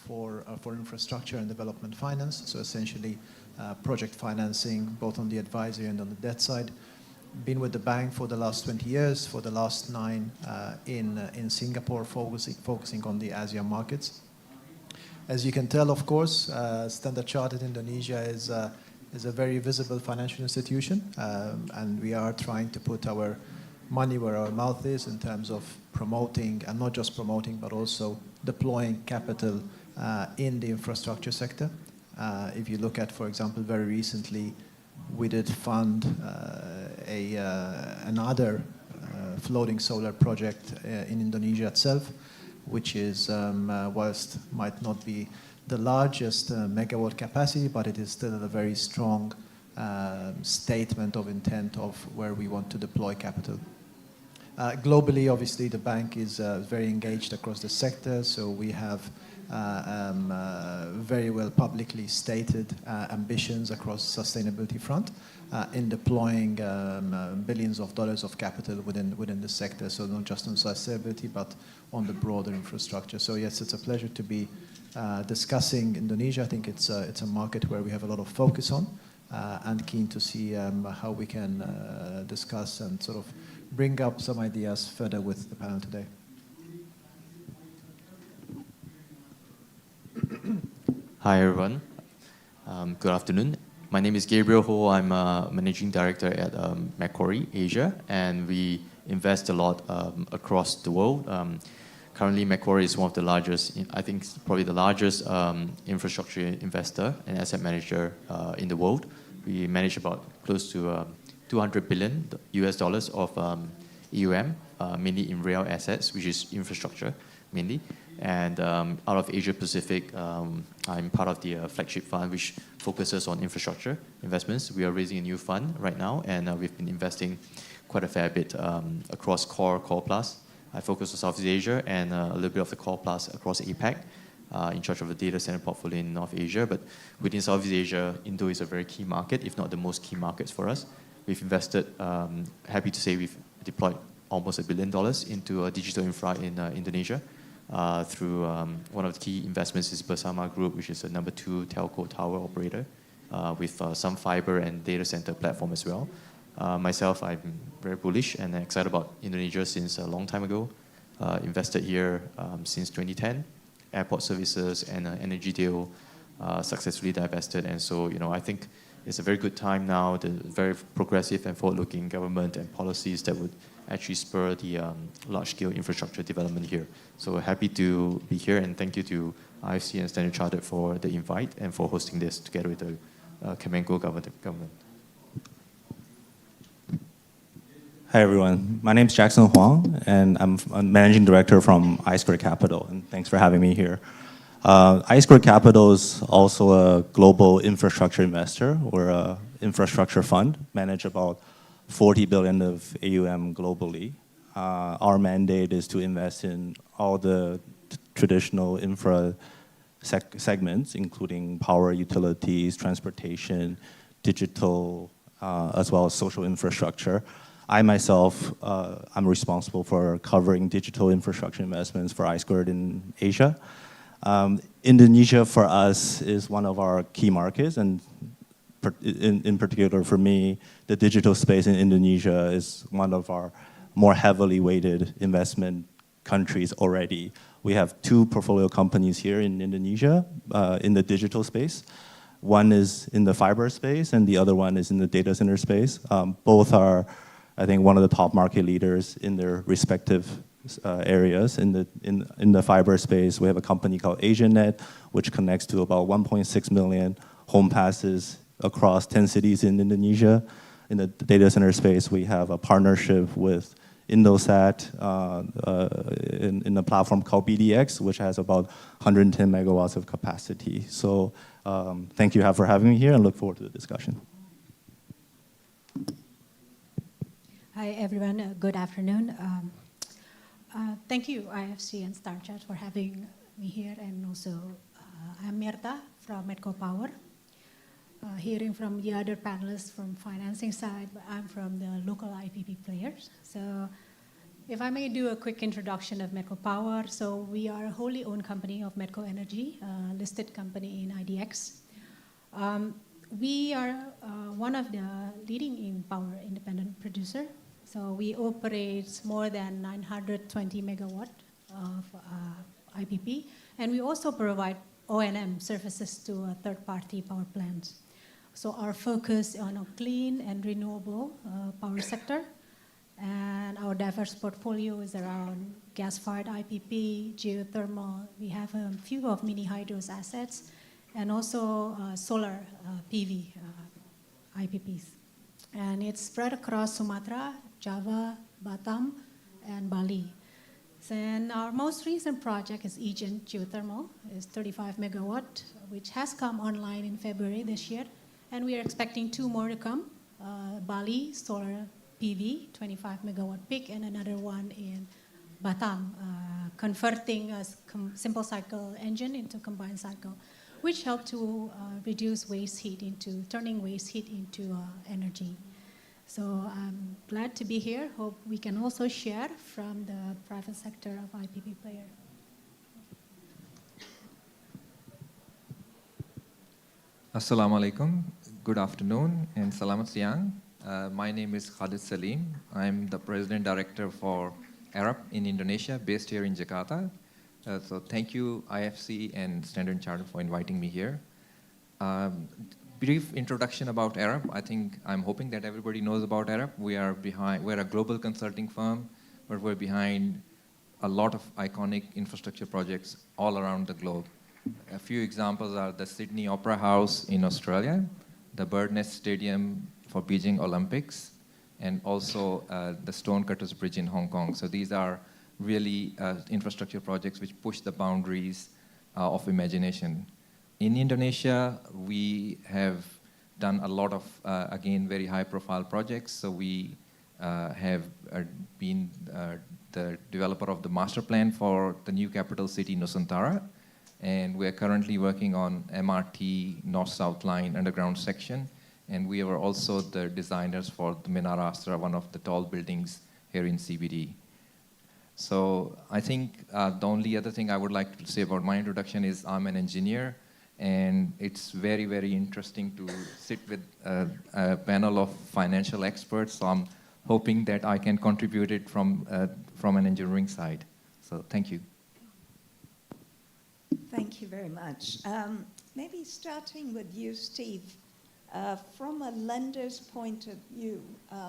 For infrastructure and development finance, so essentially project financing, both on the advisory and on the debt side. Been with the bank for the last 20 years, for the last 9 in Singapore, focusing on the ASEAN markets. As you can tell, of course, Standard Chartered Indonesia is a very visible financial institution, and we are trying to put our money where our mouth is in terms of promoting, and not just promoting, but also deploying capital in the infrastructure sector. If you look at, for example, very recently, we did fund another floating solar project in Indonesia itself, which is, whilst might not be the largest megawatt capacity, but it is still a very strong statement of intent of where we want to deploy capital. Globally, obviously, the bank is very engaged across the sector, so we have very well publicly stated ambitions across sustainability front in deploying billions of dollars of capital within the sector, so not just on sustainability, but on the broader infrastructure. So yes, it's a pleasure to be discussing Indonesia. I think it's a market where we have a lot of focus on, and keen to see how we can discuss and sort of bring up some ideas further with the panel today. Hi everyone, good afternoon. My name is Gabriel Ho. I'm a Managing Director at Macquarie Asia, and we invest a lot across the world. Currently, Macquarie is one of the largest, I think probably the largest infrastructure investor and asset manager in the world. We manage about close to $200 billion of EUM, mainly in real assets, which is infrastructure mainly. And out of Asia Pacific, I'm part of the flagship fund, which focuses on infrastructure investments. We are raising a new fund right now, and we've been investing quite a fair bit across core plus. I focus on Southeast Asia and a little bit of the core plus across APAC, in charge of the data center portfolio in North Asia. But within Southeast Asia, Indo is a very key market, if not the most key markets for us. We've invested, happy to say we've deployed almost $1 billion into a digital infra in Indonesia. Through one of the key investments is Bersama Group, which is a number 2 telco tower operator with some fiber and data center platform as well. Myself, I'm very bullish and excited about Indonesia since a long time ago. Invested here since 2010. Airport services and energy deal successfully divested, and so I think it's a very good time now. The very progressive and forward-looking government and policies that would actually spur the large-scale infrastructure development here. So happy to be here, and thank you to ICI and Standard Chartered for the invite and for hosting this together with the Kemenko government. Hi everyone, my name is Jackson Huang, and I'm a managing director from I-Square Capital, and thanks for having me here. I-Square Capital is also a global infrastructure investor. We're an infrastructure fund, manage about 40 billion of AUM globally. Our mandate is to invest in all the traditional infra segments, including power, utilities, transportation, digital, as well as social infrastructure. I myself, I'm responsible for covering digital infrastructure investments for I-Squared in Asia. Indonesia for us is one of our key markets, and in particular for me, the digital space in Indonesia is one of our more heavily weighted investment countries already. We have 2 portfolio companies here in Indonesia in the digital space. One is in the fiber space and the other one is in the data center space. Both are, I think, one of the top market leaders in their respective areas. In the fiber space, we have a company called AsianNet, which connects to about 1.6 million home passes across 10 cities in Indonesia. In the data center space, we have a partnership with Indosat in a platform called BDX, which has about 110 megawatts of capacity. So thank you for having me here and look forward to the discussion. Hi everyone, good afternoon. Thank you IFC and StarChat for having me here, and also I'm Mirta from Medco Power. Hearing from the other panelists from financing side, but I'm from the local IPP players. So if I may do a quick introduction of Medco Power. So we are a wholly owned company of Medco Energy, listed company in IDX. We are one of the leading in power independent producer. So we operate more than 920 megawatt of IPP, and we also provide O&M services to third-party power plants. So our focus on a clean and renewable power sector, and our diverse portfolio is around gas-fired IPP, geothermal. We have a few of mini hydros assets, and also solar PV IPPs. And it's spread across Sumatra, Java, Batam, and Bali. And our most recent project is Ijen Geothermal, is 35 megawatt, which has come online in February this year. And we are expecting 2 more to come. Bali, solar PV, 25 megawatt peak, and another one in Batam, converting a simple cycle engine into combined cycle, which help to reduce waste heat into, turning waste heat into energy. So I'm glad to be here. Hope we can also share from the private sector of IPP player. Assalamualaikum, good afternoon and selamat siang. My name is Khalid Salim. I'm the President Director for Arab in Indonesia, based here in Jakarta. So thank you IFC and Standard Chartered for inviting me here. Brief introduction about Arab. I'm hoping that everybody knows about Arab. We're a global consulting firm, but we're behind a lot of iconic infrastructure projects all around the globe. A few examples are the Sydney Opera House in Australia, the Bird Nest Stadium for Beijing Olympics, and also the Stonecutters Bridge in Hong Kong. So these are really infrastructure projects which push the boundaries of imagination. In Indonesia, we have done a lot of, again, very high-profile projects. So we have been the developer of the master plan for the new capital city, Nusantara. And we're currently working on MRT North-South Line underground section. And we are also the designers for the Menara Astra, one of the tall buildings here in CBD. So I think the only other thing I would like to say about my introduction is I'm an engineer. And it's very, very interesting to sit with a panel of financial experts. So I'm hoping that I can contribute it from an engineering side. So thank you. Thank you very much. Maybe starting with you, Steve. From a lender's point of view,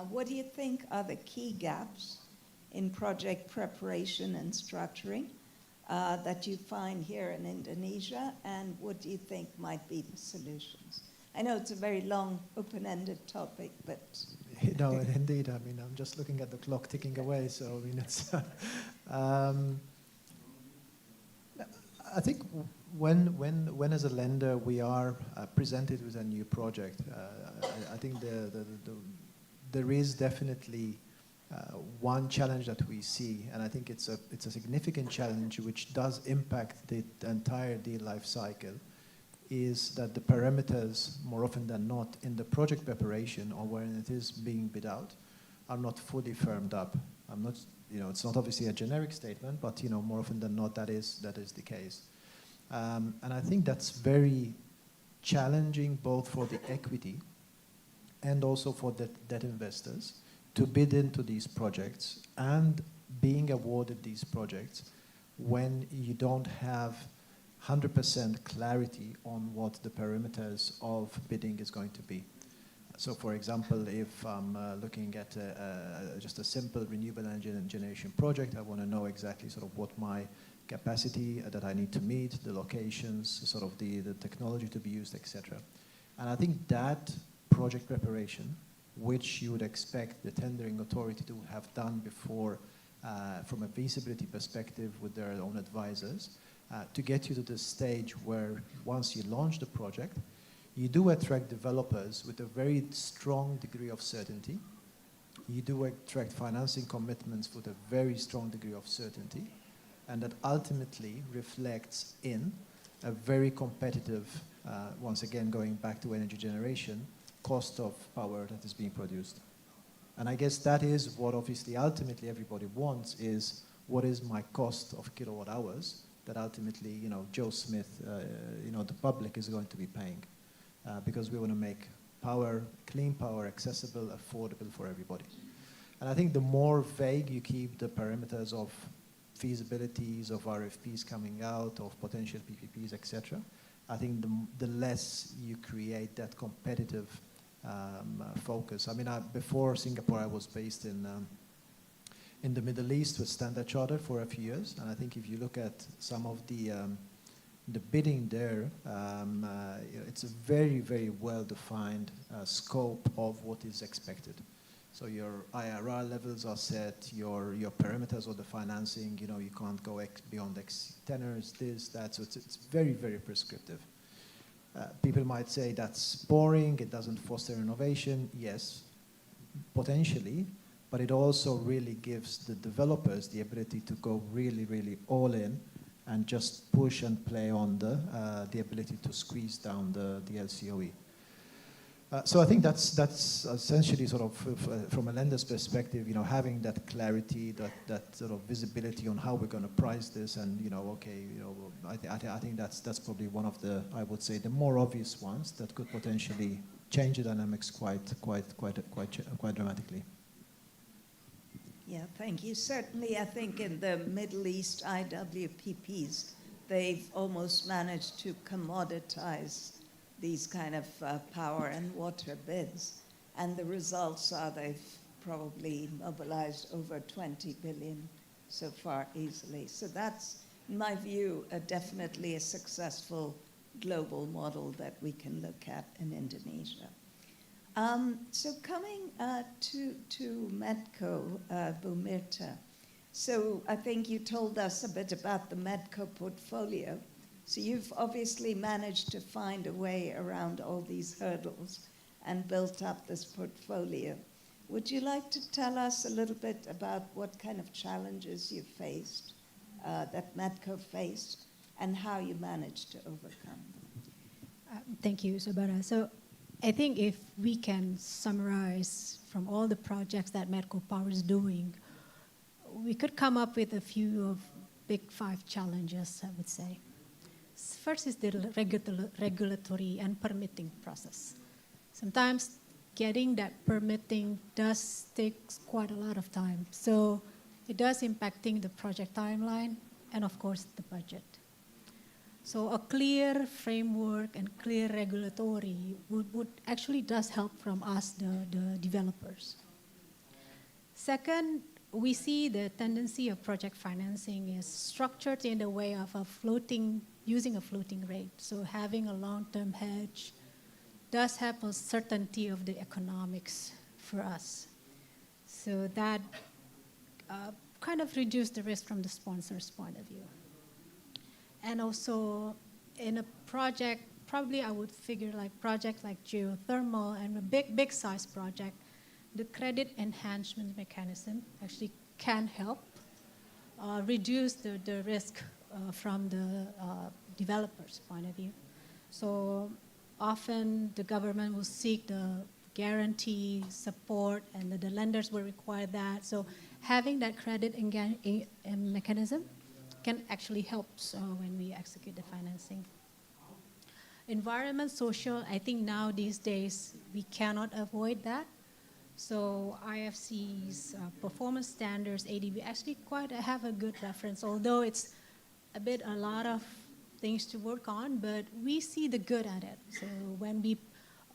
what do you think are the key gaps in project preparation and structuring that you find here in Indonesia, and what do you think might be the solutions? I know it's a very long, open-ended topic, but No, indeed. I mean, I'm just looking at the clock ticking away. So I mean, it's. I think when as a lender we are presented with a new project, I think there is definitely one challenge that we see, and I think it's a significant challenge which does impact the entire deal life cycle, is that the parameters, more often than not, in the project preparation or when it is being bid out, are not fully firmed up. I'm not, it's not obviously a generic statement, but more often than not, that is the case. And I think that's very challenging both for the equity and also for the debt investors to bid into these projects and being awarded these projects when you don't have 100% clarity on what the parameters of bidding is going to be. So for example, if I'm looking at just a simple renewable energy generation project, I want to know exactly sort of what my capacity that I need to meet, the locations, sort of the technology to be used, etc. And I think that project preparation, which you would expect the tendering authority to have done before from a feasibility perspective with their own advisors, to get you to the stage where once you launch the project, you do attract developers with a very strong degree of certainty. You do attract financing commitments with a very strong degree of certainty, and that ultimately reflects in a very competitive, once again going back to energy generation, cost of power that is being produced. And I guess that is what obviously ultimately everybody wants, is what is my cost of kilowatt hours that ultimately, Joe Smith, the public is going to be paying. Because we want to make power, clean power, accessible, affordable for everybody. And I think the more vague you keep the parameters of feasibilities, of RFPs coming out, of potential PPPs, etc., I think the less you create that competitive focus. I mean, before Singapore, I was based in the Middle East with Standard Chartered for a few years, and I think if you look at some of the bidding there, it's a very, very well-defined scope of what is expected. So your IRR levels are set, your parameters of the financing, you can't go beyond X tenors, this, that, so it's very, very prescriptive. People might say that's boring, it doesn't foster innovation. Yes, potentially, but it also really gives the developers the ability to go really, really all in and just push and play on the ability to squeeze down the LCOE. So I think that's essentially sort of from a lender's perspective, having that clarity, that sort of visibility on how we're going to price this, and I think that's probably one of the, I would say, the more obvious ones that could potentially change the dynamics quite dramatically. Yeah, thank you. Certainly, I think in the Middle East IWPPs, they've almost managed to commoditize these kind of power and water bids. And the results are they've probably mobilized over 20 billion so far easily. So that's, in my view, definitely a successful global model that we can look at in Indonesia. So coming to Medco, Bumirta. So I think you told us a bit about the Medco portfolio. So you've obviously managed to find a way around all these hurdles and built up this portfolio. Would you like to tell us a little bit about what kind of challenges you faced, that Medco faced, and how you managed to overcome them? Thank you, Sabara. So I think if we can summarize from all the projects that Medco Power is doing, we could come up with a few of big 5 challenges, I would say. First is the regulatory and permitting process. Sometimes getting that permitting does take quite a lot of time. So it does impacting the project timeline and of course the budget. So a clear framework and clear regulatory would actually does help from us, the developers. Second, we see the tendency of project financing is structured in the way of using a floating rate. So having a long-term hedge does have a certainty of the economics for us. So that kind of reduced the risk from the sponsor's point of view. And also in a project, probably I would figure like project like geothermal and a big size project, the credit enhancement mechanism actually can help reduce the risk from the developer's point of view. So often the government will seek the guarantee, support, and the lenders will require that. So having that credit mechanism can actually help when we execute the financing. Environment, social, I think now these days we cannot avoid that. So IFC's performance standards, ADB, actually quite have a good reference, although it's a lot of things to work on, but we see the good at it. So when we,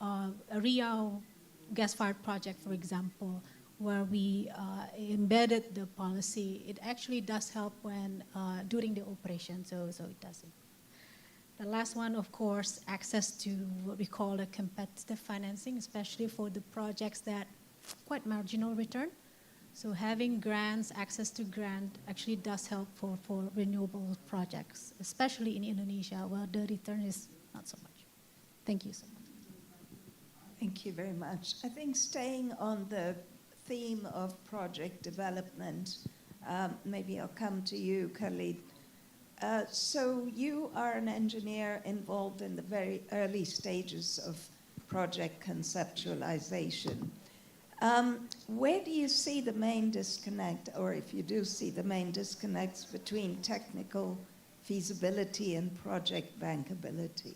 a Riau gas-fired project, for example, where we embedded the policy, it actually does help when during the operation, so it doesn't. The last one, of course, access to what we call a competitive financing, especially for the projects that quite marginal return. So having grants, access to grant actually does help for renewable projects, especially in Indonesia, where the return is not so much. Thank you so much. Thank you very much. I think staying on the theme of project development, maybe I'll come to you, Khalid. So you are an engineer involved in the very early stages of project conceptualization. Where do you see the main disconnect, or if you do see the main disconnects between technical feasibility and project bankability?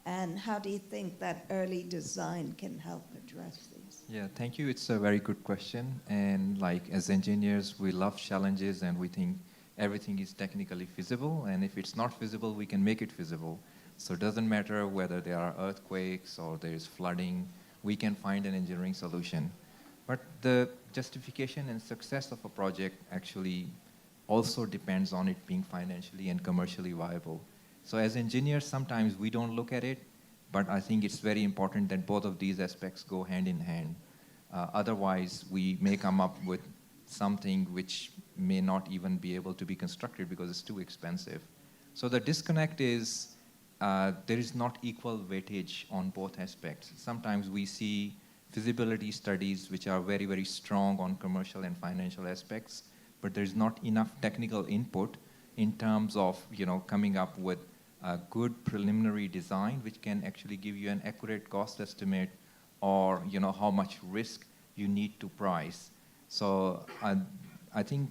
And how do you think that early design can help address these? Yeah, thank you. It's a very good question. And like as engineers, we love challenges and we think everything is technically feasible. And if it's not feasible, we can make it feasible. So it doesn't matter whether there are earthquakes or there is flooding, we can find an engineering solution. But the justification and success of a project actually also depends on it being financially and commercially viable. So as engineers, sometimes we don't look at it, but I think it's very important that both of these aspects go hand in hand. Otherwise, we may come up with something which may not even be able to be constructed because it's too expensive. So the disconnect is there is not equal weightage on both aspects. Sometimes we see feasibility studies which are very, very strong on commercial and financial aspects, but there's not enough technical input in terms of coming up with a good preliminary design which can actually give you an accurate cost estimate or how much risk you need to price. So I think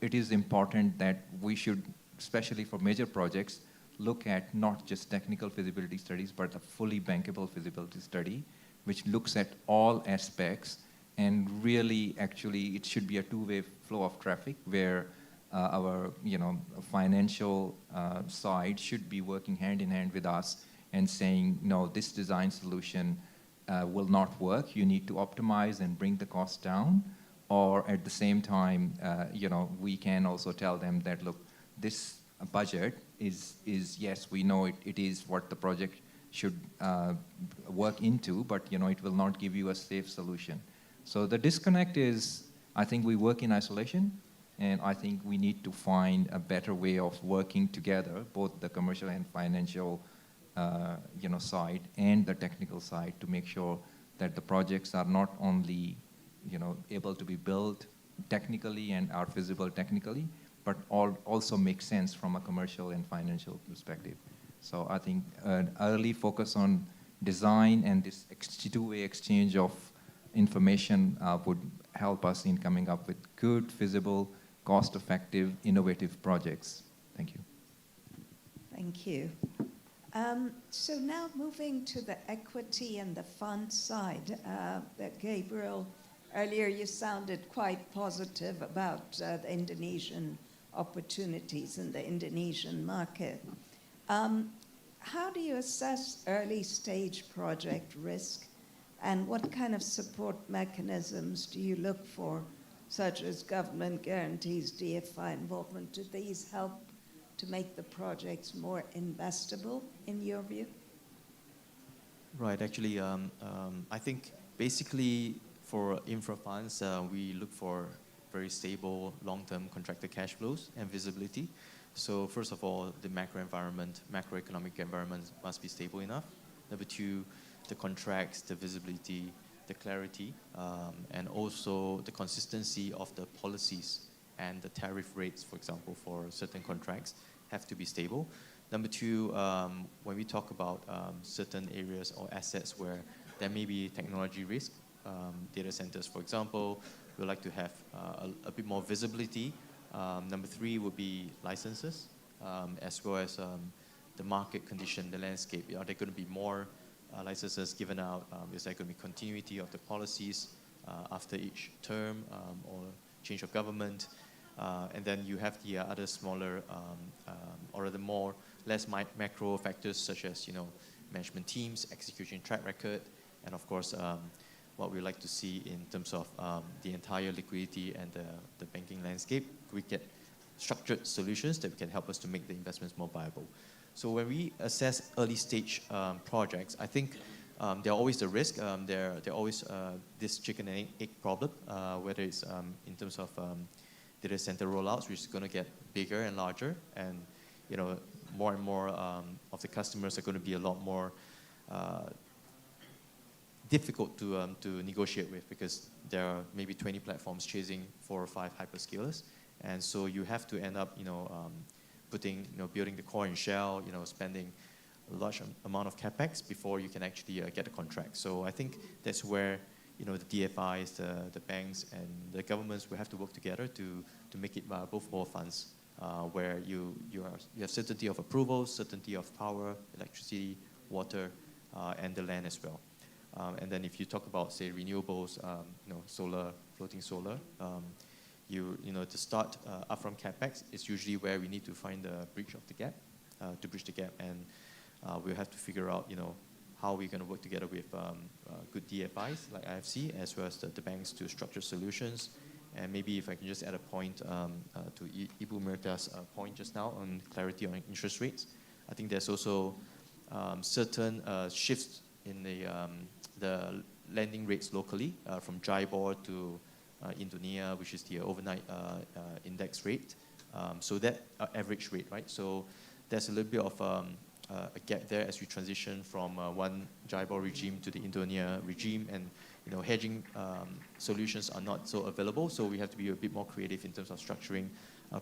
it is important that we should, especially for major projects, look at not just technical feasibility studies, but a fully bankable feasibility study, which looks at all aspects, and really actually it should be a two-way flow of traffic where our financial side should be working hand in hand with us and saying, no, this design solution will not work. You need to optimize and bring the cost down. Or at the same time, we can also tell them that, look, this budget is yes, we know it is what the project should work into, but it will not give you a safe solution. So the disconnect is, I think we work in isolation, and I think we need to find a better way of working together, both the commercial and financial side and the technical side, to make sure that the projects are not only able to be built technically and are feasible technically, but also make sense from a commercial and financial perspective. So I think an early focus on design and this two-way exchange of information would help us in coming up with good, feasible, cost-effective, innovative projects. Thank you. Thank you. So now moving to the equity and the fund side, that Gabriel, earlier you sounded quite positive about the Indonesian opportunities in the Indonesian market. How do you assess early stage project risk, and what kind of support mechanisms do you look for, such as government guarantees, DFI involvement? Do these help to make the projects more investable in your view? Right, actually, I think basically for infra funds, we look for very stable, long-term contracted cash flows and visibility. So first of all, the macroeconomic environment must be stable enough. Number two, the contracts, the visibility, the clarity, and also the consistency of the policies and the tariff rates, for example, for certain contracts have to be stable. Number two, when we talk about certain areas or assets where there may be technology risk, data centers, for example, we like to have a bit more visibility. Number three would be licenses, as well as the market condition, the landscape. Are there going to be more licenses given out? Is there going to be continuity of the policies after each term or change of government? And then you have the other smaller or the more less macro factors such as management teams, execution track record, and of course what we like to see in terms of the entire liquidity and the banking landscape. We get structured solutions that can help us to make the investments more viable. So when we assess early stage projects, I think there are always the risk. There are always this chicken and egg problem, whether it's in terms of data center rollouts, which is going to get bigger and larger, and more and more of the customers are going to be a lot more difficult to negotiate with, because there are maybe 20 platforms chasing 4 or 5 hyperscalers, and so you have to end up building the core and shell, spending a large amount of capex before you can actually get a contract. So I think that's where the DFIs, the banks, and the governments will have to work together to make it viable for funds, where you have certainty of approval, certainty of power, electricity, water, and the land as well. And then if you talk about, say, renewables, solar, floating solar, to start upfront capex is usually where we need to find the bridge the gap, and we'll have to figure out, how we're going to work together with good DFIs like IFC, as well as the banks to structure solutions. And maybe if I can just add a point to Ibu Mirta's point just now on clarity on interest rates, I think there's also certain shifts in the lending rates locally, from JIBOR to Indonesia, which is the overnight index rate. So that average rate, right? So there's a little bit of a gap there as we transition from one JIBOR regime to the Indonesia regime, and hedging solutions are not so available. So we have to be a bit more creative in terms of structuring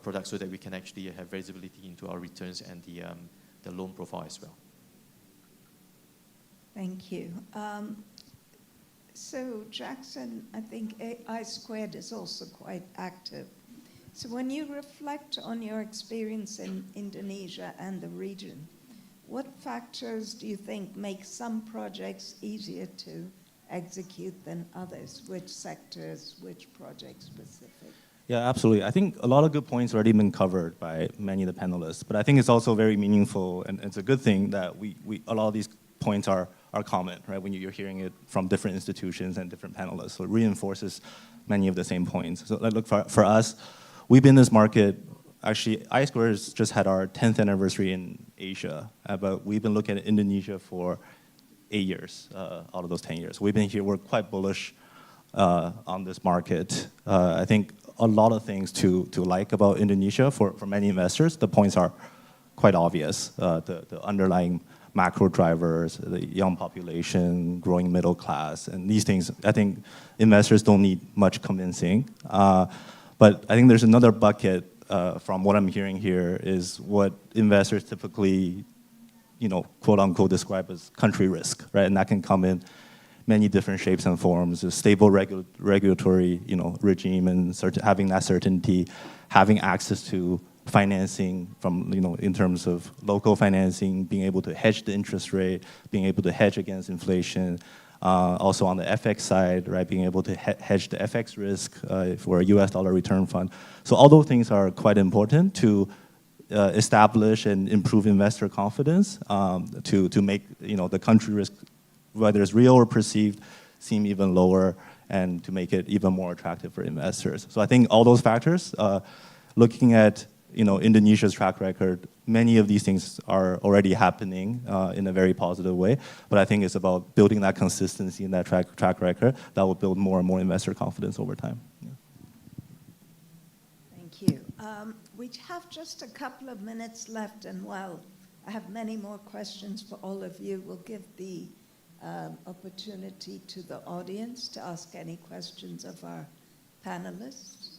products so that we can actually have visibility into our returns and the loan profile as well. Thank you. So Jackson, I think I² is also quite active. So when you reflect on your experience in Indonesia and the region, what factors do you think make some projects easier to execute than others? Which sectors, which project specific? Yeah, absolutely. I think a lot of good points already been covered by many of the panelists, but I think it's also very meaningful, and it's a good thing that a lot of these points are common, right? When you're hearing it from different institutions and different panelists, so it reinforces many of the same points. So look, for us, we've been in this market. Actually, ICI has just had our 10th anniversary in Asia, but we've been looking at Indonesia for 8 years out of those 10 years. We've been here, we're quite bullish on this market. I think a lot of things to like about Indonesia for many investors. The points are quite obvious. The underlying macro drivers, the young population, growing middle class, and these things, I think investors don't need much convincing. But I think there's another bucket from what I'm hearing here is what investors typically, quote unquote, describe as country risk, right? And that can come in many different shapes and forms. A stable regulatory, regime, and having that certainty, having access to financing from, in terms of local financing, being able to hedge the interest rate, being able to hedge against inflation. Also on the FX side, right, being able to hedge the FX risk for a US dollar return fund. So all those things are quite important to establish and improve investor confidence, to make the country risk, whether it's real or perceived, seem even lower, and to make it even more attractive for investors. So I think all those factors, looking at Indonesia's track record, many of these things are already happening in a very positive way. But I think it's about building that consistency in that track record that will build more and more investor confidence over time. Yeah. Thank you. We have just a couple of minutes left, and while I have many more questions for all of you, we'll give the opportunity to the audience to ask any questions of our panelists.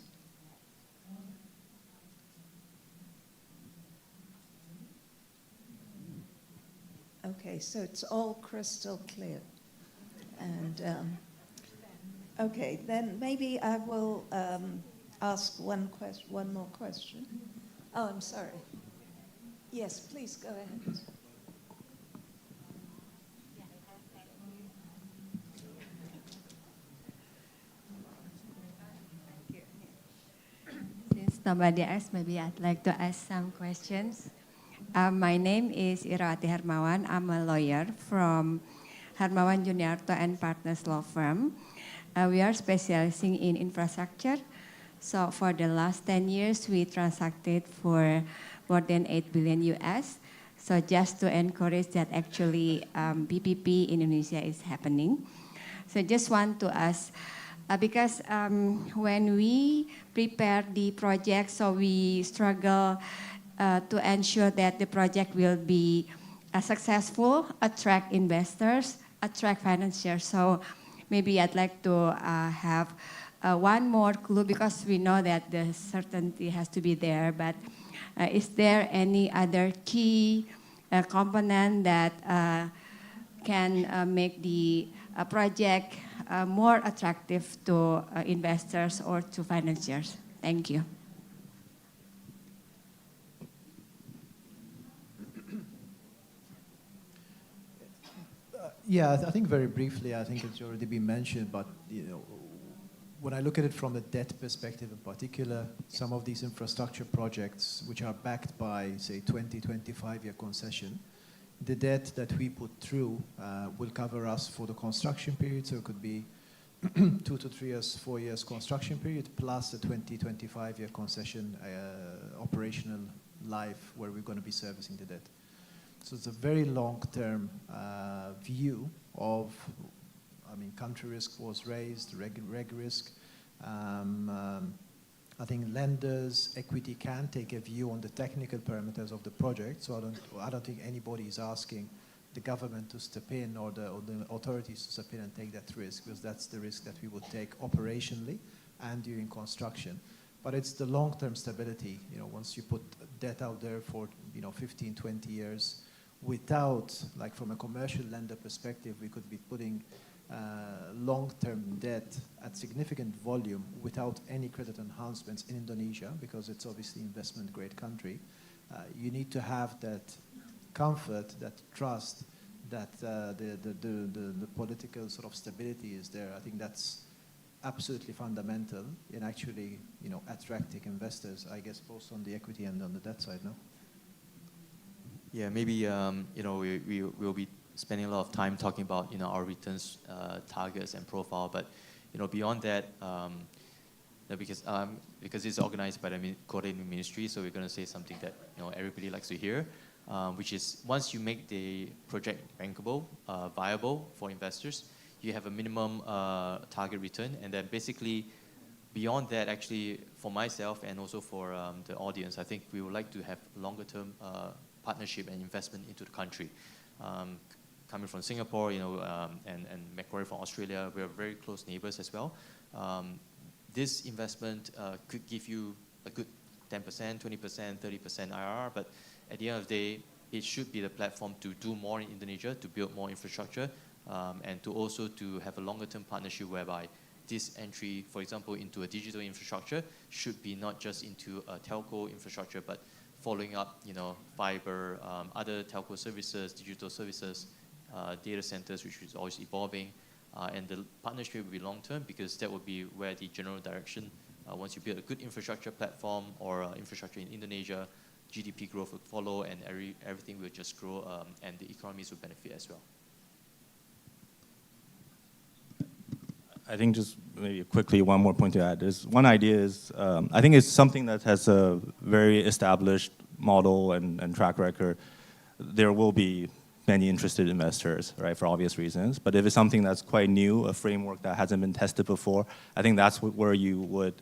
Okay, so it's all crystal clear. And okay, then maybe I will ask one more question. Oh, I'm sorry. Yes, please go ahead. Since nobody else, maybe I'd like to ask some questions. My name is Irawati Hermawan. I'm a lawyer from Hermawan Juniarto and Partners Law Firm. We are specializing in infrastructure. So for the last 10 years, we transacted for more than 8 billion US. So just to encourage that actually PPP in Indonesia is happening. So just want to ask, because when we prepare the project, so we struggle to ensure that the project will be successful, attract investors, attract financiers. So maybe I'd like to have one more clue, because we know that the certainty has to be there, but is there any other key component that can make the project more attractive to investors or to financiers? Thank you. Yeah, I think very briefly, I think it's already been mentioned, but when I look at it from the debt perspective in particular, some of these infrastructure projects which are backed by, say, 20, 25-year concession, the debt that we put through will cover us for the construction period, so it could be 2 to 3 years, 4 years construction period, plus a 20, 25-year concession operational life where we're going to be servicing the debt. So it's a very long-term view of, country risk was raised, reg risk. I think lenders, equity can take a view on the technical parameters of the project. So I don't think anybody is asking the government to step in or the authorities to step in and take that risk, because that's the risk that we would take operationally and during construction. But it's the long-term stability. Once you put debt out there for 15, 20 years, without, like from a commercial lender perspective, we could be putting long-term debt at significant volume without any credit enhancements in Indonesia, because it's obviously investment-grade country. You need to have that comfort, that trust, that the political sort of stability is there. I think that's absolutely fundamental in actually attracting investors, I guess, both on the equity and on the debt side, no? Yeah, maybe we will be spending a lot of time talking about our returns targets and profile, but beyond that, because it's organized by the coordinating ministry, so we're going to say something that everybody likes to hear, which is once you make the project bankable, viable for investors, you have a minimum target return, and then basically beyond that, actually for myself and also for the audience, I think we would like to have longer term partnership and investment into the country. Coming from Singapore, and Macquarie from Australia, we are very close neighbors as well. This investment could give you a good 10%, 20%, 30% IRR, but at the end of the day, it should be the platform to do more in Indonesia, to build more infrastructure, and to also to have a longer term partnership whereby this entry, for example, into a digital infrastructure should be not just into a telco infrastructure, but following up, fiber, other telco services, digital services, data centers, which is always evolving, and the partnership will be long-term, because that will be where the general direction, once you build a good infrastructure platform or infrastructure in Indonesia, GDP growth will follow, and everything will just grow, and the economies will benefit as well. I think just maybe quickly one more point to add is one idea is I think it's something that has a very established model and track record. There will be many interested investors, right, for obvious reasons. But if it's something that's quite new, a framework that hasn't been tested before, I think that's where you would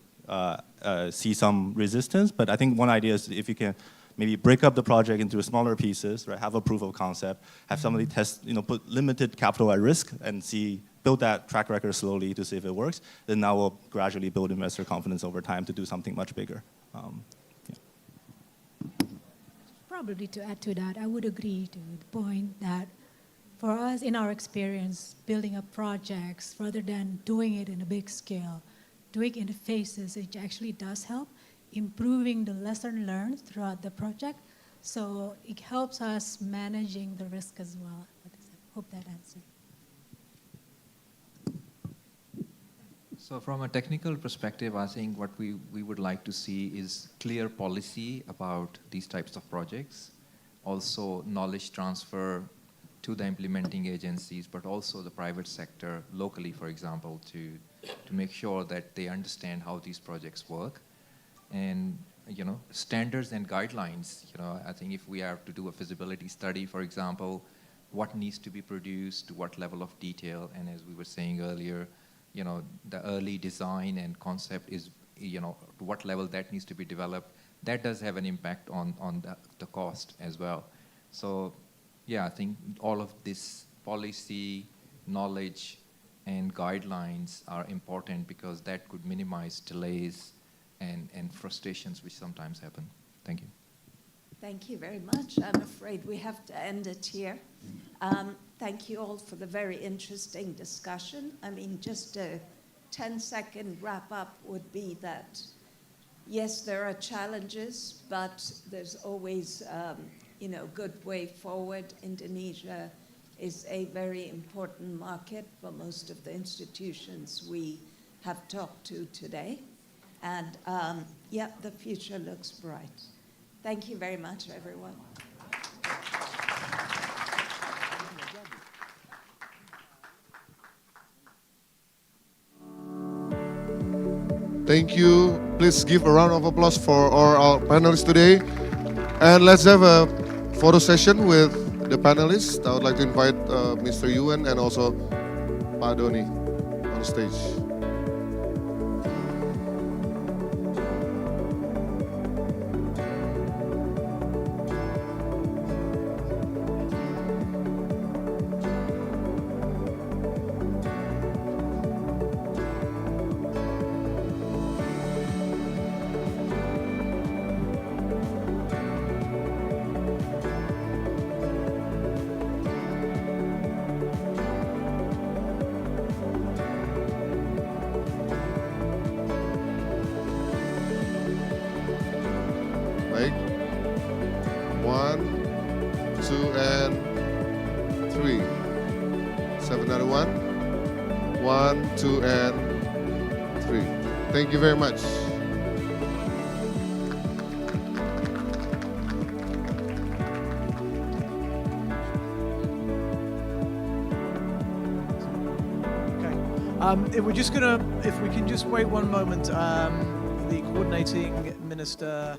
see some resistance. But I think one idea is if you can maybe break up the project into smaller pieces, right, have a proof of concept, have somebody test, put limited capital at risk and build that track record slowly to see if it works, then that will gradually build investor confidence over time to do something much bigger. Probably to add to that, I would agree to the point that for us, in our experience, building up projects rather than doing it in a big scale, doing it in phases, it actually does help improving the lesson learned throughout the project. So it helps us managing the risk as well. I hope that answers. So from a technical perspective, I think what we would like to see is clear policy about these types of projects, also knowledge transfer to the implementing agencies, but also the private sector locally, for example, to make sure that they understand how these projects work. And standards and guidelines, I think if we have to do a feasibility study, for example, what needs to be produced, to what level of detail, and as we were saying earlier, the early design and concept is, to what level that needs to be developed, that does have an impact on the cost as well. So, yeah, I think all of this policy, knowledge, and guidelines are important because that could minimize delays and frustrations which sometimes happen. Thank you. Thank you very much. I'm afraid we have to end it here. Thank you all for the very interesting discussion. I mean, just a 10-second wrap-up would be that, yes, there are challenges, but there's always, good way forward. Indonesia is a very important market for most of the institutions we have talked to today. And, the future looks bright. Thank you very much, everyone. Thank you. Please give a round of applause for our panelists today. And let's have a photo session with the panelists. I would like to invite Mr. Yuan and also Pak Doni on stage. Baik. 1, 2, and 3. Seven, another 1. 1, 2, and 3. Thank you very much. If we're just gonna, if we can just wait one moment, the coordinating minister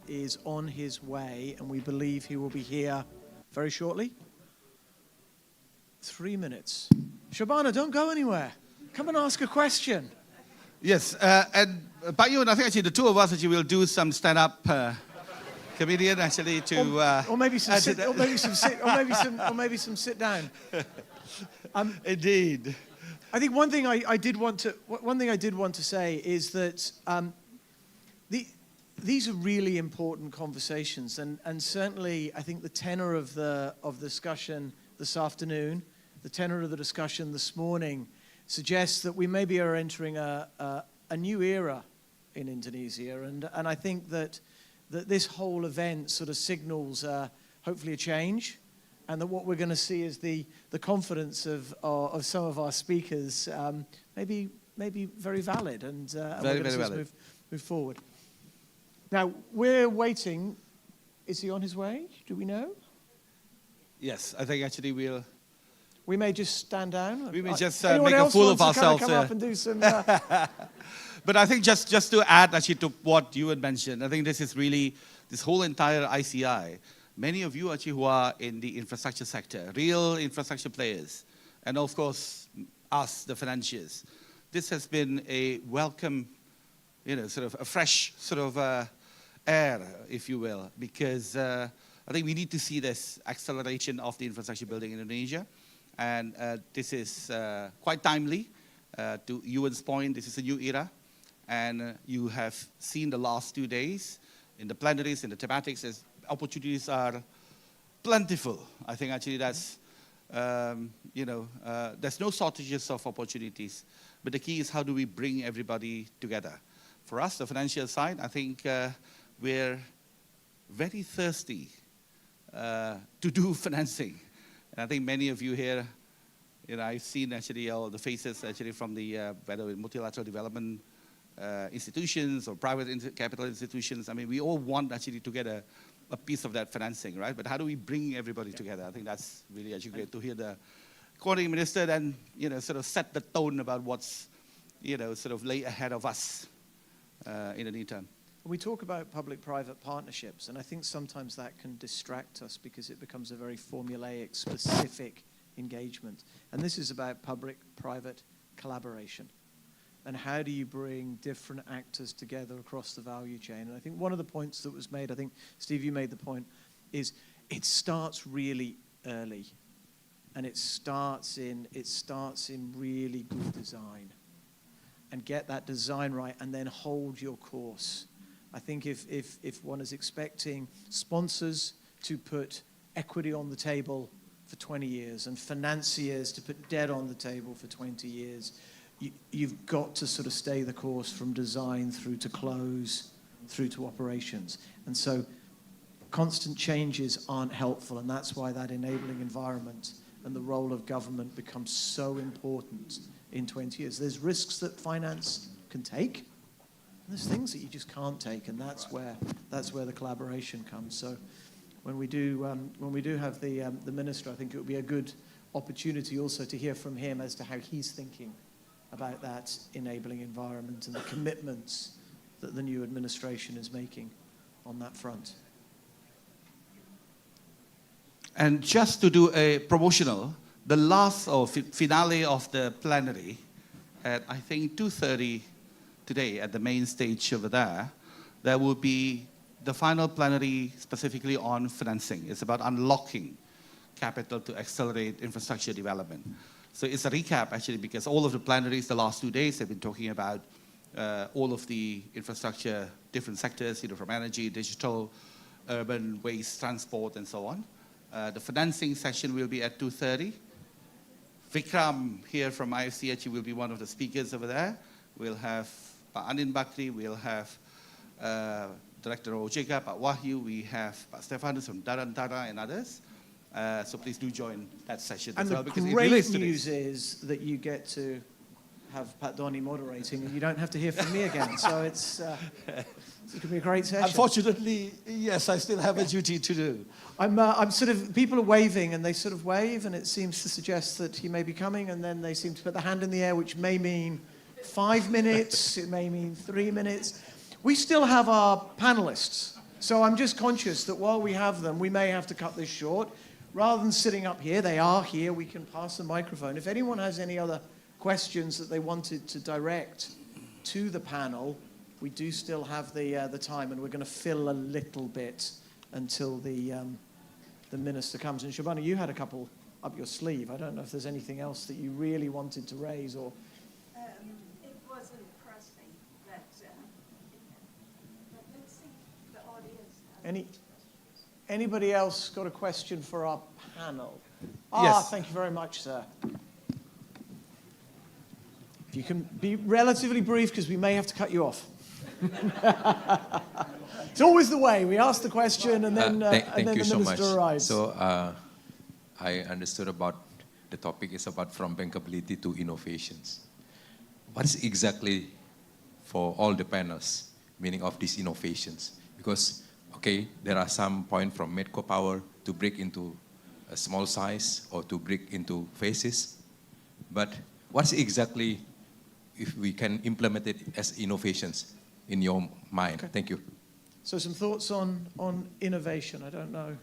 is on his way, and we believe he will be here very shortly. 3 minutes. Shabana, don't go anywhere. Come and ask a question. Yes, and Pak Yun, I think actually the two of us actually will do some stand-up comedian actually to or maybe some sit, or maybe some sit, or maybe some sit down. Indeed. I think one thing I did want to say is that these are really important conversations, and certainly I think the tenor of the discussion this afternoon, the tenor of the discussion this morning, suggests that we maybe are entering a new era in Indonesia, and I think that this whole event sort of signals hopefully a change, and that what we're going to see is the confidence of some of our speakers maybe very valid, and we're going to move forward. Now, we're waiting. Is he on his way? Do we know? Yes, I think actually we'll We may just stand down. We may just anyone make a else fool want of to kind ourselves. come up and do some. But I think just to add actually to what you had mentioned, I think this is really, this whole entire ICI, many of you actually who are in the infrastructure sector, real infrastructure players, and of course us, the financiers, this has been a welcome, sort of a fresh sort of air, if you will, because I think we need to see this acceleration of the infrastructure building in Indonesia. And this is quite timely. To Ewan's point, this is a new era. And you have seen the last 2 days in the plenaries, in the thematics, as opportunities are plentiful. I think actually that's, there's no shortages of opportunities. But the key is how do we bring everybody together? For us, the financial side, I think we're very thirsty to do financing. And I think many of you here, I've seen actually all the faces actually from the whether multilateral development institutions or private capital institutions. I mean, we all want actually to get a piece of that financing, right? But how do we bring everybody together? I think that's really actually great to hear the coordinating minister then, sort of set the tone about what's, sort of lay ahead of us in the near term. We talk about public-private partnerships, and I think sometimes that can distract us because it becomes a very formulaic, specific engagement. And this is about public-private collaboration. And how do you bring different actors together across the value chain? And I think one of the points that was made, I think, Steve, you made the point, is it starts really early. And it starts in really good design. And get that design right, and then hold your course. I think if one is expecting sponsors to put equity on the table for 20 years and financiers to put debt on the table for 20 years, you've got to sort of stay the course from design through to close, through to operations. And so constant changes aren't helpful, and that's why that enabling environment and the role of government becomes so important in 20 years. There's risks that finance can take, and there's things that you just can't take, and that's where the collaboration comes. So when we do have the minister, I think it would be a good opportunity also to hear from him as to how he's thinking about that enabling environment and the commitments that the new administration is making on that front. And just to do a promotional, the last or finale of the plenary at I think 2:30 today at the main stage over there will be the final plenary specifically on financing. It's about unlocking capital to accelerate infrastructure development. So it's a recap actually because all of the plenaries the last 2 days have been talking about all of the infrastructure, different sectors, from energy, digital, urban, waste, transport, and so on. The financing session will be at 2:30. Vikram here from IFC actually will be one of the speakers over there. We'll have Pak Anin Bakri, we'll have Director OJK, Pak Wahyu, we have Pak Stefanus from Darantara and others. So please do join that session and as well. And the great news is that you get to have Pat Donny moderating and you don't have to hear from me again. So it's going to be a great session. Unfortunately, yes, I still have a duty to do. I'm sort of, people are waving and they sort of wave and it seems to suggest that he may be coming and then they seem to put the hand in the air, which may mean 5 minutes, it may mean 3 minutes. We still have our panelists. So I'm just conscious that while we have them, we may have to cut this short. Rather than sitting up here, they are here, we can pass the microphone. If anyone has any other questions that they wanted to direct to the panel, we do still have the time, and we're going to fill a little bit until the minister comes. And Shobana, you had a couple up your sleeve. I don't know if there's anything else that you really wanted to raise or... It wasn't pressing, but let's see the audience. Anybody else got a question for our panel? Yes. Thank you very much, sir. If you can be relatively brief, because we may have to cut you off. It's always the way. We ask the question, and then the minister arrives. So I understood about the topic is about from bankability to innovations. What is exactly for all the panels meaning of these innovations? Because okay, there are some point from Medco Power to break into a small size or to break into phases. But what's exactly if we can implement it as innovations in your mind? Okay. Thank you. So some thoughts on innovation. I don't know.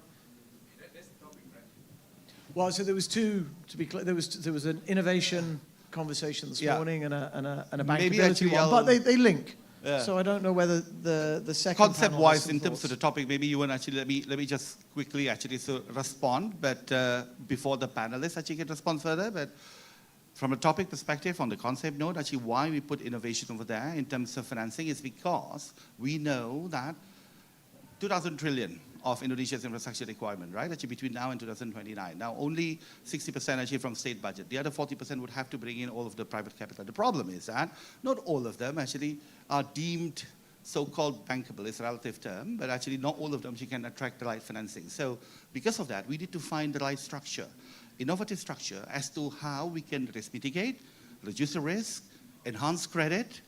Well, so there was two, to be clear, there was an innovation conversation this morning and a bankability one, but they link. Yeah. So I don't know whether the second concept-wise, in terms of the topic, maybe you want actually let me just quickly respond, but before the panelists actually can respond further. But from a topic perspective, on the concept note, actually why we put innovation over there in terms of financing is because we know that 2,000 trillion of Indonesia's infrastructure requirement, right? Actually between now and 2029. Now only 60% actually from state budget. The other 40% would have to bring in all of the private capital. The problem is that not all of them actually are deemed so-called bankable. It's a relative term, but actually not all of them actually can attract the right financing. So because of that, we need to find the right structure, innovative structure as to how we can risk mitigate, reduce the risk, enhance credit,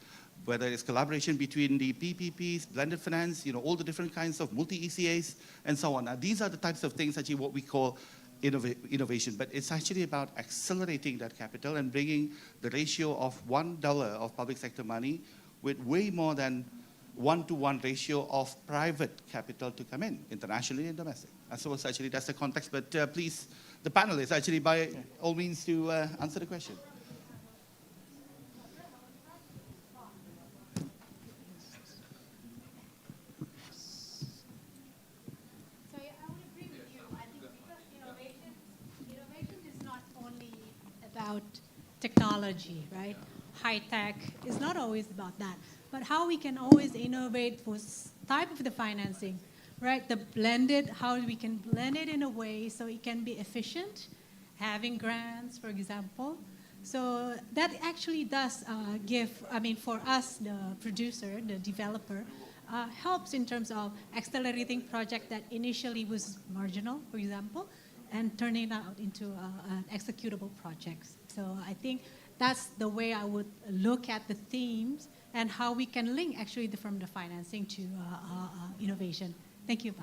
whether it's collaboration between the PPPs, blended finance, all the different kinds of multi-ECAs, and so on. Now, these are the types of things actually what we call innovation, but it's actually about accelerating that capital and bringing the ratio of $1 of public sector money with way more than 1-to-1 ratio of private capital to come in, internationally and domestic. And so actually that's the context, but please, the panelists actually by all means to answer the question. About technology, right? High tech is not always about that, but how we can always innovate for type of the financing, right? The blended, how we can blend it in a way so it can be efficient, having grants, for example. So that actually does for us, the producer, the developer, helps in terms of accelerating project that initially was marginal, for example, and turning it out into executable projects. So I think that's the way I would look at the themes and how we can link actually from the financing to innovation. Thank you.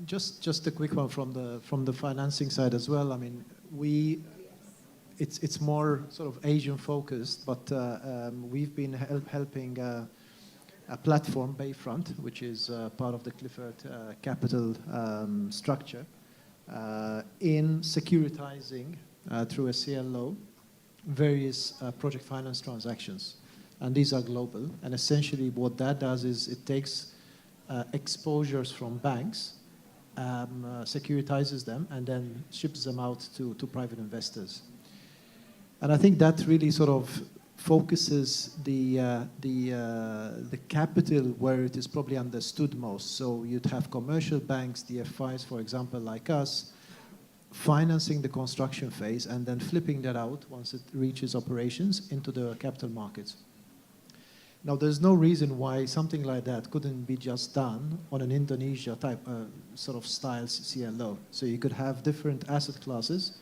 Just a quick one from the financing side as well. I mean, it's more sort of Asian focused, but we've been helping a platform, Bayfront, which is part of the Clifford Capital structure, in securitizing through a CLO various project finance transactions. And these are global. And essentially what that does is it takes exposures from banks, securitizes them, and then ships them out to private investors. And I think that really sort of focuses the capital where it is probably understood most. So you'd have commercial banks, DFIs, for example, like us, financing the construction phase and then flipping that out once it reaches operations into the capital markets. Now, there's no reason why something like that couldn't be just done on an Indonesia type sort of style CLO. So you could have different asset classes,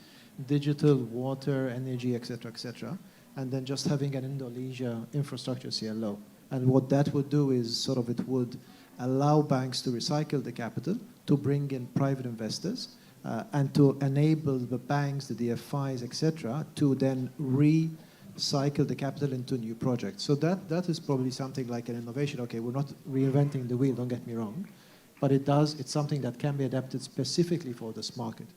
digital, water, energy, etc., and then just having an Indonesia infrastructure CLO. And what that would do is sort of it would allow banks to recycle the capital, to bring in private investors, and to enable the banks, the DFIs, etc., to then recycle the capital into new projects. So that is probably something like an innovation. Okay, we're not reinventing the wheel, don't get me wrong, but it's something that can be adapted specifically for this market.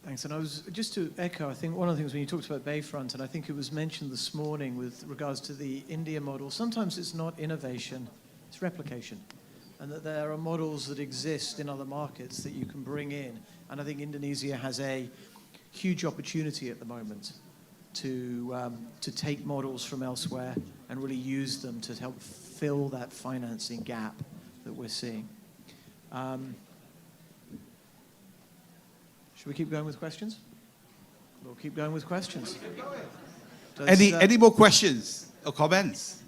Thanks. And I was just to echo, I think one of the things when you talked about Bayfront, and I think it was mentioned this morning with regards to the India model, sometimes it's not innovation, it's replication. And that there are models that exist in other markets that you can bring in. And I think Indonesia has a huge opportunity at the moment to take models from elsewhere and really use them to help fill that financing gap that we're seeing. Should we keep going with questions? We'll keep going with questions. Any more questions or comments?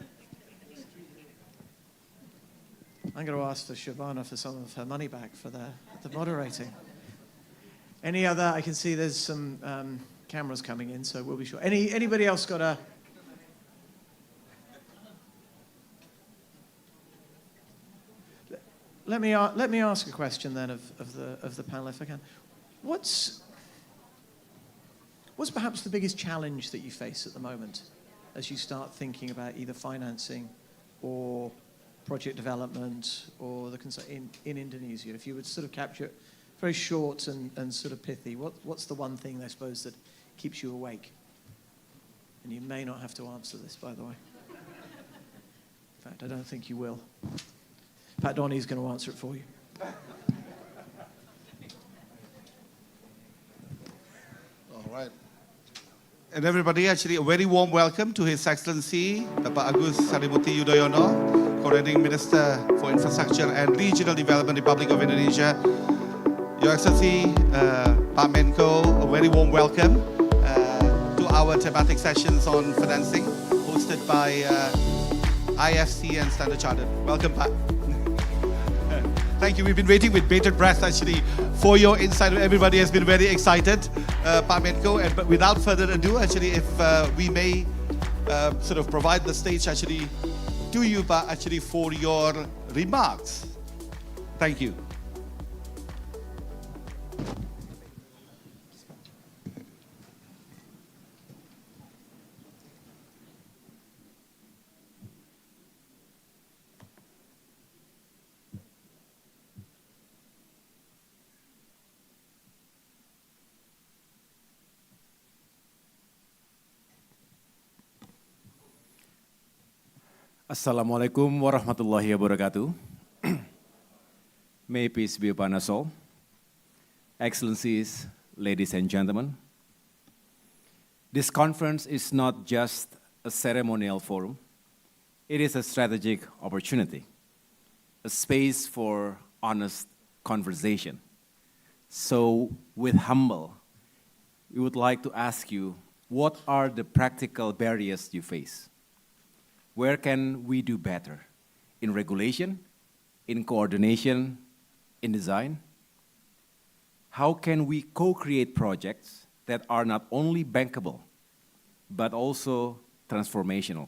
I'm going to ask for Shabana for some of her money back for the moderating. Any other? I can see there's some cameras coming in, so we'll be sure. Anybody else got a? let me ask a question then of the panel, if I can. What's perhaps the biggest challenge that you face at the moment as you start thinking about either financing or project development or the in Indonesia? If you would sort of capture it very short and sort of pithy, what's the one thing, I suppose, that keeps you awake? And you may not have to answer this, by the way. In fact, I don't think you will. Pat Donnie's going to answer it for you. All right. And everybody, actually, a very warm welcome to His Excellency, Bapak Agus Harimurti Yudhoyono, Coordinating Minister for Infrastructure and Regional Development, Republic of Indonesia. Your Excellency, Pak Menko, a very warm welcome to our thematic sessions on financing, hosted by IFC and Standard Chartered. Welcome, Pak. Thank you. We've been waiting with bated breath, actually, for your insight. Everybody has been very excited, Pak Menko. But without further ado, actually, if we may sort of provide the stage, actually, to you, Pak, actually, for your remarks. Thank you. Assalamualaikum warahmatullahi wabarakatuh. May peace be upon us all. Excellencies, ladies and gentlemen. This conference is not just a ceremonial forum. It is a strategic opportunity, a space for honest conversation. So, with humble, we would like to ask you, what are the practical barriers you face? Where can we do better? In regulation, in coordination, in design? How can we co-create projects that are not only bankable, but also transformational?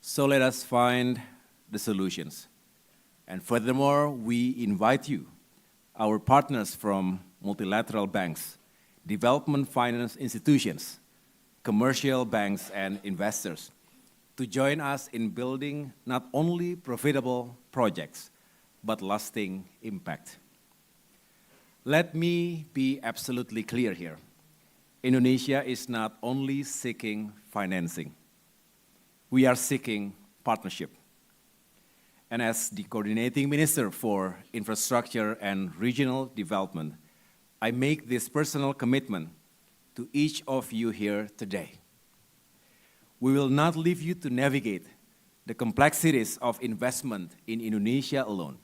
So let us find the solutions. And furthermore, we invite you, our partners from multilateral banks, development finance institutions, commercial banks, and investors, to join us in building not only profitable projects, but lasting impact. Let me be absolutely clear here. Indonesia is not only seeking financing. We are seeking partnership. And as the Coordinating Minister for Infrastructure and Regional Development, I make this personal commitment to each of you here today. We will not leave you to navigate the complexities of investment in Indonesia alone.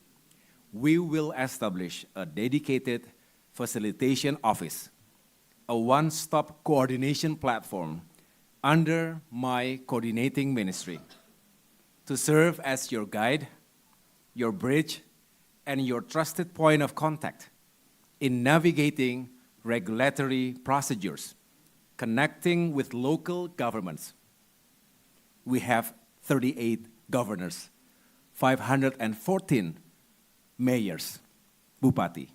We will establish a dedicated facilitation office, a one-stop coordination platform under my coordinating ministry to serve as your guide, your bridge, and your trusted point of contact in navigating regulatory procedures, connecting with local governments. We have 38 governors, 514 mayors, bupati.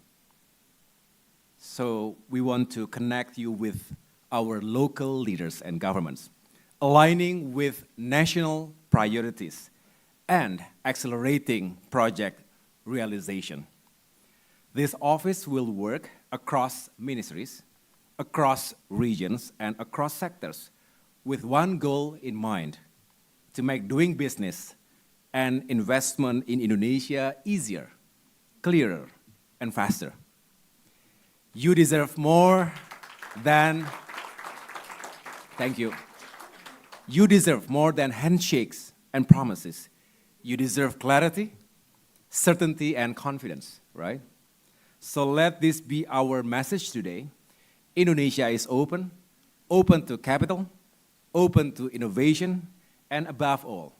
So we want to connect you with our local leaders and governments, aligning with national priorities and accelerating project realization. This office will work across ministries, across regions, and across sectors with one goal in mind: to make doing business and investment in Indonesia easier, clearer, and faster. You deserve more than, thank you. You deserve more than handshakes and promises. You deserve clarity, certainty, and confidence, right? So let this be our message today. Indonesia is open, open to capital, open to innovation, and above all,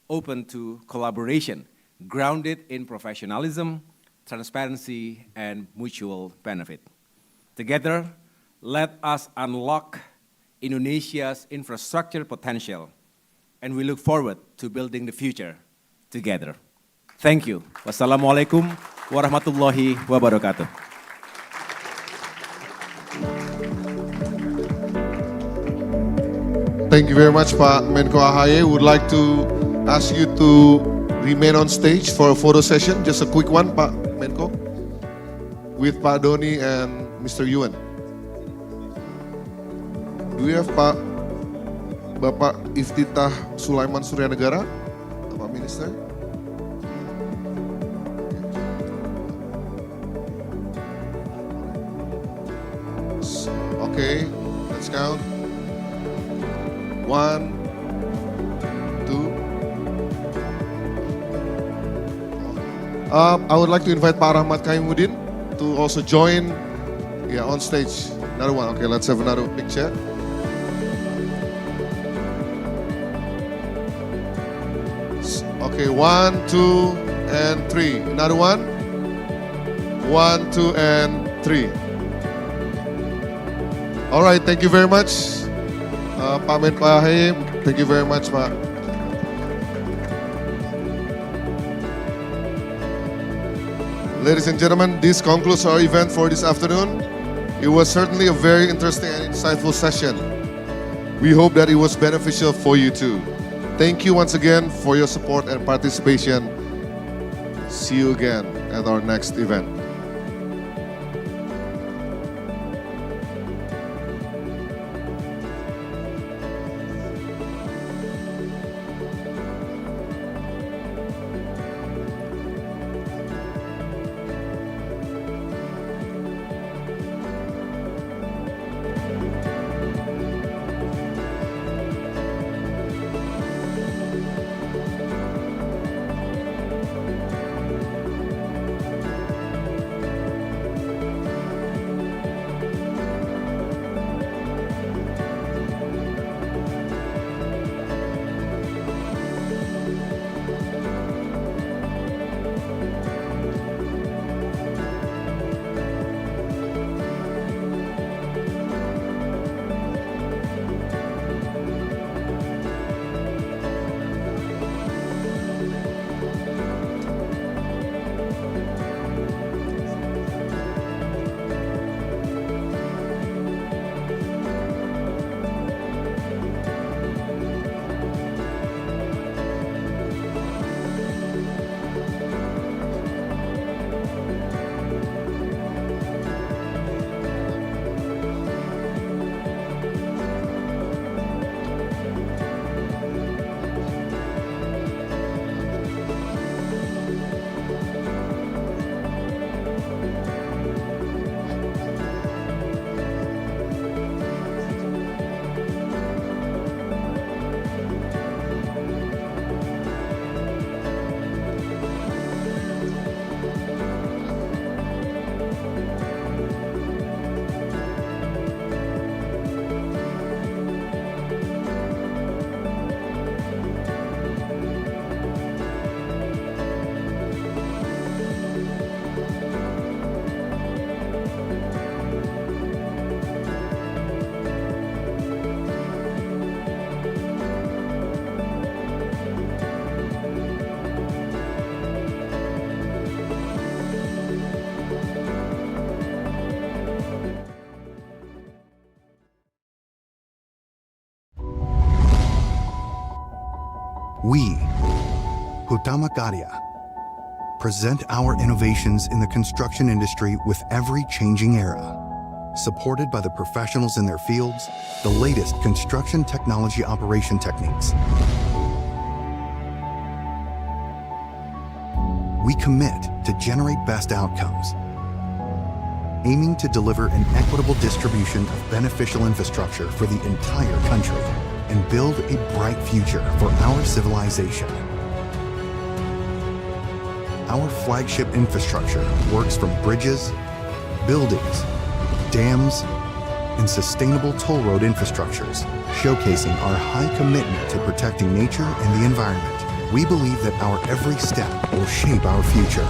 open to collaboration, grounded in professionalism, transparency, and mutual benefit. Together, let us unlock Indonesia's infrastructure potential, and we look forward to building the future together. Thank you. Wassalamualaikum warahmatullahi wabarakatuh. Thank you very much, Pak Menkoahy. Would like to ask you to remain on stage for a photo session. Just a quick one, Pak Menko, with Pak Doni and Mr. Yuan. Do we have Bapak Iftitah Sulaiman Suryanegara, Pak Minister? Okay, let's count. 1, 2. I would like to invite Pak Rahmat Kaimuddin to also join on stage. Another one. Okay, let's have another picture. Okay, 1, 2, and 3. Another one. 1, 2, and 3. All right, thank you very much. Pak Menkoahy, thank you very much, Pak. Ladies and gentlemen, this concludes our event for this afternoon. It was certainly a very interesting and insightful session. We hope that it was beneficial for you too. Thank you once again for your support and participation. See you again at our next event. We, Hutama Karya, present our innovations in the construction industry with every changing era. Supported by the professionals in their fields, the latest construction technology operation techniques. We commit to generate best outcomes, aiming to deliver an equitable distribution of beneficial infrastructure for the entire country and build a bright future for our civilization. Our flagship infrastructure works from bridges, buildings, dams, and sustainable toll road infrastructures, showcasing our high commitment to protecting nature and the environment. We believe that our every step will shape our future,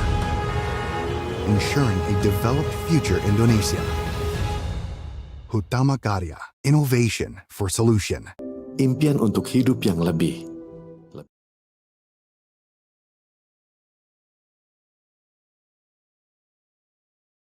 ensuring a developed future Indonesia. Hutama Karya, innovation for solution. Impian untuk hidup yang lebih